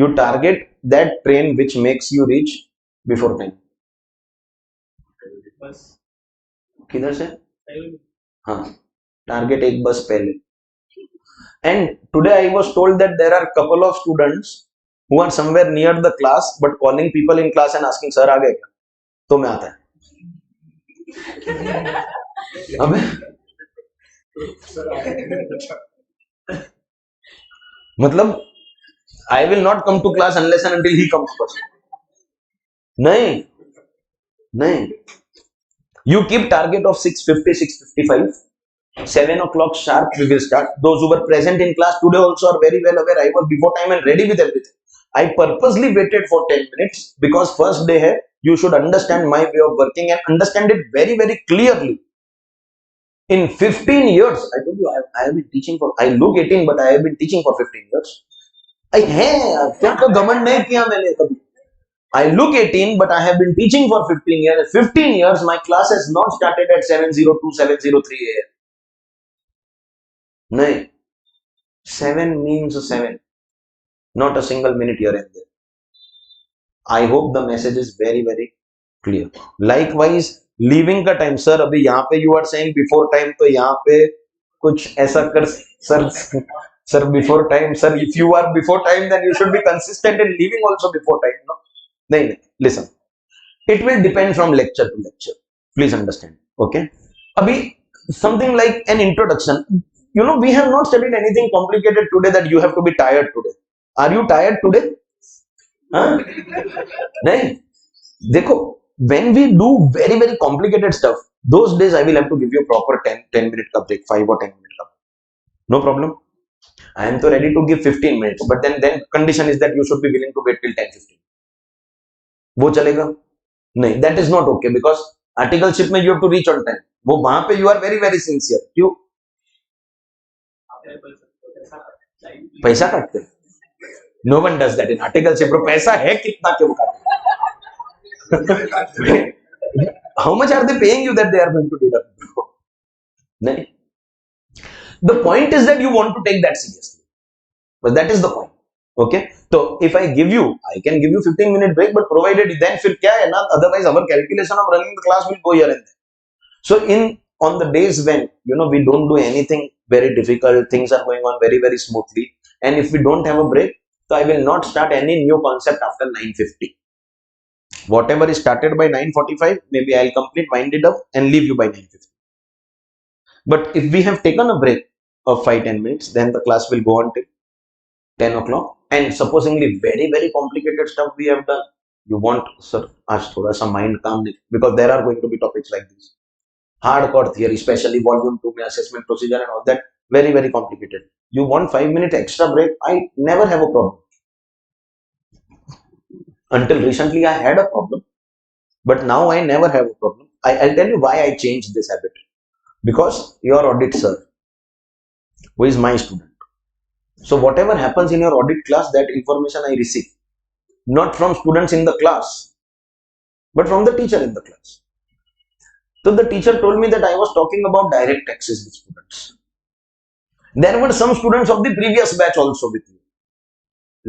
you target that train which makes you reach before time. किधर से? हाँ, टारगेट एक बस पहले. And today I was told that there are couple of students who are somewhere near the class but calling people in class and asking sir आ गए क्या, तो मैं आता है. अबे मतलब I will not come to class unless and until he comes first. नहीं, you keep target of 6:50, 6:55, 7 o'clock sharp we will start. Those who were present in class today also are very well aware I was before time and ready with everything. I purposely waited for 10 minutes because first day hai, you should understand my way of working and understand it very, very clearly. In 15 years, I told you, I have been teaching for, I look 18, but I have been teaching for 15 years. I look 18, but I have been teaching for 15 years. 15 years, my class has not started at 7:02, 7:03 a.m. No, 7 means 7. Not a single minute here and there. I hope the message is very, very clear. Likewise, leaving का time sir अभी यहाँ पे you are saying before time, तो यहाँ पे कुछ ऐसा कर sir, sir before time sir, if you are before time then you should be consistent in leaving also before time, no नहीं नहीं, listen, it will depend from lecture to lecture, please understand, okay? Abhi something like an introduction, you know, we have not studied anything complicated today that you have to be tired today. Are you tired today? nahi, dekho, when we do very very complicated stuff, those days I will have to give you a proper 10 minute ka break, 5 or 10 minute ka break. No problem, I am so ready to give 15 minutes, but then condition is that you should be willing to wait till 10:15. वो चलेगा नहीं, that is not okay, because articleship में you have to reach on time, वो वहां पे you are very very sincere, क्यों पैसा काटते, no one does that in articleship, पैसा है कितना क्यों काटते, how much are they paying you that they are going to deduct, नहीं, the point is that you want to take that seriously, but that is the point, okay? So if I give you, I can give you 15-minute break, but provided then फिर क्या है ना, otherwise our calculation of running the class will go here and there. So on the days when, you know, we don't do anything very difficult, things are going on very very smoothly, and if we don't have a break, so I will not start any new concept after 9:50. Whatever is started by 9:45, maybe I'll complete, wind it up and leave you by 9:50. But if we have taken a break of 5-10 minutes, then the class will go on till 10 o'clock. And supposingly very very complicated stuff we have done, you want sir aaj thoda sa mind calm, because there are going to be topics like this, hardcore theory, especially volume 2 mein assessment procedure and all that, very very complicated, you want 5 minutes extra break, I never have a problem. Until recently I had a problem, but now I never have a problem. I'll tell you why I changed this habit, because your audit sir, who is my student, so whatever happens in your audit class, that information I receive not from students in the class, but from the teacher in the class. So the teacher told me that I was talking about direct taxes with students. There were some students of the previous batch also with me,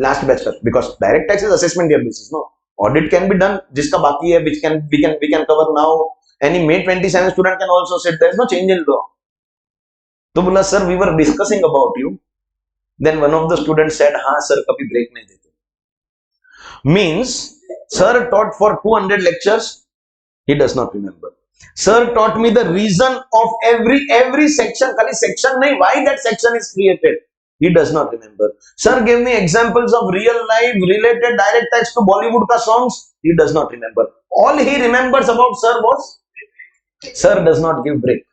last batch, because direct taxes assessment year basis, no, audit can be done, jiska baki hai, which we can cover now, any May 27 student can also sit, there is no change in law. So bola sir, we were discussing about you. Then one of the students said, हाँ sir, कभी break नहीं देते. Means, sir taught for 200 lectures, he does not remember. Sir taught me the reason of every section, खाली section नहीं, why that section is created, he does not remember. Sir gave me examples of real life related direct tax to Bollywood का songs, he does not remember. All he remembers about sir was, sir does not give break.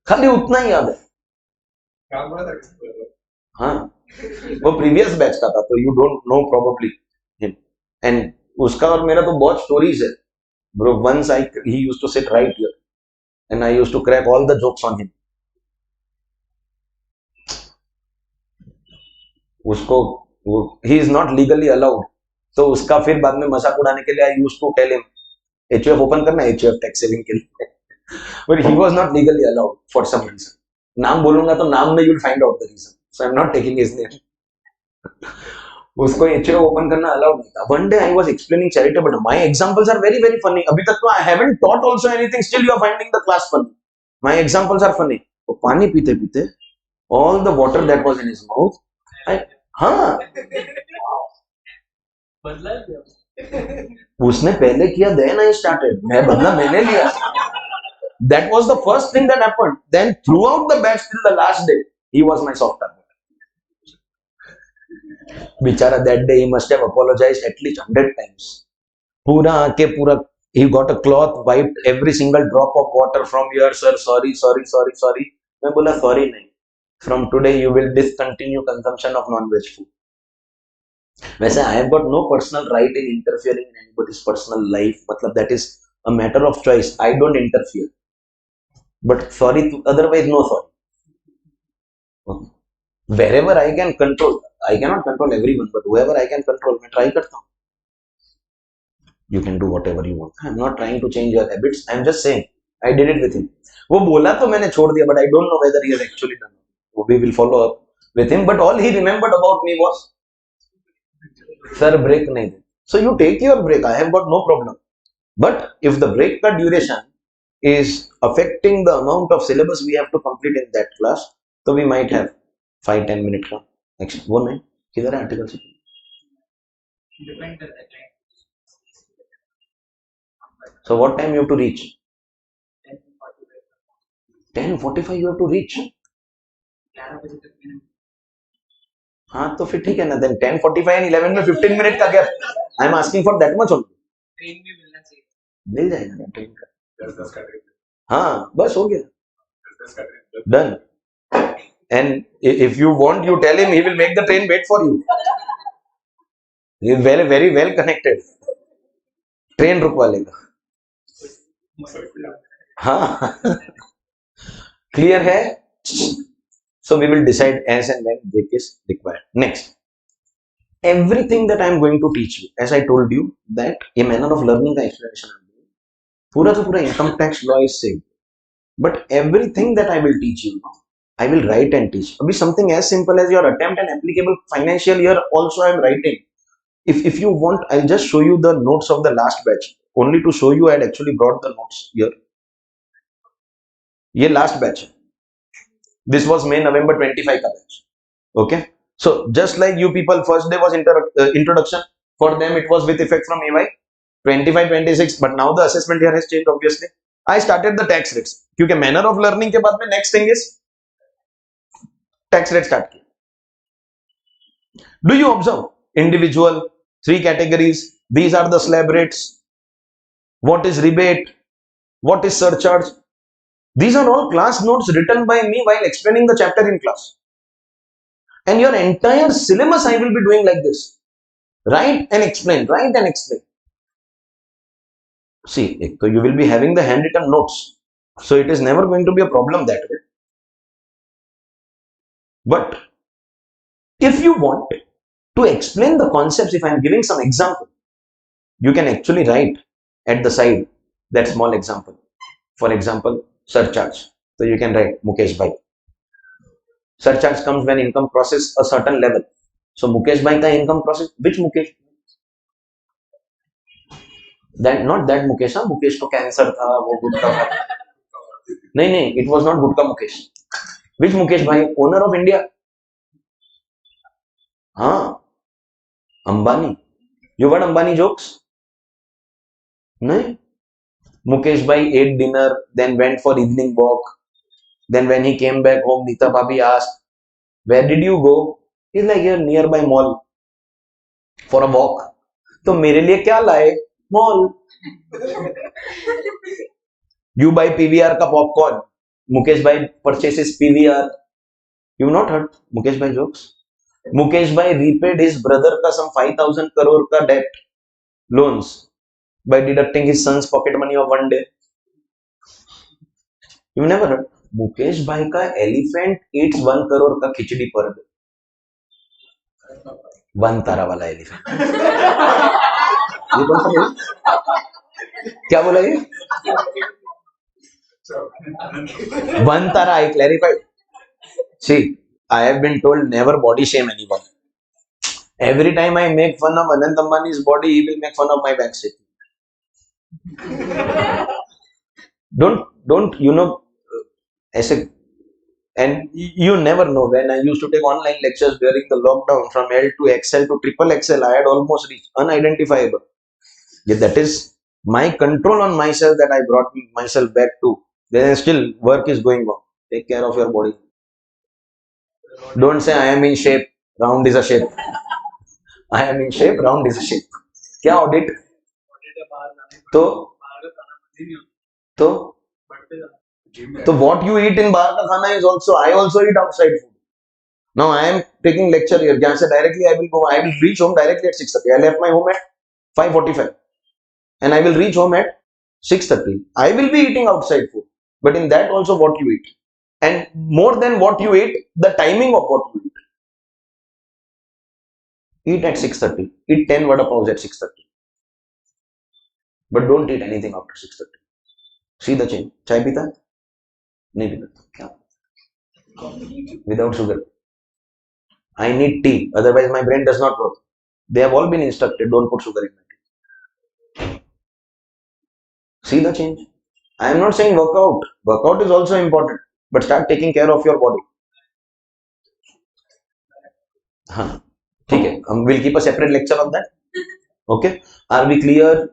खाली उतना ही याद है. हाँ, वो previous batch का था, तो you don't know probably him, and उसका और मेरा तो बहुत स्टोरीज है bro. Once he used to sit right here and I used to crack all the jokes on him. उसको he is not legally allowed, तो उसका फिर बाद में मजाक उड़ाने के लिए I used to tell him HUF open करना, एचयूएफ टैक्स सेविंग के लिए, but he was not legally allowed for some reason. नाम बोलूंगा तो नाम में you will find out the reason, so I'm not taking his name. उसको HO open करना अलाउड नहीं था. One day I was explaining charitable. My examples are very very funny. अभी तक तो I haven't taught also anything. Still you are finding the class funny. My examples are funny. वो पानी पीते पीते all the water that was in his mouth. हाँ. उसने पहले किया, then I started. मैं बदला मैंने लिया. That was the first thing that happened. Then throughout the batch till the last day, he was my soft target. Bichara, that day he must have apologized at least 100 times. Pura आके पूरा, he got a cloth, wiped every single drop of water from here, sir, sorry. मैं बोला sorry नहीं, from today you will discontinue consumption of non-veg food. वैसे I have got no personal right in interfering in anybody's personal life, मतलब that is a matter of choice, I don't interfere, but sorry, otherwise no sorry. Okay. Wherever I can control, I cannot control everyone, but whoever I can control, मैं try करता हूँ. You can do whatever you want. I'm not trying to change your habits. I'm just saying I did it with him. वो बोला तो मैंने छोड़ दिया, but I don't know whether he has actually done it. We will follow up with him. But all he remembered about me was, sir break नहीं दे. So you take your break. I have got no problem. But if the break का duration is affecting the amount of syllabus we have to complete in that class, so we might have 5-10 minute का next वो नहीं किधर है article से so what time you have to reach 10:45 you have to reach हाँ तो फिर ठीक है ना then 10:45 and 11 में 15 minute का gap I am asking for that much only train में मिलना चाहिए मिल जाएगा ना ट्रेन का हाँ बस हो गया done and if you want you tell him he will make the train wait for you he is very very well connected train रुकवा लेगा हाँ clear है so we will decide as and when break is required next everything that I am going to teach you as I told you that a manner of learning का explanation I am doing पूरा का पूरा income tax law is same but everything that I will teach you I will write and teach abhi something as simple as your attempt and applicable financial year also I am writing if you want I'll just show you the notes of the last batch only to show you I had actually brought the notes here ये last batch this was May November 25 का batch okay so just like you people first day was introduction for them it was with effect from AY 25-26 but now the assessment here has changed obviously I started the tax rates क्योंकि manner of learning के बाद में next thing is tax rate start किया do you observe individual 3 categories these are the slab rates what is rebate what is surcharge these are all class notes written by me while explaining the chapter in class and your entire syllabus I will be doing like this write and explain see so you will be having the handwritten notes so it is never going to be a problem that way but if you want to explain the concepts if I am giving some example you can actually write at the side that small example for example surcharge so you can write Mukesh bhai surcharge comes when income crosses a certain level so Mukesh bhai ka income crosses which Mukesh that not that Mukesh Mukesh to cancer tha wo gutka tha नहीं it was not gutka Mukesh which Mukesh bhai owner of India हाँ Ambani you got Ambani jokes नहीं Mukesh bhai ate dinner, then went for evening walk. Then when he came back home, Nita Bhabhi asked, "Where did you go?" He's like, "Here nearby mall for a walk." तो मेरे लिए क्या लाए? Mall. You buy PVR का popcorn. Mukesh bhai purchases PVR. You've not heard Mukesh bhai jokes? Mukesh bhai repaid his brother का some 5,000 crore का debt loans by deducting his son's pocket money of one day. You never heard Mukesh bhai का elephant eats 1 crore का खिचड़ी per day. 1 तारा वाला elephant. ये कौन सा है? क्या बोला ये? 1 तारा I clarified. See, I have been told never body shame anyone. Every time I make fun of Anant Ambani's body, he will make fun of my bank statement. don't you know ऐसे and you never know when I used to take online lectures during the lockdown from L to XL to triple XL I had almost reached unidentifiable yeah, that is my control on myself that I brought myself back to then still work is going on take care of your body don't say I am in shape round is a shape I am in shape round is a shape क्या audit तो what you eat in बाहर का खाना is also I also eat outside food. Now I am taking lecture here. जहाँ से directly I will reach home directly at 6:30. I left my home at 5:45 and I will reach home at 6:30. I will be eating outside food, but in that also what you eat and more than what you eat, the timing of what you eat. Eat at 6:30. Eat 10 vada pavs at 6:30. But don't eat anything after 6:30. See the change. Chai pita? नहीं पीता क्या without sugar I need tea otherwise my brain does not work they have all been instructed don't put sugar in my tea See the change. I am not saying workout. Workout is also important, but start taking care of your body. हाँ ठीक है, हम will keep a separate lecture on that. Okay, are we clear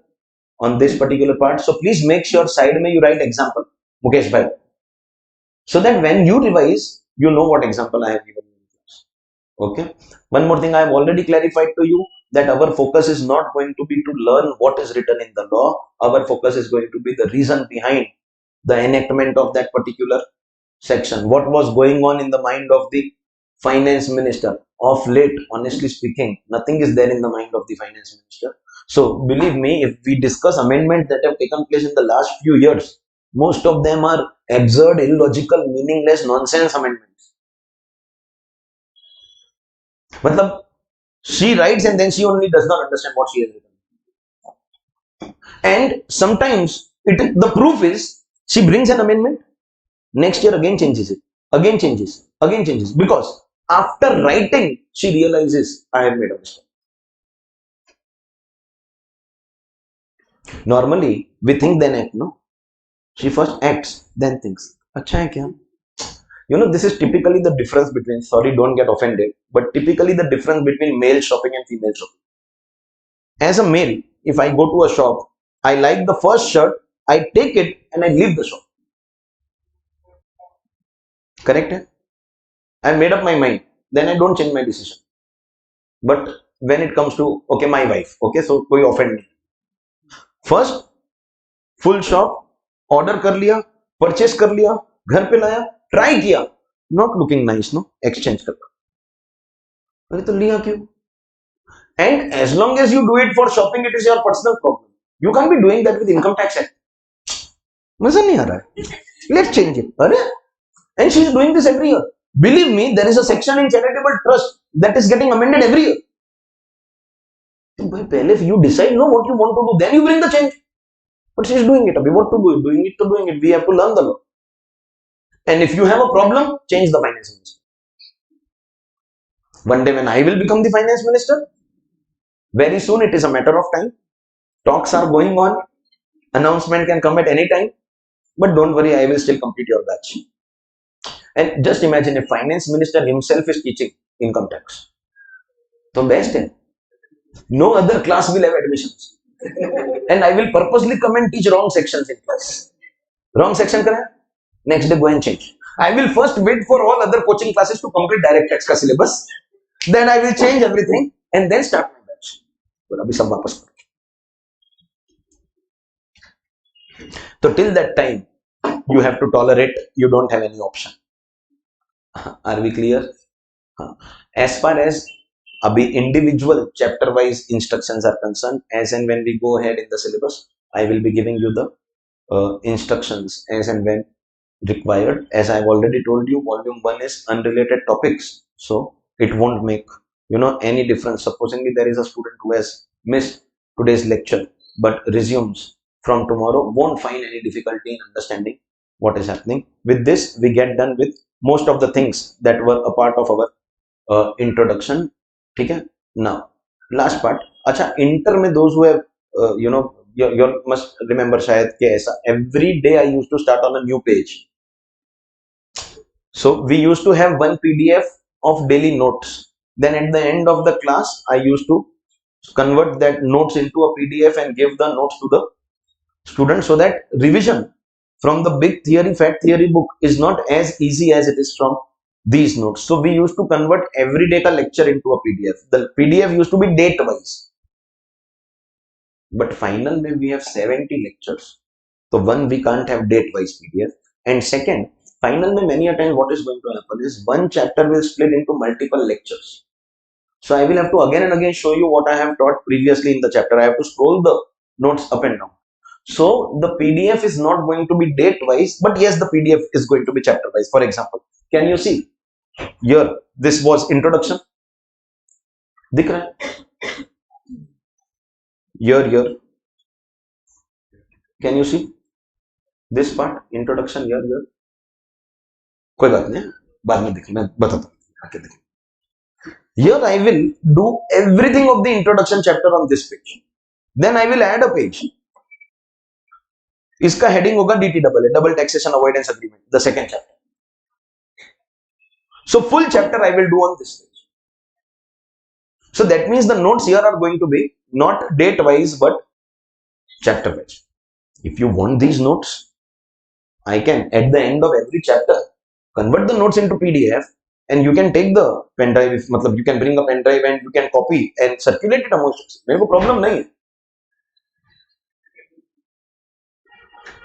on this particular part? So please make sure side में you write example, Mukesh bhai, so that when you revise, you know what example I have given you in class. Okay. One more thing I have already clarified to you, that our focus is not going to be to learn what is written in the law. Our focus is going to be the reason behind the enactment of that particular section. What was going on in the mind of the finance minister? Of late, honestly speaking, nothing is there in the mind of the finance minister. So believe me, if we discuss amendments that have taken place in the last few years, most of them are absurd, illogical, meaningless, nonsense amendments. Matlab, she writes and then she only does not understand what she has written. And sometimes the proof is she brings an amendment, next year again changes it, again changes, because after writing she realizes I have made a mistake. Normally we think then act, no? She first acts, then thinks. Acha hai kya? You know, this is typically the difference between, sorry, don't get offended, but typically the difference between male shopping and female shopping. As a male, if I go to a shop, I like the first shirt, I take it and I leave the shop. Correct? Hai? I made up my mind, then I don't change my decision. But when it comes to, okay, my wife, okay, so koi offend me. First, full shop, order कर लिया, purchase कर लिया, घर पे लाया, try किया, not looking nice, no, exchange कर. अरे तो लिया क्यों? And as long as you do it for shopping, it is your personal problem. You can't be doing that with income tax act. मजा नहीं आ रहा है. Let's change it. अरे, and she is doing this every year. Believe me, there is a section in charitable trust that is getting amended every year. If you decide know what you want to do, then you bring the change. But she is doing it. What to do? Doing it. We have to learn the law. And if you have a problem, change the finance minister. One day when I will become the finance minister, very soon, it is a matter of time. Talks are going on. Announcement can come at any time. But don't worry, I will still complete your batch. And just imagine if finance minister himself is teaching income tax. So best hai. No other class will have admissions. And I will purposely come and teach wrong sections in class. Wrong section kara? Next day go and change. I will first wait for all other coaching classes to complete direct tax ka syllabus. Then I will change everything and then start my batch. But abhi sab wapas karo. So till that time, you have to tolerate. You don't have any option. Are we clear? As far as abhi individual chapter wise instructions are concerned, as and when we go ahead in the syllabus, I will be giving you the instructions as and when required. As I've already told you, volume 1 is unrelated topics, so it won't make any difference. Supposingly there is a student who has missed today's lecture but resumes from tomorrow, won't find any difficulty in understanding what is happening. With this, we get done with most of the things that were a part of our introduction. Okay? Now, last part. Acha, inter mein those who have, you must remember shayad ke aisa. Every day I used to start on a new page. So we used to have one PDF of daily notes. Then at the end of the class, I used to convert that notes into a PDF and give the notes to the students, so that revision from the big theory, fact theory book is not as easy as it is from these notes. So we used to convert every day ka lecture into a PDF. The PDF used to be date wise. But final mein we have 70 lectures. So one, we can't have date wise PDF. And second, final mein many a time what is going to happen is one chapter will split into multiple lectures. So I will have to again and again show you what I have taught previously in the chapter. I have to scroll the notes up and down. So the PDF is not going to be date wise, but yes, the PDF is going to be chapter wise. For example, can you see here? This was introduction. Dikh raha hai? Here. Can you see this part? Introduction here. कोई बात नहीं, बाद में देखें, मैं बताता हूँ आके देखें. Here I will do everything of the introduction chapter on this page. Then I will add a page. इसका हेडिंग होगा DTAA, double taxation avoidance agreement, the second chapter. So full chapter I will do on this page. So that means the notes here are going to be not date wise but chapter wise. If you want these notes, I can at the end of every chapter convert the notes into PDF and you can take the pen drive. मतलब you can bring a pen drive and you can copy and circulate it amongst us. मेरे को problem नहीं है.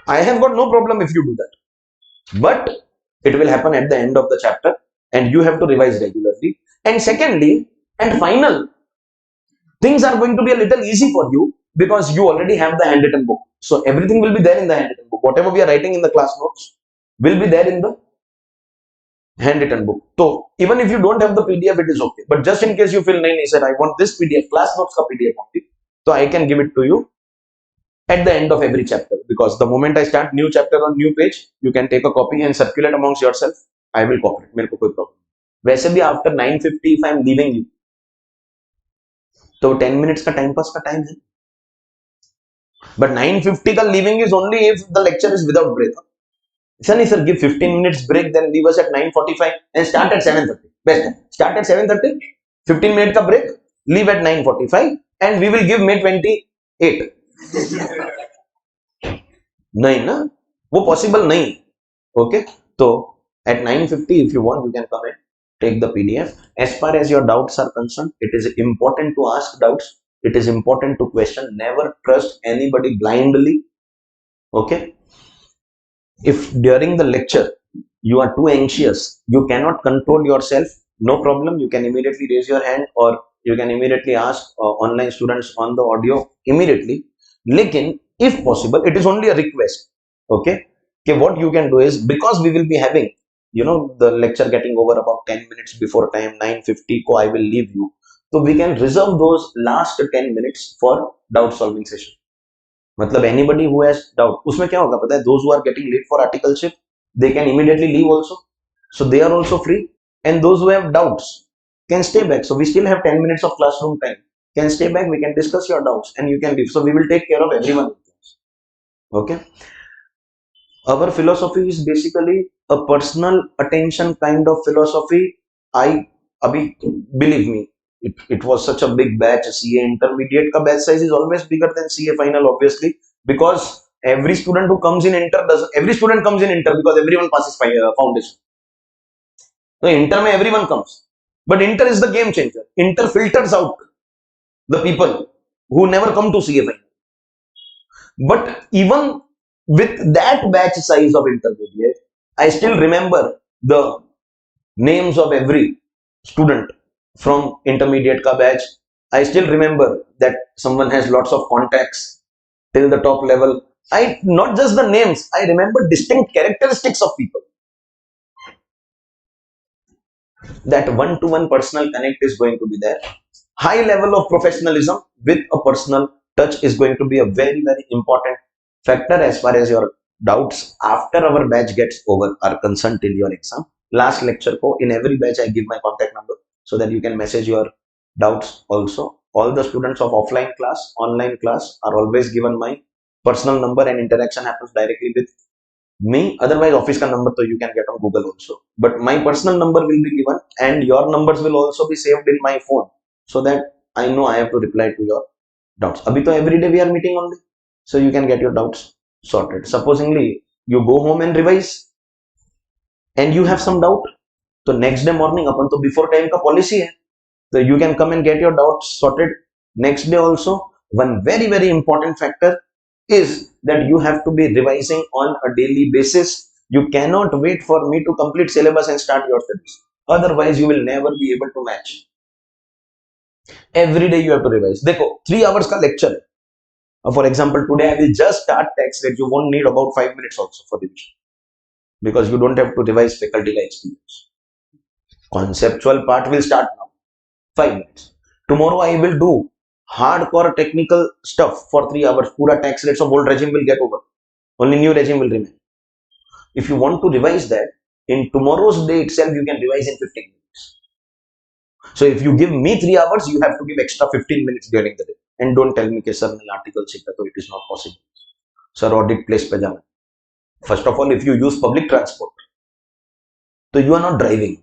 I have got no problem if you do that. But it will happen at the end of the chapter and you have to revise regularly. And secondly, and final, things are going to be a little easy for you because you already have the handwritten book. So everything will be there in the handwritten book. Whatever we are writing in the class notes will be there in the handwritten book. So even if you don't have the PDF, it is okay. But just in case you feel, nahi sir, I want this PDF, class notes ka PDF only, so I can give it to you at the end of every chapter, because the moment I start new chapter on new page, you can take a copy and circulate amongst yourself. I will cooperate. मेरे को कोई problem. वैसे भी after 9:50 if I am leaving you, तो 10 minutes का time pass का time है. But 9:50 का leaving is only if the lecture is without break. Sir, sir, give 15 minutes break, then leave us at 9:45 and start at 7:30. Best. Start at 7:30, 15 minute का break, leave at 9:45 and we will give May 28. नहीं ना, वो possible नहीं. Okay, तो at 9:50 if you want you can come and take the PDF. As far as your doubts are concerned, it is important to ask doubts. It is important to question. Never trust anybody blindly. Okay. If during the lecture you are too anxious, you cannot control yourself, no problem. You can immediately raise your hand or you can immediately ask online students on the audio immediately. Lekin, if possible, it is only a request. Okay. Okay, what you can do is, because we will be having, the lecture getting over about 10 minutes before time, 9:50 ko I will leave you. So we can reserve those last 10 minutes for doubt solving session. मतलब anybody who has doubt, उसमें क्या होगा पता है? Those who are getting late for articleship, they can immediately leave also. So they are also free. And those who have doubts can stay back. So we still have 10 minutes of classroom time. Can stay back, we can discuss your doubts and you can leave. So we will take care of everyone. Okay. Our philosophy is basically a personal attention kind of philosophy. Believe me, it was such a big batch. CA intermediate ka batch size is always bigger than CA final, obviously, because every student who comes in inter because everyone passes foundation. So inter mein everyone comes, but inter is the game changer. Inter filters out the people who never come to CA final. But even with that batch size of intermediate, I still remember the names of every student from intermediate ka batch. I still remember that someone has lots of contacts till the top level. Not just the names, I remember distinct characteristics of people. That one-to-one personal connect is going to be there. High level of professionalism with a personal touch is going to be a very, very important factor as far as your doubts after our batch gets over are concerned till your exam. Last lecture ko, in every batch I give my contact number so that you can message your doubts also. All the students of offline class, online class are always given my personal number and interaction happens directly with me. Otherwise office ka number to you can get on Google also. But my personal number will be given and your numbers will also be saved in my phone so that I know I have to reply to your doubts. Abhi to every day we are meeting only. So you can get your doubts sorted. Supposingly you go home and revise and you have some doubt. So next day morning upon to before time ka policy hai. So you can come and get your doubts sorted next day also. One very, very important factor is that you have to be revising on a daily basis. You cannot wait for me to complete syllabus and start your studies. Otherwise you will never be able to match. Every day you have to revise. Dekho, 3 hours ka lecture. For example, today I will just start tax rate. You won't need about 5 minutes also for revision because you don't have to revise faculty like experience. Conceptual part will start now. 5 minutes. Tomorrow I will do hardcore technical stuff for 3 hours. Pura tax rates of old regime will get over. Only new regime will remain. If you want to revise that, in tomorrow's day itself, you can revise in 15 minutes. So if you give me 3 hours, you have to give extra 15 minutes during the day. And don't tell me, sir, my article check, so it is not possible. Sir audit place पे जाना. First of all if you use public transport तो you are not driving,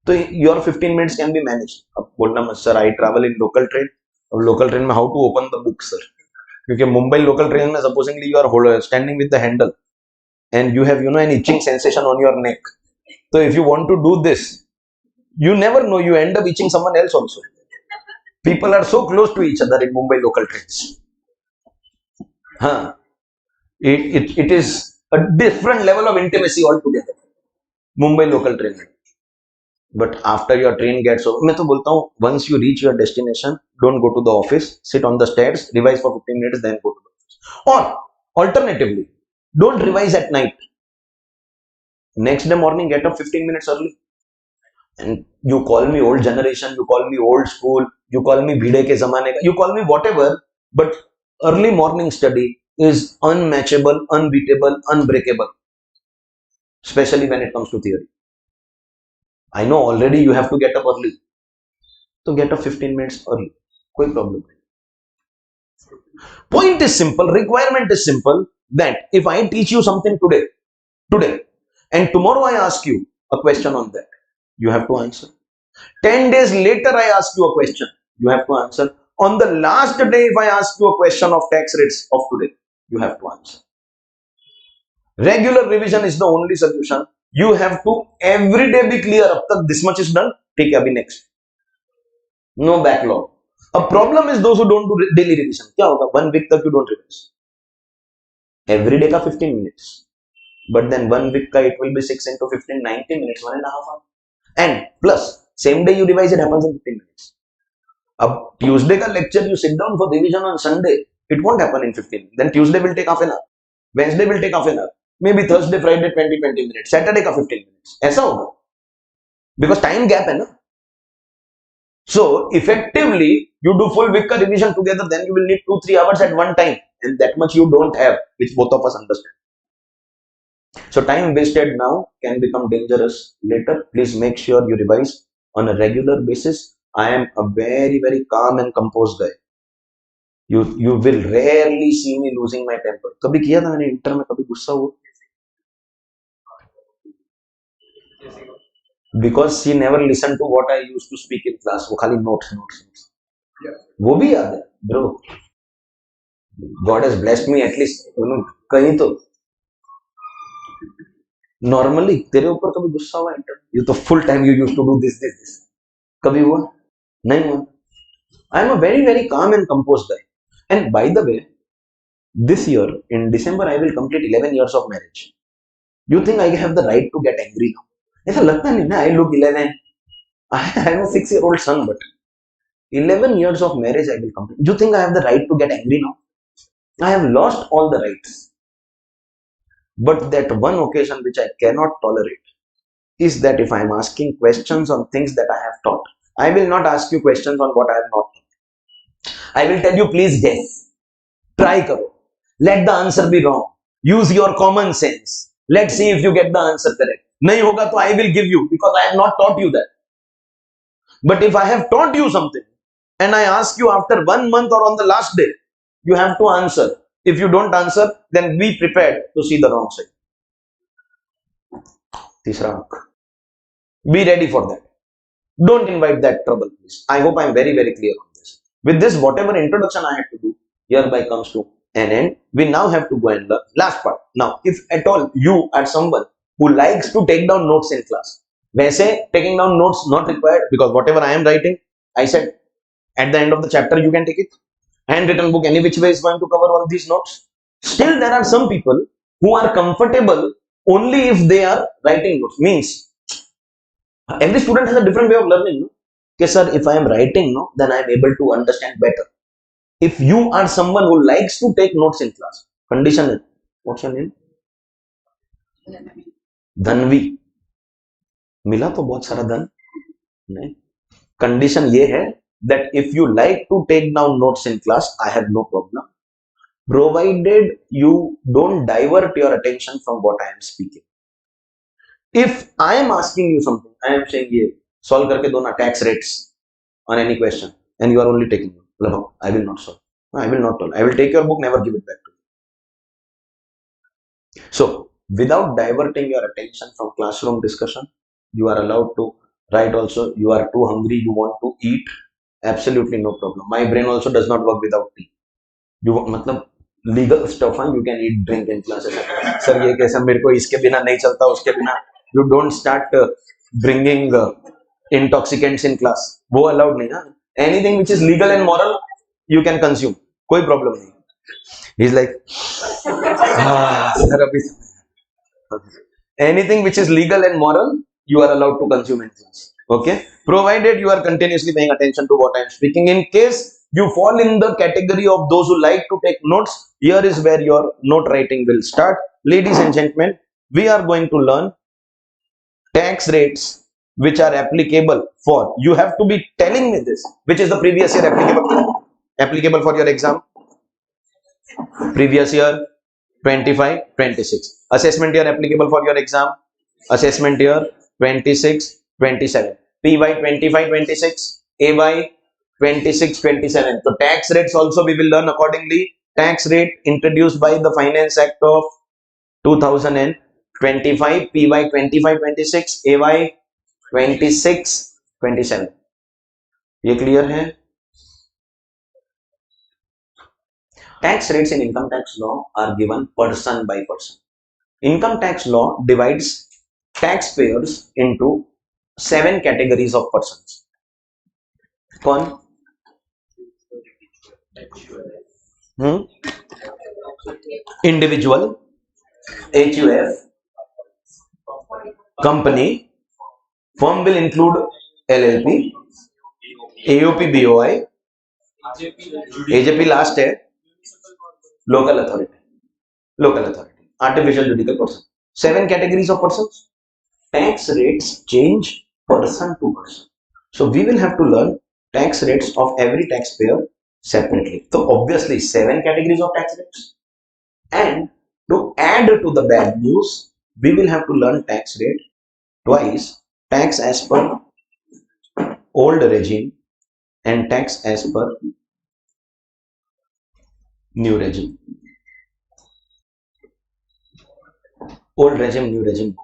तो your 15 minutes can be manage. अब बोलना मत sir I travel in local train. अब local train में how to open the book sir, क्योंकि Mumbai local train में supposingly you are standing with the handle and you have an itching sensation on your neck. So if you want to do this, you never know, you end up itching someone else also. People are so close to each other in Mumbai local trains. It is a different level of intimacy altogether, Mumbai local train. But after your train gets over, मैं तो बोलता हूँ once you reach your destination, don't go to the office, sit on the stairs, revise for 15 minutes, then go to the office. Or alternatively, don't revise at night. Next day morning, get up 15 minutes early. And you call me old generation, you call me old school, you call me bhide ke zamane ka, you call me whatever, but early morning study is unmatchable, unbeatable, unbreakable, especially when it comes to theory. I know already you have to get up early, so get up 15 minutes early. Koi problem nahi. Point is simple, requirement is simple, that if I teach you something today, and tomorrow I ask you a question on that, you have to answer. 10 days later I ask you a question, you have to answer. On the last day, if I ask you a question of tax rates of today, you have to answer. Regular revision is the only solution. You have to every day be clear, ab tak this much is done, take abhi next. No backlog. A problem is those who don't do daily revision. Kya hoga? 1 week tak you don't revise. Every day ka 15 minutes. But then 1 week ka it will be 6 into 15, 90 minutes, 1.5 hours. And plus, same day you revise, it happens in 15 minutes. Ab Tuesday ka lecture, you sit down for revision on Sunday, it won't happen in 15 minutes. Then Tuesday will take half an hour. Wednesday will take half an hour. Maybe Thursday, Friday, 20 minutes. Saturday ka 15 minutes. ऐसा होगा. Because time gap है ना. So, effectively, you do full week ka revision together, then you will need 2-3 hours at one time. And that much you don't have, which both of us understand. So, time wasted now can become dangerous later. Please make sure you revise on a regular basis. I am a very, very calm and composed guy. You will rarely see me losing my temper. कभी किया था मैंने inter में, कभी गुस्सा हुआ? Because she never listened to what I used to speak in class. वो खाली notes. वो भी याद है, bro. God has blessed me at least, कहीं तो. Normally तेरे ऊपर कभी गुस्सा हुआ इंटर? You तो full time you used to do this. कभी हुआ? नहीं हुआ. I am a very, very calm and composed guy. And by the way, this year in December I will complete 11 years of marriage. You think I have the right to get angry now? ऐसा लगता नहीं ना. I look 11. I have a 6-year-old son, but 11 years of marriage I will complete. You think I have the right to get angry now? I have lost all the rights. But that one occasion which I cannot tolerate is that if I am asking questions on things that I have taught, I will not ask you questions on what I have not taught. I will tell you, please guess. Try karo. Let the answer be wrong. Use your common sense. Let's see if you get the answer correct. Nahi hoga to I will give you, because I have not taught you that. But if I have taught you something and I ask you after 1 month or on the last day, you have to answer. If you don't answer, then be prepared to see the wrong side. Tisra ank. Be ready for that. Don't invite that trouble, please. I hope I am very, very clear on this. With this, whatever introduction I had to do, hereby comes to an end. We now have to go and learn last part. Now, if at all you are someone who likes to take down notes in class, वैसे taking down notes not required, because whatever I am writing, I said at the end of the chapter you can take it. Handwritten book any which way is going to cover all these notes. Still, there are some people who are comfortable only if they are writing notes. Means every student has a different way of learning. No? Okay, sir, if I am writing, no, then I am able to understand better. If you are someone who likes to take notes in class, condition is, what's your name? Dhanvi. मिला तो बहुत सारा धन नहीं. Condition ये है that if you like to take down notes in class, I have no problem, provided you don't divert your attention from what I am speaking. If I am asking you something, I am saying ये solve करके दो ना tax rates on any question, and you are only taking it. I will not solve. I will not solve. I will take your book, never give it back to you. So without diverting your attention from classroom discussion, you are allowed to write also. You are too hungry, you want to eat, absolutely no problem. My brain also does not work without tea. You मतलब legal stuff है, you can eat drink in classes. Sir ये कैसा मेरे को इसके बिना नहीं चलता उसके बिना. You don't start bringing intoxicants in class. वो allowed नहीं ना. Anything which is legal and moral you can consume. कोई problem नहीं. He's like sir अभी anything which is legal and moral you are allowed to consume in class, okay, provided you are continuously paying attention to what I am speaking. In case you fall in the category of those who like to take notes, here is where your note writing will start. Ladies and gentlemen, we are going to learn tax rates which are applicable for, you have to be telling me this, which is the previous year applicable for your exam. Previous year 25 26, assessment year applicable for your exam, assessment year 26 27, PY 25 26, AY 26 27. So tax rates also we will learn accordingly. Tax rate introduced by the Finance Act of 2025, PY 25 26, AY 26 27. ये clear है? Tax rates in income tax law are given person by person. Income tax law divides taxpayers into 7 categories of persons. कौन? Individual, HUF, company, firm will include LLP, AOP, BOI, AJP last है, local authority, artificial judicial person. 7 categories of persons. Tax rates change person to person. So we will have to learn tax rates of every taxpayer separately. So obviously 7 categories of tax rates. And to add to the bad news, we will have to learn tax rate twice. Tax as per old regime and tax as per new regime. Old regime, new regime.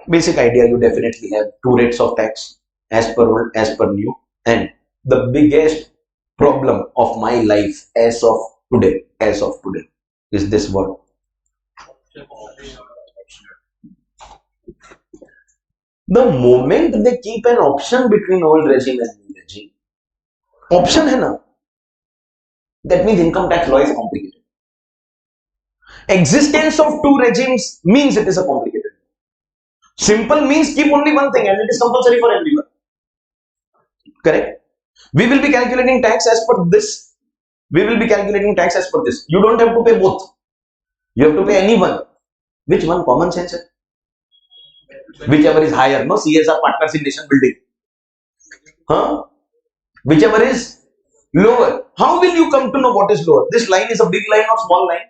Basic idea you definitely have. 2 rates of tax, as per old, as per new. And the biggest problem of my life as of today is this word. The moment they keep an option between old regime and new regime, option है ना, that means income tax law is complicated. Existence of 2 regimes means it is a complicated. Simple means keep only one thing and it is compulsory for everyone. Correct? We will be calculating tax as per this. We will be calculating tax as per this. You don't have to pay both. You have to pay any one. Which one? Common sense. Whichever is higher. No CSR partners in nation building. Huh? Whichever is lower. How will you come to know what is lower? This line is a big line or small line?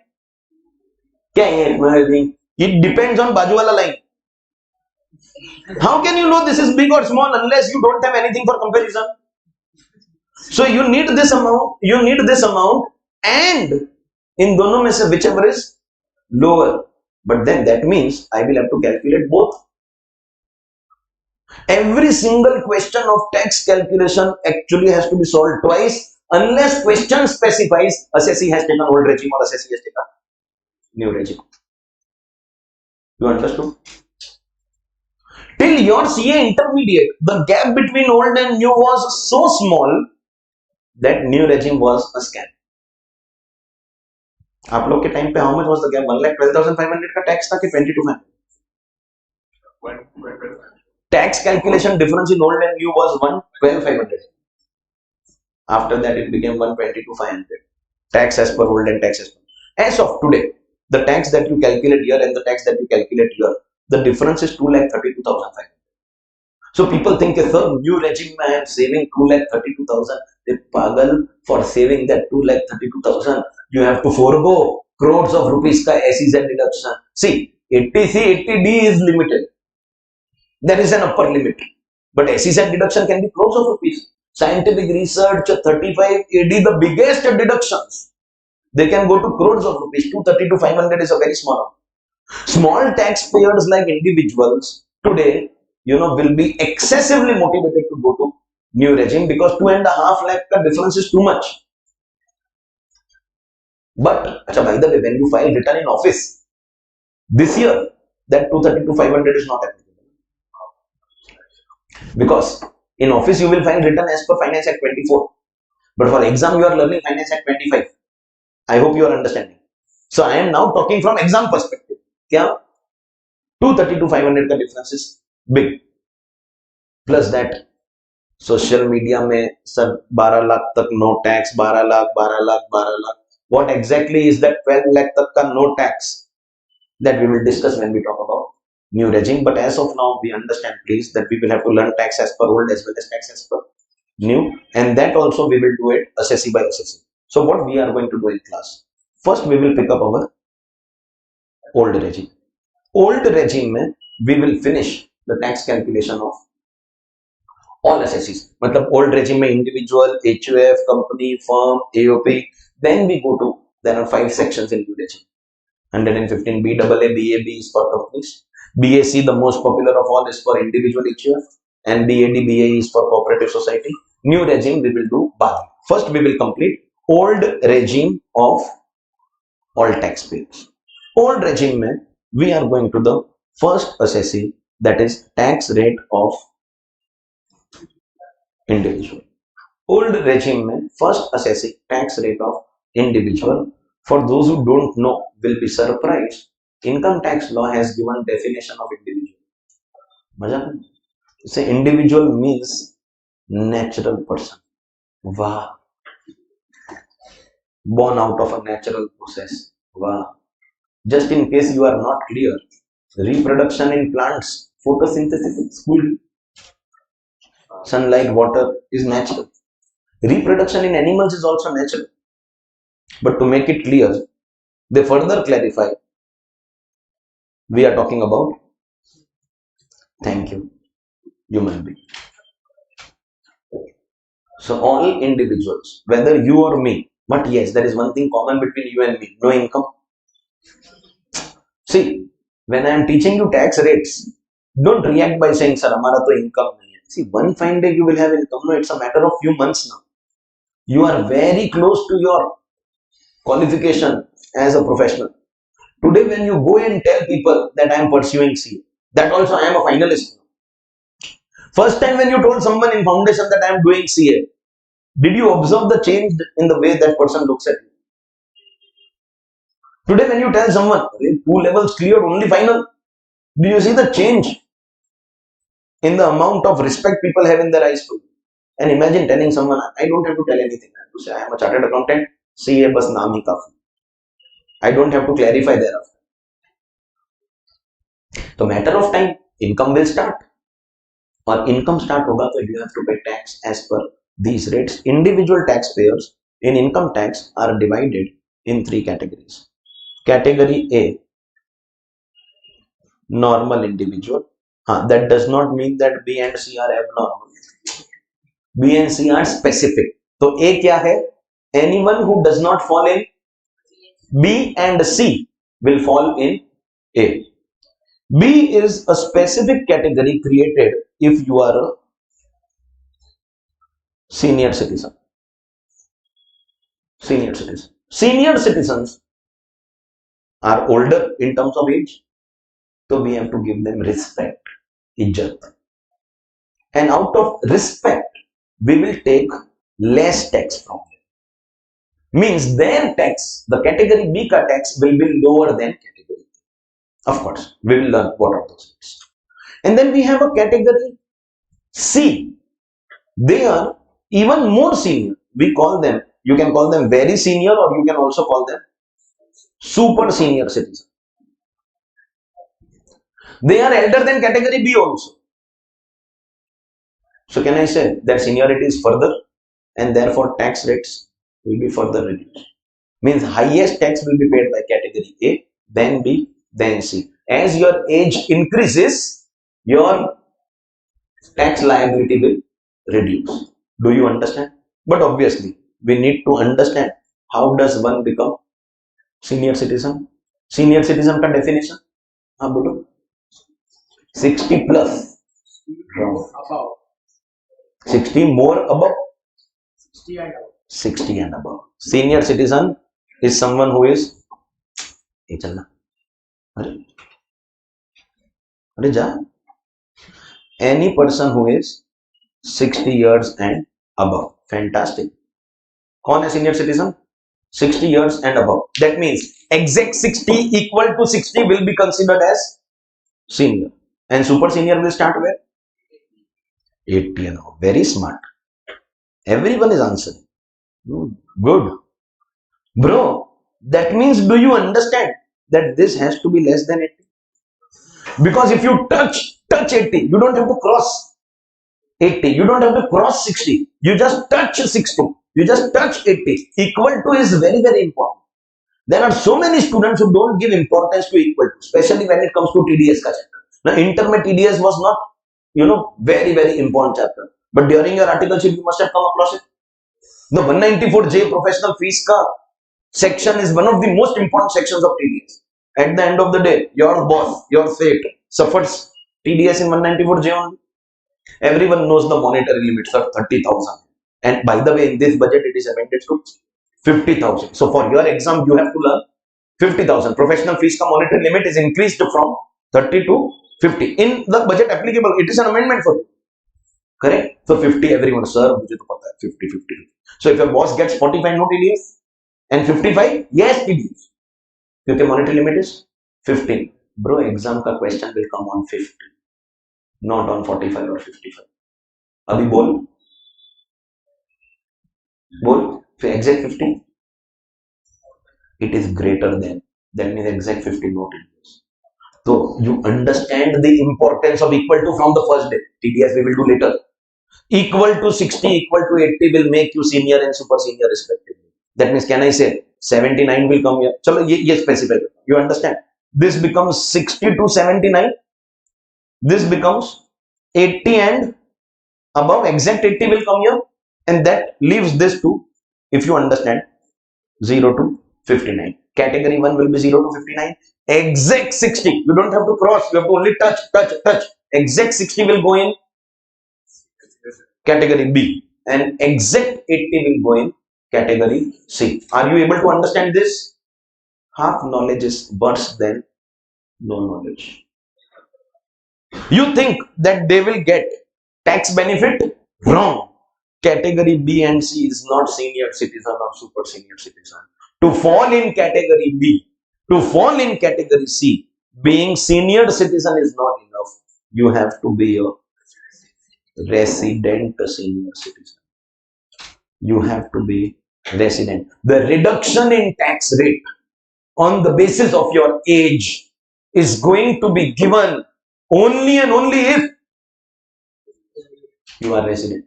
It depends on baju wala line. How can you know this is big or small unless you don't have anything for comparison? So you need this amount, and in dono mein se whichever is lower. But then that means I will have to calculate both. Every single question of tax calculation actually has to be solved twice unless question specifies assessee has taken old regime or assessee has taken new regime. You understood? Till your CA intermediate, the gap between old and new was so small that new regime was a scam. आप लोग के time पे how much was the gap? 1,12,500 का tax था कि 22,500? Tax calculation difference in old and new was 1,12,500. After that it became 122,500. Tax as per old and tax as per. As of today, the tax that you calculate here and the tax that you calculate here, the difference is 2,32,500. So people think, sir, new regime I am saving 2,32,000. They pagal, for saving that 2,32,000, you have to forego crores of rupees ka SEZ deduction. See, 80C, 80D is limited. There is an upper limit. But SEZ deduction can be crores of rupees. Scientific research, 35 AD, the biggest deductions. They can go to crores of rupees. 230 to 500 is a very small amount. Small taxpayers like individuals today, will be excessively motivated to go to new regime because 2.5 lakh ka difference is too much. But by the way, when you file return in office this year, that 230 to 500 is not applicable. Because in office you will file return as per Finance Act 24. But for exam you are learning Finance Act 25. I hope you are understanding. So I am now talking from exam perspective. Yeah, 230 to 500 ka difference is big. Plus that social media में sir 12 lakh तक no tax, 12 lakh 12 lakh 12 lakh. What exactly is that 12 lakh तक का no tax? That we will discuss when we talk about new regime. But as of now, we understand, please, that we will have to learn tax as per old as well as tax as per new, and that also we will do it assessee by assessee. So what we are going to do in class? First, we will pick up our old regime. Old regime में we will finish the tax calculation of all assessees. मतलब old regime में individual, HUF, company, firm, AOP. Then we go to, there are 5 sections in new regime. 115 BAA, BAB is for companies. BAC, the most popular of all, is for individual HUF, and BAD, BAE is for cooperative society. New regime we will do बाद. First we will complete old regime of all taxpayers. Old regime में we are going to the first assessee, that is tax rate of individual. Old regime में first assessing tax rate of individual. For those who don't know, will be surprised. Income tax law has given definition of individual. मजा नहीं? Say individual means natural person. Wow. Born out of a natural process. Wow. Just in case you are not clear, reproduction in plants, photosynthesis in school, sunlight, water is natural. Reproduction in animals is also natural. But to make it clear, they further clarify, we are talking about, thank you, human being. So all individuals, whether you or me, but yes, there is one thing common between you and me, no income. See, when I am teaching you tax rates, don't react by saying, sir, hamara to income nahi hai. See, one fine day you will have income. No, it's a matter of few months now. You are very close to your qualification as a professional. Today, when you go and tell people that I am pursuing CA, that also I am a finalist. First time when you told someone in foundation that I am doing CA, did you observe the change in the way that person looks at you? Today, when you tell someone 2 levels cleared, only final, do you see the change in the amount of respect people have in their eyes for you? And imagine telling someone, I don't have to tell anything. I have to say, I am a chartered accountant, CA bas naam hi kafi. I don't have to clarify thereafter. So matter of time, income will start. Or income start hoga, so you have to pay tax as per these rates. Individual taxpayers in income tax are divided in 3 categories. Category A, normal individual. That does not mean that B and C are abnormal. B and C are specific. So A क्या है? Anyone who does not fall in B and C will fall in A. B is a specific category created if you are a senior citizen. Senior citizen. Senior citizens are older in terms of age, so we have to give them respect, ijjat. And out of respect, we will take less tax from them. Means their tax, the category B ka tax will be lower than category A. Of course, we will learn what are those things. And then we have a category C. They are even more senior. We call them, you can call them very senior, or you can also call them super senior citizen. They are elder than category B also. So can I say that seniority is further, and therefore tax rates will be further reduced. Means highest tax will be paid by category A, then B, then C. As your age increases, your tax liability will reduce. Do you understand? But obviously, we need to understand how does one become senior citizen का definition, हाँ बोलो, 60 plus, 60 more above, 60 and above. Senior citizen is someone who is, ये चलना, अरे अरे जा, any person who is 60 years and above. Fantastic. कौन है senior citizen? 60 years and above. That means exact 60 equal to 60 will be considered as senior, and super senior will start where? 80 and above. Very smart. Everyone is answering. Good. Bro, that means, do you understand that this has to be less than 80? Because if you touch 80, you don't have to cross 80, you don't have to cross 60, you just touch 60, you just touch 80. Equal to is very, very important. There are so many students who don't give importance to equal to, especially when it comes to TDS ka chapter. Now, intermediate TDS was not, very, very important chapter. But during your articleship, you must have come across it. The 194J professional fees ka section is one of the most important sections of TDS. At the end of the day, your boss, your fate suffers TDS in 194J only. Everyone knows the monetary limits are 30,000. And by the way, in this budget, it is amended to 50,000. So for your exam, you have to learn 50,000. Professional fees ka monetary limit is increased from 30 to 50. In the budget applicable, it is an amendment for you. Correct? So 50, everyone, sir, mujhe to pata hai, 50, 50. So if your boss gets 45, no TDS. And 55, yes TDS. Because monetary limit is 15. Bro, exam ka question will come on 50. Not on 45 or 55. Abhi bol. फिर exact 50. It is greater than. That means exact 50 no TDS. So you understand the importance of equal to from the first day. TDS we will do later. Equal to 60, equal to 80 will make you senior and super senior respectively. That means, can I say 79 will come here? Chalo, ye specify. You understand? This becomes 60 to 79. This becomes 80 and above. Exact 80 will come here. And that leaves this to, if you understand, 0 to 59. Category 1 will be 0 to 59. Exact 60. You don't have to cross. You have to only touch. Exact 60 will go in category B. And exact 80 will go in category C. Are you able to understand this? Half knowledge is worse than no knowledge. You think that they will get tax benefit? Wrong. Category B and C is not senior citizen or super senior citizen. To fall in category B, to fall in category C, being senior citizen is not enough. You have to be a resident senior citizen. You have to be resident. The reduction in tax rate on the basis of your age is going to be given only and only if you are resident.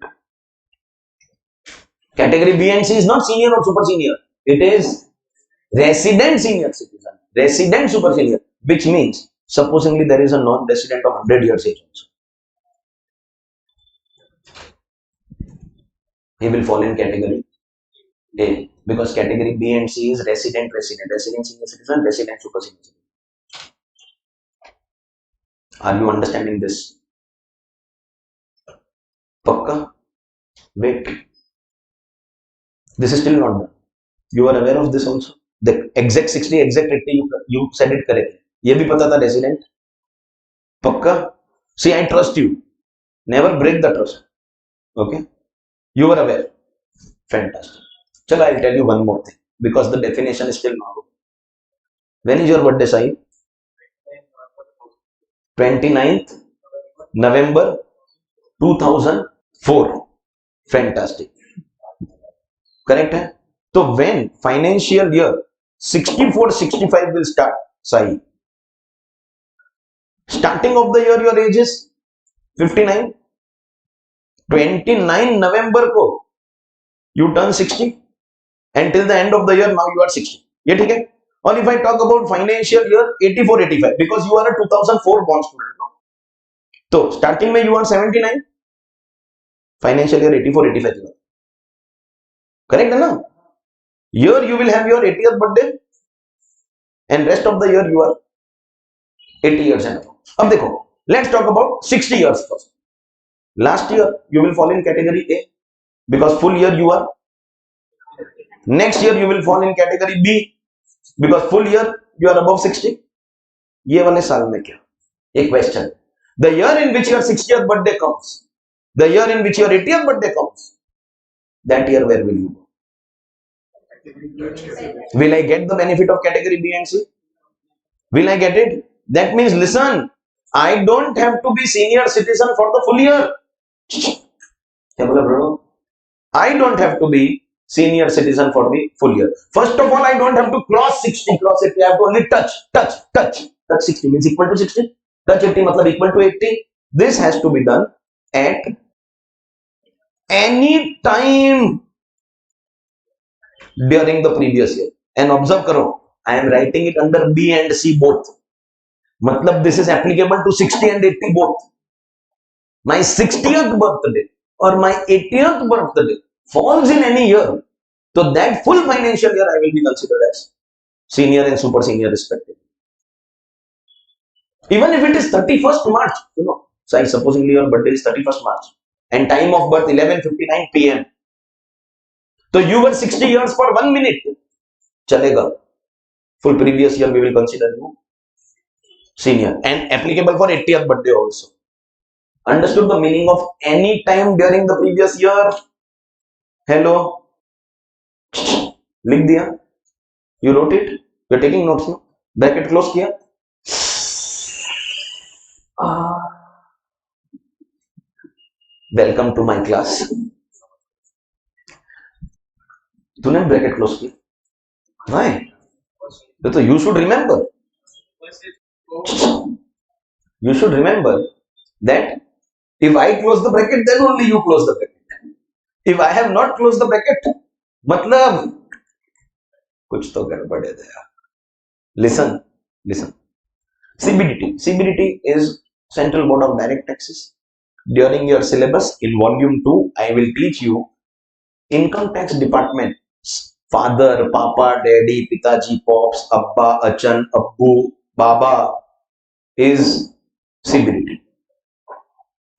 Category B and C is not senior or super senior. It is resident senior citizen, resident super senior, which means supposingly there is a non-resident of 100 years age also. He will fall in category A, because category B and C is resident senior citizen, resident super senior citizen. Are you understanding this? Pakka? Wait. This is still not done. You are aware of this also? The exact 60, exact 80, you said it correctly. ये भी पता था resident? Pakka? See, I trust you. Never break the trust. Okay? You are aware. Fantastic. Chalo, I'll tell you one more thing, because the definition is still not over. When is your birthday, Sai? 29th November 2004. Fantastic. Correct? Hai? So when financial year 64-65 will start, Sai? Starting of the year, your age is 59. 29 November ko you turn 60. Until the end of the year, now you are 60. Yeah, okay? Or if I talk about financial year 84-85, because you are a 2004 born student. No? So starting May you are 79. Financial year 84-85. Correct? No? Here you will have your 80th birthday. and rest of the year you are 80 years and above. अब देखो, let's talk about 60 years first. Last year you will fall in category A because full year you are. Next year you will fall in category B because full year you are above 60. ये वाले साल में क्या? एक question. The year in which your 60th birthday comes, the year in which your 80th birthday comes, that year where will you go? Will I get the benefit of category B and C? Will I get it? That means, listen, I don't have to be senior citizen for the full year. I don't have to be senior citizen for the full year. First of all, I don't have to cross 60, cross 80. I have to only touch 60 means equal to 60. Touch 80 matlab equal to 80. This has to be done at any time during the previous year. And observe karo, I am writing it under B and C both. Matlab this is applicable to 60 and 80 both. My 60th birthday or my 80th birthday falls in any year. So that full financial year I will be considered as senior and super senior respectively. Even if it is 31st March, you know, so supposedly your birthday is 31st March and time of birth 11:59 p.m. So you were 60 years for 1 minute. Chalega. Full previous year we will consider you senior and applicable for 80th birthday also. Understood the meaning of any time during the previous year? Hello? लिख दिया? You wrote it? You are taking notes now? Bracket close किया? Welcome to my class. तूने bracket close किया? नहीं, तो you should remember. You should remember that if I close the bracket, then only you close the bracket. If I have not closed the bracket, मतलब कुछ तो गड़बड़ है यार. Listen. CBDT is Central Board of Direct Taxes. During your syllabus in volume 2, I will teach you income tax department. Father, Papa, Daddy, Pitaji, Pops, Abba, Achan, Abbu, Baba is CBDT.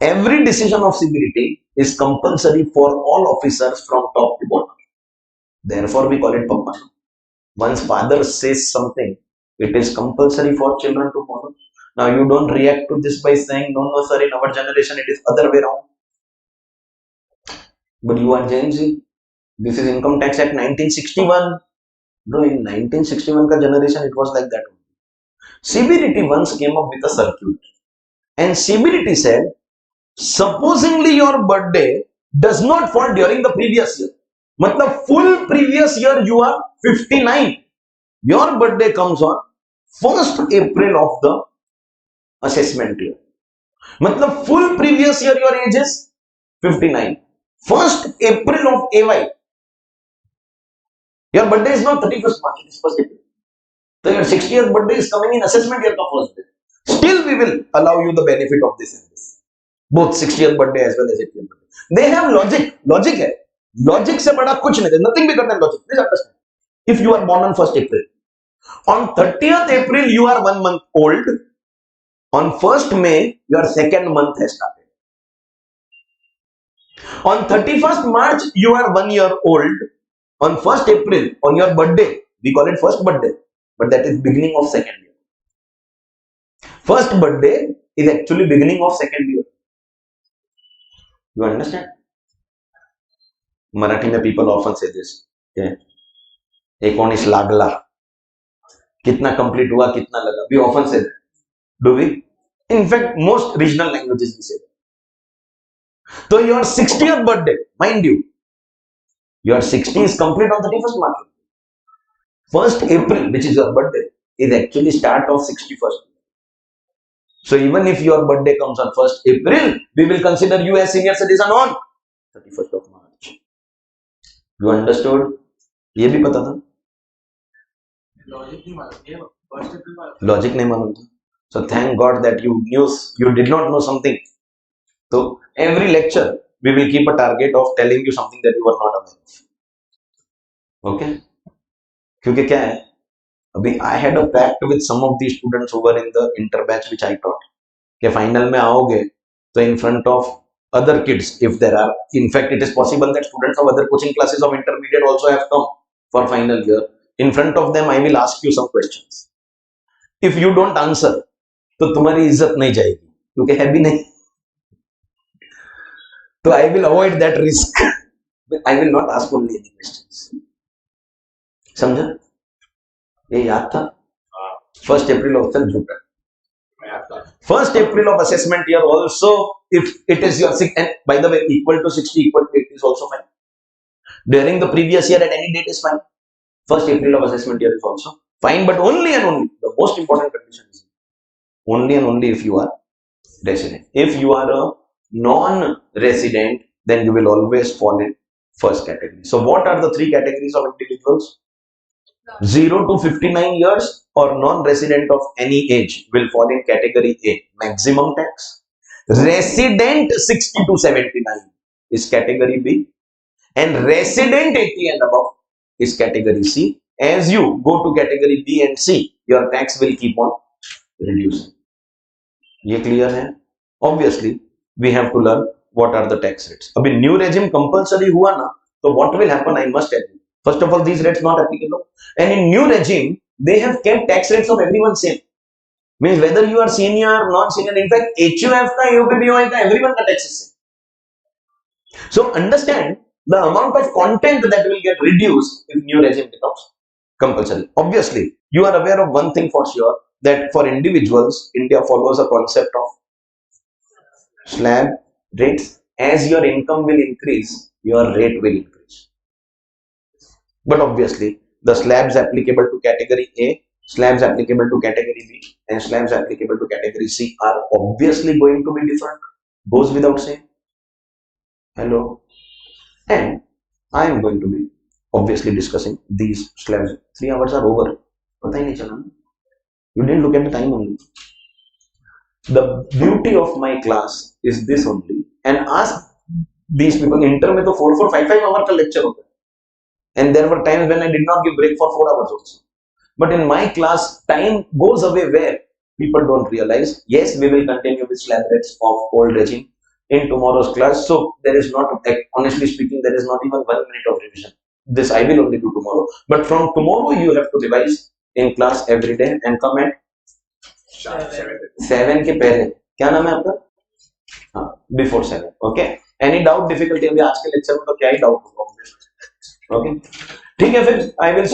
Every decision of CBDT is compulsory for all officers from top to bottom. Therefore, we call it Papa. Once father says something, it is compulsory for children to follow. Now, you don't react to this by saying, no, sir, in our generation, it is other way around. But you are Gen Z. This is Income Tax Act 1961. Bro, in 1961 ka generation, it was like that. CBDT once came up with a circuit. And CBDT said, supposingly your birthday does not fall during the previous year. Matlab full previous year you are 59. Your birthday comes on 1st April of the assessment year. Matlab full previous year your age is 59. 1st April of AY. Your birthday is not 31st March, it is 1st April. So your 60th birthday is coming in assessment year ka first day. Still we will allow you the benefit of this and this. Both 60th birthday as well as 80th birthday. They have logic. Logic hai. Logic se bada kuch nahi. There's nothing bigger than logic. Please understand. If you are born on 1st April, on 30th April you are 1 month old. On 1st May your 2nd month has started. On 31st March you are 1 year old. On 1st April, on your birthday, we call it first birthday, but that is beginning of 2nd year. First birthday is actually beginning of 2nd year. You understand? Marathi mein people often say this. Okay. Ekonis lagla. Kitna complete hua, kitna laga. We often say that. Do we? In fact, most regional languages we say that. So your 60th birthday, mind you, your 60 is complete on 31st March. 1st April, which is your birthday, is actually start of 61st. So even if your birthday comes on 1st April, we will consider you as senior citizen on 31st of March. You understood? ये भी पता था? Logic नहीं मालूम था. So thank God that you did not know something. So every lecture, we will keep a target of telling you something that you are not aware of. Okay? क्योंकि क्या है? अभी I had a pact with some of these students over in the inter batch which I taught कि final में आओगे तो in front of other kids, if there are, in fact it is possible that students of other coaching classes of intermediate also have come for final year. In front of them I will ask you some questions. If you don't answer तो तुम्हारी इज्जत नहीं जाएगी क्योंकि है भी नहीं, तो I will avoid that risk. I will not ask only any questions. समझा? ये याद था? 1st April of चल झूठा. 1st April of assessment year also, if it is your and by the way equal to 60 equal to 80 is also fine. During the previous year at any date is fine. 1st April of assessment year is also fine, but only and only the most important condition is only and only if you are resident. If you are a non-resident, then you will always fall in first category. So what are the 3 categories of individuals? 0 to 59 years or non-resident of any age will fall in category A, maximum tax. Resident 60 to 79 is category B, and resident 80 and above is category C. As you go to category B and C, your tax will keep on reducing. ये clear है? Obviously, we have to learn what are the tax rates. अभी new regime compulsory हुआ ना, तो what will happen? I must tell you. First of all, these rates not applicable, and in new regime they have kept tax rates of everyone same. Means whether you are senior, non-senior, in fact HUF का, UPBOI का, everyone का tax is same. So understand the amount of content that will get reduced if new regime becomes compulsory. Obviously, you are aware of one thing for sure, that for individuals, India follows a concept of slab rates. As your income will increase, your rate will increase. But obviously, the slabs applicable to category A, slabs applicable to category B, and slabs applicable to category C are obviously going to be different. Goes without saying. Hello. And I am going to be obviously discussing these slabs. 3 hours are over. पता ही नहीं चला. You didn't look at the time only. The beauty of my class is this only. And ask these people, inter में तो 4, 5 hour का lecture होता है. And there were times when I did not give break for 4 hours also. But in my class, time goes away where people don't realize. Yes, we will continue with slab rates of old regime in tomorrow's class. So there is not, honestly speaking, there is not even 1 minute of revision. This I will only do tomorrow. But from tomorrow, you have to revise in class every day and come at 7 के पहले. क्या नाम है आपका? हाँ, before 7. Okay. Any doubt, difficulty? अभी आज के लेक्चर में तो क्या ही डाउट होगा? Okay. ठीक है फिर I will